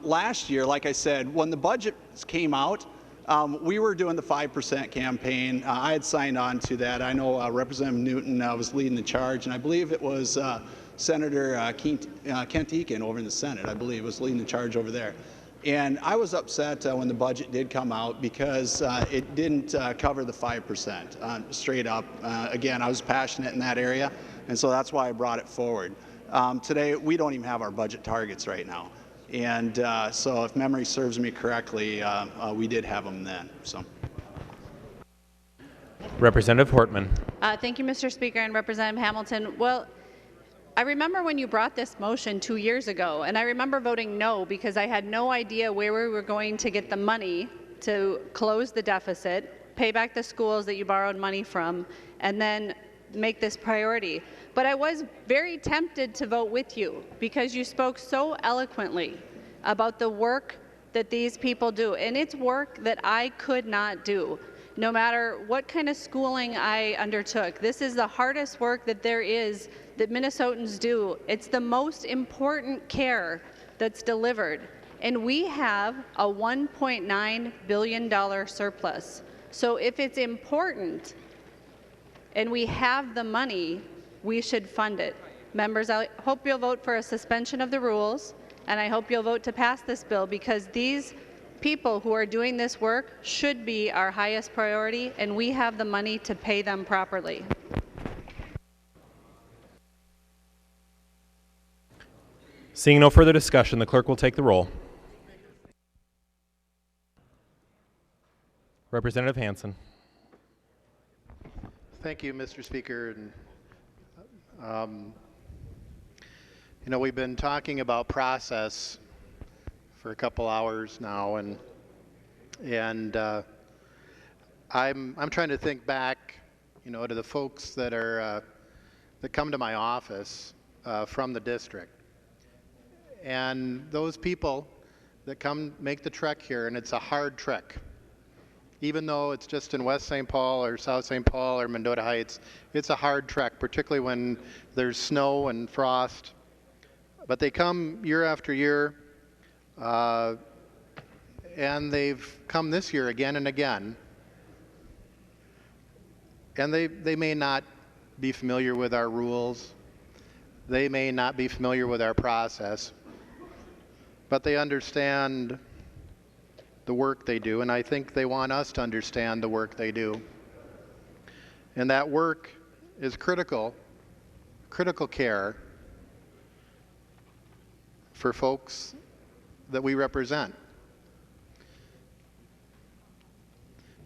Last year, like I said, when the budgets came out, we were doing the 5% campaign. I had signed on to that. I know Representative Newton was leading the charge, and I believe it was Senator Kent Eakin over in the Senate, I believe, was leading the charge over there. And I was upset when the budget did come out because it didn't cover the 5% straight up. Again, I was passionate in that area, and so that's why I brought it forward. Today, we don't even have our budget targets right now. And so if memory serves me correctly, we did have them then. So. Representative Hortman. Thank you, Mr. Speaker, and Representative Hamilton. Well, I remember when you brought this motion 2 years ago, and I remember voting no because I had no idea where we were going to get the money to close the deficit, pay back the schools that you borrowed money from, and then make this priority. But I was very tempted to vote with you because you spoke so eloquently about the work that these people do, and it's work that I could not do. No matter what kind of schooling I undertook, this is the hardest work that there is that Minnesotans do. It's the most important care that's delivered. And we have a $1.9 billion surplus. So if it's important and we have the money, we should fund it. Members, I hope you'll vote for a suspension of the rules, and I hope you'll vote to pass this bill because these people who are doing this work should be our highest priority, and we have the money to pay them properly. Seeing no further discussion, the clerk will take the roll. Representative Hansen. Thank you, Mr. Speaker. And, you know, we've been talking about process for a couple hours now, and I'm trying to think back, you know, to the folks that are that come to my office from the district, and those people that come make the trek here, and it's a hard trek. Even though it's just in West St. Paul or South St. Paul or Mendota Heights, it's a hard trek, particularly when there's snow and frost. But they come year after year, and they've come this year again and again. And they may not be familiar with our rules. They may not be familiar with our process, but they understand the work they do, and I think they want us to understand the work they do. And that work is critical care for folks that we represent.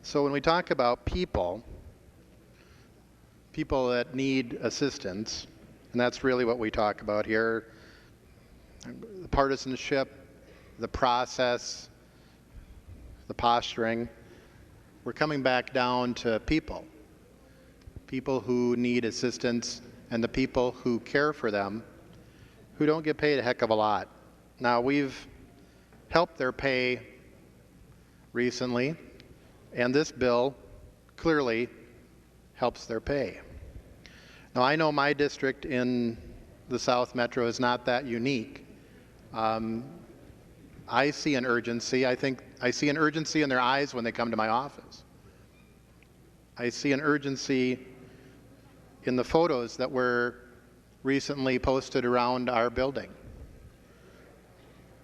So when we talk about people that need assistance, and that's really what we talk about here, the partisanship, the process, the posturing, we're coming back down to people who need assistance and the people who care for them, who don't get paid a heck of a lot. Now, we've helped their pay recently, and this bill clearly helps their pay. Now, I know my district in the South Metro is not that unique. I see an urgency. I think I see an urgency in their eyes when they come to my office. I see an urgency in the photos that were recently posted around our building.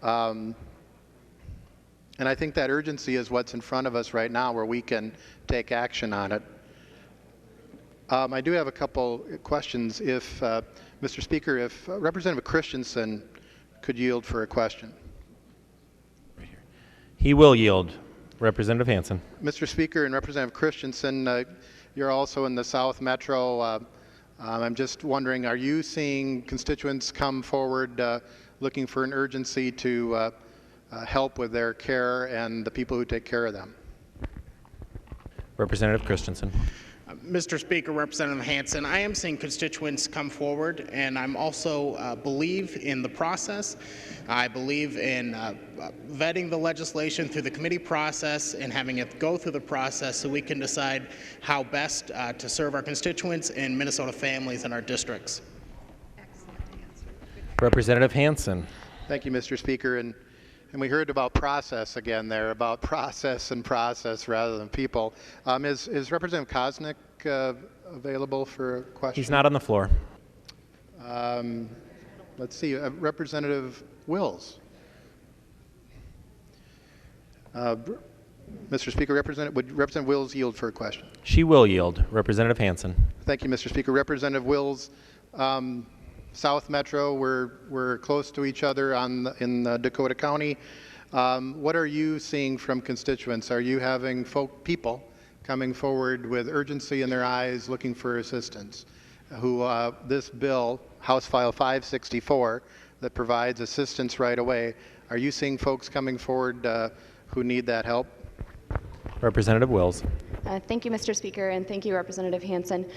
And I think that urgency is what's in front of us right now, where we can take action on it. I do have a couple questions. If, Mr. Speaker, if Representative Christensen could yield for a question. He will yield. Representative Hansen. Mr. Speaker and Representative Christensen, you're also in the South Metro. I'm just wondering, are you seeing constituents come forward looking for an urgency to help with their care and the people who take care of them? Representative Christensen. Mr. Speaker, Representative Hansen, I am seeing constituents come forward, and I'm also believe in the process. I believe in vetting the legislation through the committee process and having it go through the process so we can decide how best to serve our constituents and Minnesota families in our districts. Representative Hansen. Thank you, Mr. Speaker. And we heard about process again there, about process and process rather than people. Is Representative Koznick available for a question? He's not on the floor. Let's see, Representative Wills. Mr. Speaker, would Representative Wills yield for a question? She will yield. Representative Hansen. Thank you, Mr. Speaker. Representative Wills, South Metro, we're close to each other in Dakota County. What are you seeing from constituents? Are you having people coming forward with urgency in their eyes looking for assistance? Who this bill, House File 564, that provides assistance right away, are you seeing folks coming forward who need that help? Representative Wills. Thank you, Mr. Speaker, and thank you, Representative Hansen.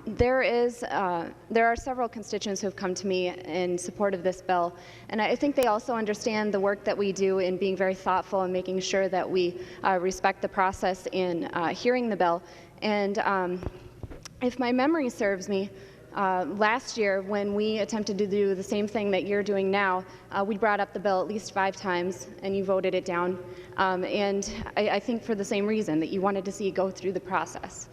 There are several constituents who have come to me in support of this bill, and I think they also understand the work that we do in being very thoughtful and making sure that we respect the process in hearing the bill. And if my memory serves me, last year when we attempted to do the same thing that you're doing now, we brought up the bill at least 5 times and you voted it down. And I think for the same reason, that you wanted to see it go through the process.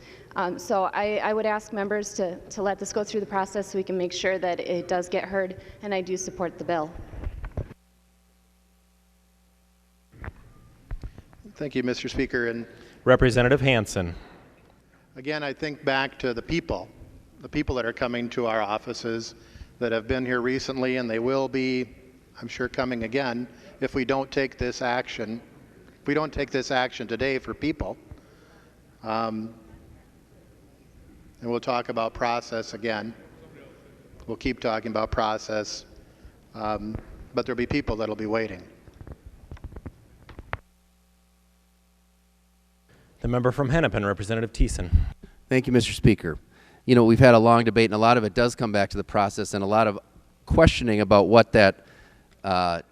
So I would ask members to let this go through the process so we can make sure that it does get heard, and I do support the bill. Thank you, Mr. Speaker. And Representative Hansen. Again, I think back to the people that are coming to our offices that have been here recently, and they will be, I'm sure, coming again if we don't take this action we don't take this action today for people, and we'll talk about process again. We'll keep talking about process, but there'll be people that'll be waiting. The member from Hennepin, Representative Thiessen. Thank you, Mr. Speaker. You know, we've had a long debate, and a lot of it does come back to the process and a lot of questioning about what that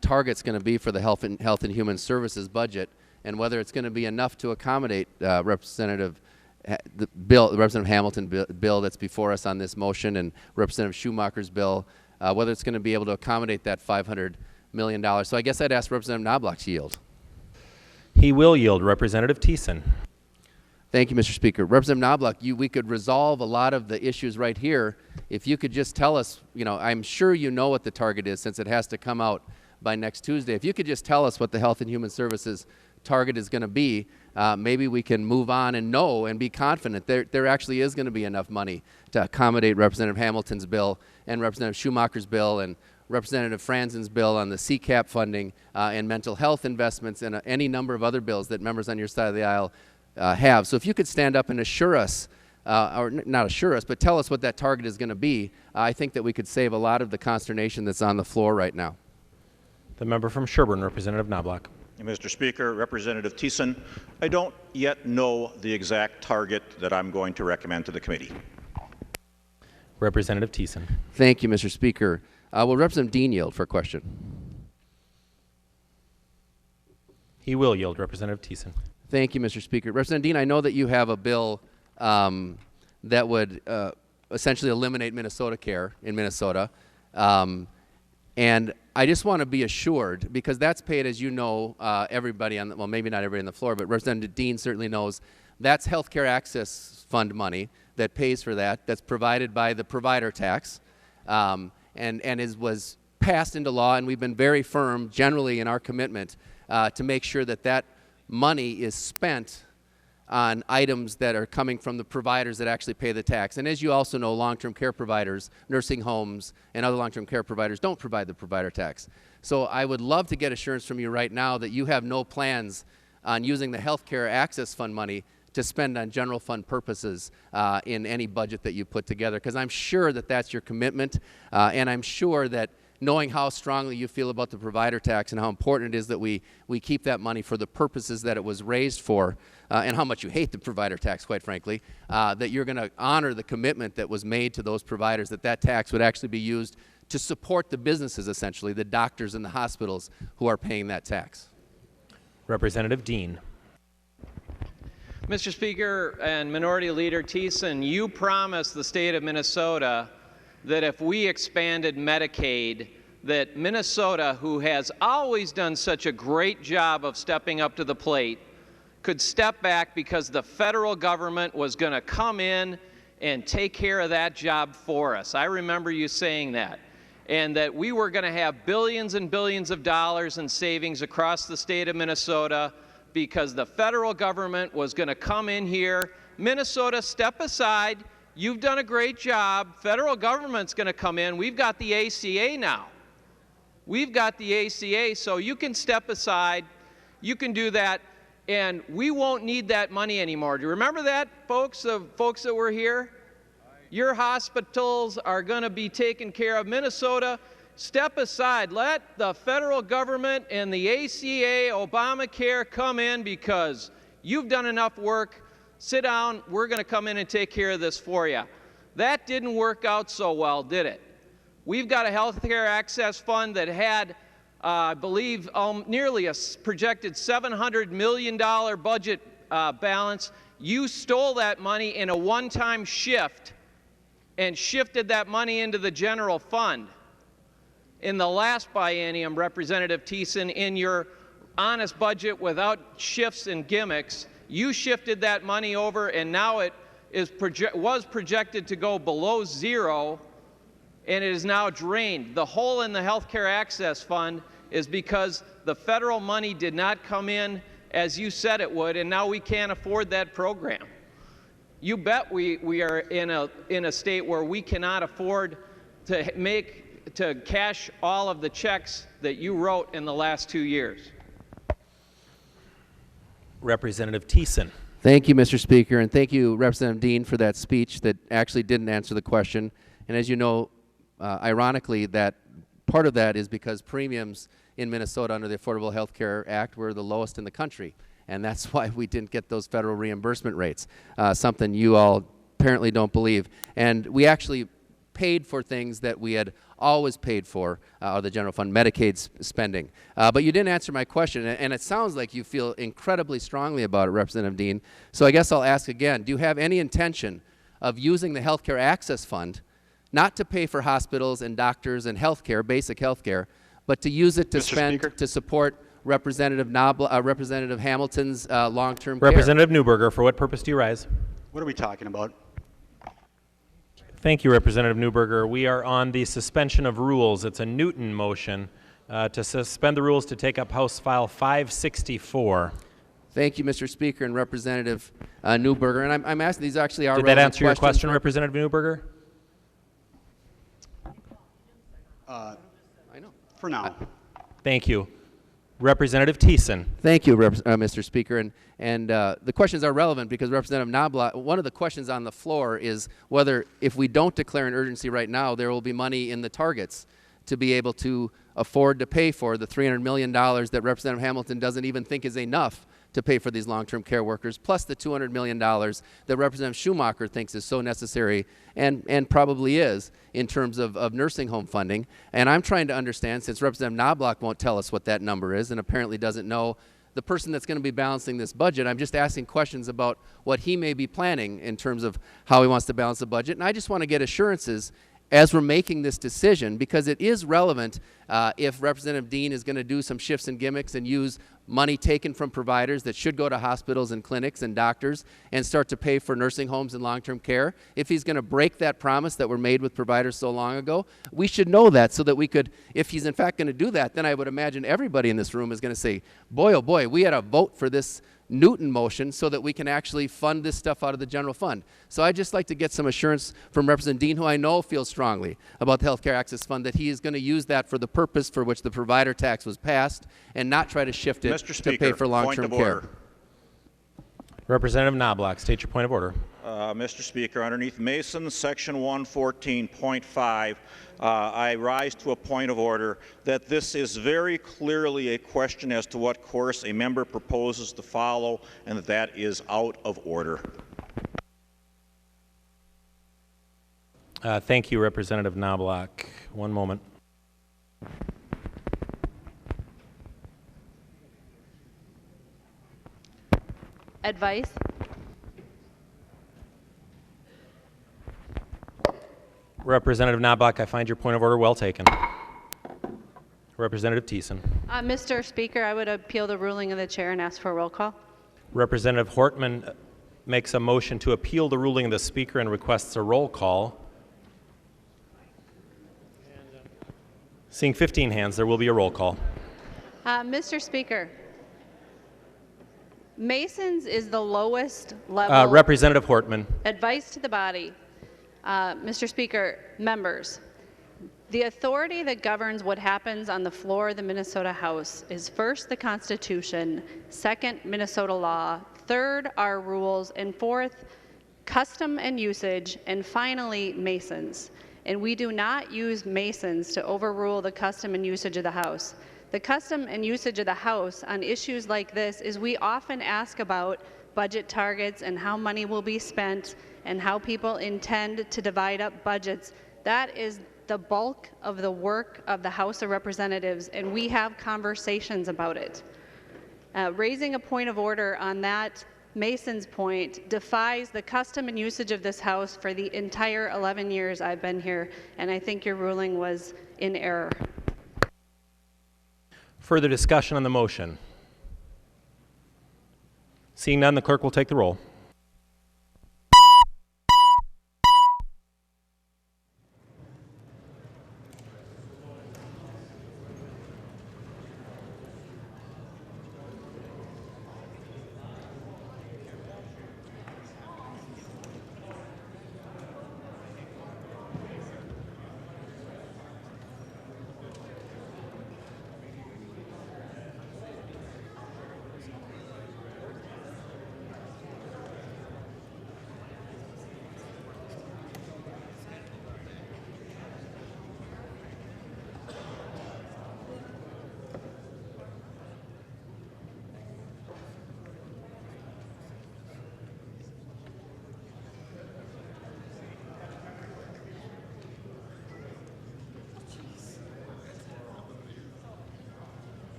target's going to be for the Health and Human Services budget and whether it's going to be enough to accommodate Representative Hamilton bill that's before us on this motion and Representative Schumacher's bill, whether it's going to be able to accommodate that $500 million. So I guess I'd ask Representative Knobloch to yield. He will yield. Representative Thiessen. Thank you, Mr. Speaker. Representative Knobloch, we could resolve a lot of the issues right here if you could just tell us, you know, I'm sure you know what the target is since it has to come out by next Tuesday. If you could just tell us what the Health and Human Services target is going to be, maybe we can move on and know and be confident there actually is going to be enough money to accommodate Representative Hamilton's bill and Representative Schumacher's bill and Representative Franzen's bill on the CCAP funding and mental health investments and any number of other bills that members on your side of the aisle have. So if you could stand up and assure us, or not assure us, but tell us what that target is going to be, I think that we could save a lot of the consternation that's on the floor right now. The member from Sherburne, Representative Knobloch. Mr. Speaker, Representative Thiessen, I don't yet know the exact target that I'm going to recommend to the committee. Representative Thiessen. Thank you, Mr. Speaker. Will Representative Dean yield for a question? He will yield. Representative Thiessen. Thank you, Mr. Speaker. Representative Dean, I know that you have a bill that would essentially eliminate Minnesota Care in Minnesota. And I just want to be assured, because that's paid, as you know, everybody on the, well, maybe not everybody on the floor, but Representative Dean certainly knows, that's healthcare access fund money that pays for that, that's provided by the provider tax, and was passed into law, and we've been very firm generally in our commitment to make sure that that money is spent on items that are coming from the providers that actually pay the tax. And as you also know, long-term care providers, nursing homes, and other long-term care providers don't provide the provider tax. So I would love to get assurance from you right now that you have no plans on using the healthcare access fund money to spend on general fund purposes in any budget that you put together, because I'm sure that that's your commitment, and I'm sure that knowing how strongly you feel about the provider tax and how important it is that we keep that money for the purposes that it was raised for, and how much you hate the provider tax, quite frankly, that you're going to honor the commitment that was made to those providers, that that tax would actually be used to support the businesses, essentially, the doctors and the hospitals who are paying that tax. Representative Dean. Mr. Speaker and Minority Leader Thiessen, you promised the state of Minnesota that if we expanded Medicaid, that Minnesota, who has always done such a great job of stepping up to the plate, could step back because the federal government was going to come in and take care of that job for us. I remember you saying that. And that we were going to have billions and billions of dollars in savings across the state of Minnesota because the federal government was going to come in here. Minnesota, step aside. You've done a great job. Federal government's going to come in. We've got the ACA now. We've got the ACA, so you can step aside. You can do that, and we won't need that money anymore. Do you remember that, folks, the folks that were here? Your hospitals are going to be taken care of. Minnesota, step aside. Let the federal government and the ACA, Obamacare come in because you've done enough work. Sit down, we're going to come in and take care of this for you. That didn't work out so well, did it? We've got a health care access fund that had, I believe, nearly a projected $700 million budget balance. You stole that money in a one-time shift and shifted that money into the general fund. In the last biennium, Representative Thiessen, in your honest budget without shifts and gimmicks, you shifted that money over, and now it was projected to go below zero, and it is now drained. The hole in the Healthcare Access Fund is because the federal money did not come in as you said it would, and now we can't afford that program. You bet we are in a state where we cannot afford to cash all of the checks that you wrote in the last 2 years. Representative Thiessen. Thank you, Mr. Speaker, and thank you, Representative Dean, for that speech that actually didn't answer the question. And as you know, ironically, that part of that is because premiums in Minnesota under the Affordable Health Care Act were the lowest in the country, and that's why we didn't get those federal reimbursement rates, something you all apparently don't believe. And we actually paid for things that we had always paid for, the general fund, Medicaid spending. But you didn't answer my question, and it sounds like you feel incredibly strongly about it, Representative Dean. So I guess I'll ask again, do you have any intention of using the Healthcare Access Fund, not to pay for hospitals and doctors and healthcare, basic healthcare, but to use it to to support Representative Hamilton's long-term care? Representative Newberger, for what purpose do you rise? What are we talking about? Thank you, Representative Newberger. We are on the suspension of rules. It's a Newton motion to suspend the rules to take up House File 564. Thank you, Mr. Speaker and Representative Newberger. And I'm asking, these actually are Did relevant that answer your questions. question, Representative Newberger? I know. For now. Thank you. Representative Thiessen. Thank you, Mr. Speaker. And the questions are relevant because Representative Knobloch, one of the questions on the floor is whether if we don't declare an urgency right now, there will be money in the targets to be able to afford to pay for the $300 million that Representative Hamilton doesn't even think is enough to pay for these long-term care workers, plus the $200 million that Representative Schumacher thinks is so necessary and probably is in terms of nursing home funding. And I'm trying to understand, since Representative Knobloch won't tell us what that number is and apparently doesn't know the person that's going to be balancing this budget, I'm just asking questions about what he may be planning in terms of how he wants to balance the budget. And I just want to get assurances as we're making this decision, because it is relevant if Representative Dean is going to do some shifts and gimmicks and use money taken from providers that should go to hospitals and clinics and doctors and start to pay for nursing homes and long-term care. If he's going to break that promise that were made with providers so long ago, we should know that so that we could, if he's in fact going to do that, then I would imagine everybody in this room is going to say, boy, oh boy, we had a vote for this Newton motion so that we can actually fund this stuff out of the general fund. So I'd just like to get some assurance from Representative Dean, who I know feels strongly about the Healthcare Access Fund, that he is going to use that for the purpose for which the provider tax was passed and not try to shift it to pay for long-term care. Representative Knobloch, state your point of order. Mr. Speaker, underneath Mason, Section 114.5, I rise to a point of order that this is very clearly a question as to what course a member proposes to follow, and that is out of order. Thank you, Representative Knobloch. One moment. Advice? Representative Knobloch, I find your point of order well taken. Representative Thiessen. Mr. Speaker, I would appeal the ruling of the chair and ask for a roll call. Representative Hortman makes a motion to appeal the ruling of the Speaker and requests a roll call. Seeing 15 hands, there will be a roll call. Mr. Speaker, Masons is the lowest level. Representative Hortman. Advice to the body. Mr. Speaker, members, the authority that governs what happens on the floor of the Minnesota House is first the Constitution, second Minnesota law, third our rules, and fourth custom and usage, and finally Masons. And we do not use Masons to overrule the custom and usage of the House. The custom and usage of the House on issues like this is we often ask about budget targets and how money will be spent and how people intend to divide up budgets. That is the bulk of the work of the House of Representatives, and we have conversations about it. Raising a point of order on that Mason's point defies the custom and usage of this House for the entire 11 years I've been here, and I think your ruling was in error. Further discussion on the motion? Seeing none, the clerk will take the roll.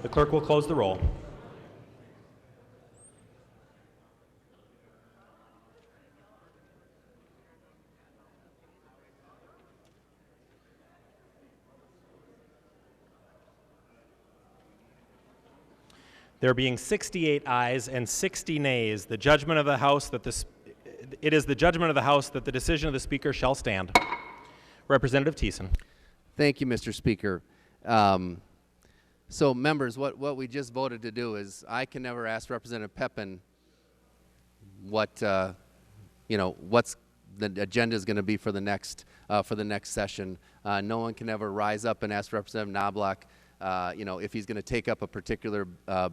The clerk will close the roll. There being 68 ayes and 60 nays, the judgment of the House that it is the judgment of the House that the decision of the Speaker shall stand. Representative Thiessen. Thank you, Mr. Speaker. So, members, what we just voted to do is I can never ask Representative Pepin what what's the agenda is going to be for the next session. No one can ever rise up and ask Representative Knobloch if he's going to take up a particular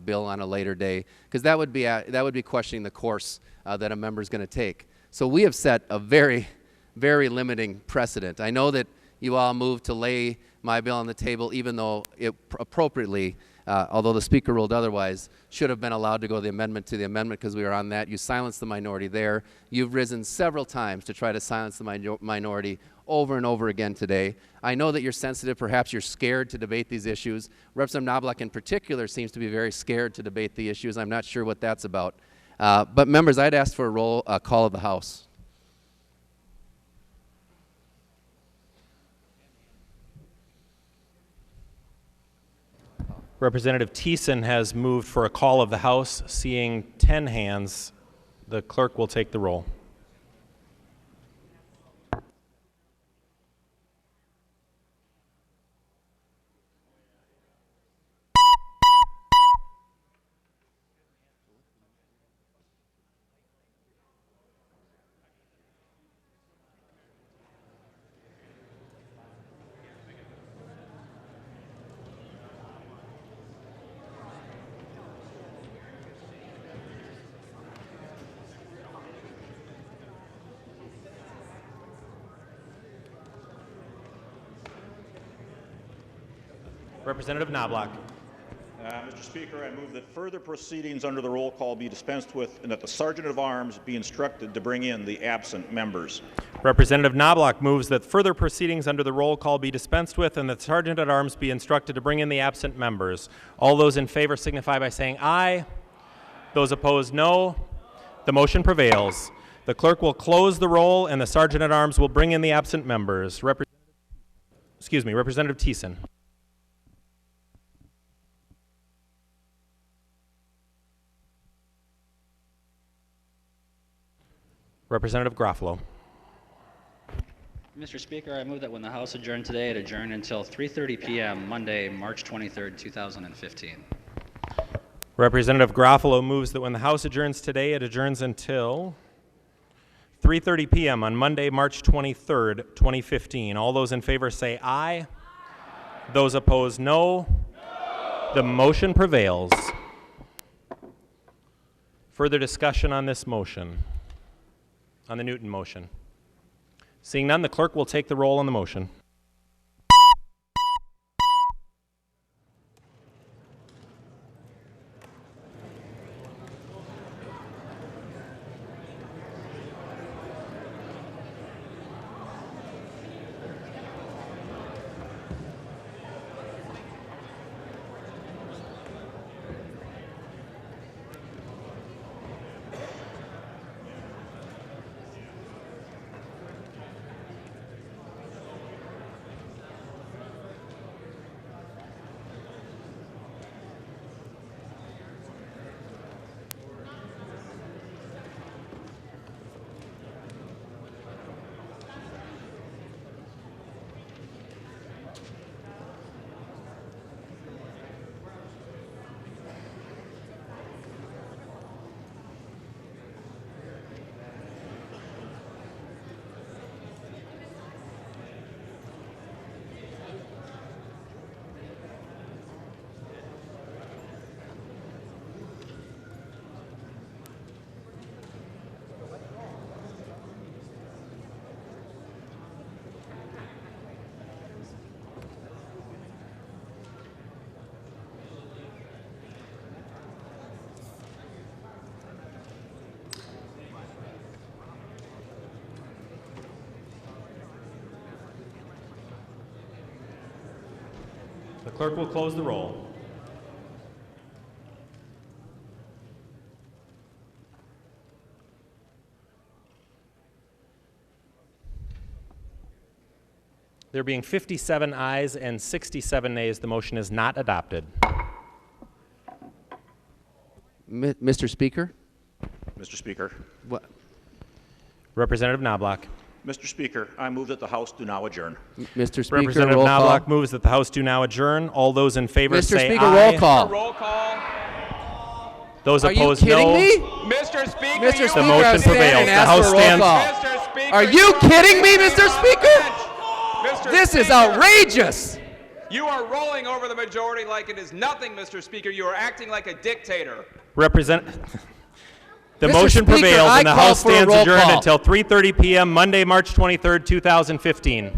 bill on a later day, because that would be questioning the course that a member is going to take. So we have set a very, very limiting precedent. I know that you all moved to lay my bill on the table, even though it appropriately, although the Speaker ruled otherwise, should have been allowed to go the amendment to the amendment because we were on that. You silenced the minority there. You've risen several times to try to silence the minority over and over again today. I know that you're sensitive. Perhaps you're scared to debate these issues. Representative Knobloch in particular seems to be very scared to debate the issues. I'm not sure what that's about. But members, I'd ask for a call of the House. Representative Thiessen has moved for a call of the House. Seeing 10 hands, the clerk will take the roll. Representative Knobloch. Mr. Speaker, I move that further proceedings under the roll call be dispensed with and that the Sergeant at Arms be instructed to bring in the absent members. Representative Knobloch moves that further proceedings under the roll call be dispensed with and that the Sergeant at Arms be instructed to bring in the absent members. All those in favor signify by saying aye. Those opposed, no. The motion prevails. The clerk will close the roll and the Sergeant at Arms will bring in the absent members. Representative Thiessen. Representative Garofalo. Mr. Speaker, I move that when the House adjourned today, it adjourn until 3:30 p.m. Monday, March 23rd, 2015. Representative Garofalo moves that when the House adjourns today, it adjourns until 3:30 p.m. on Monday, March 23rd, 2015. All those in favor say aye. Those opposed, no. The motion prevails. Further discussion on this motion, on the Newton motion. Seeing none, the clerk will take the roll on the motion. The clerk will close the roll. There being 57 ayes and 67 nays, the motion is not adopted. Mr. Speaker? Mr. Speaker. What? Representative Knobloch. Mr. Speaker, I move that the House do now adjourn. Mr. Speaker, Representative roll Knobloch call. moves that the House do now adjourn. All those in favor Mr. say Speaker, aye. roll call. Roll call. Those Are you opposed, kidding no. me? Mr. Speaker, Mr. you Speaker, The motion I stand prevails. and The ask House for a roll stands. call. Mr. Speaker, Are you kidding me, Mr. Speaker? Mr. This is Speaker, outrageous. You are rolling over the majority like it is nothing, Mr. Speaker. You are acting like a dictator. The Mr. motion Speaker, prevails I and the call House for a stands roll adjourned call. until 3:30 p.m. Monday, March 23rd, 2015.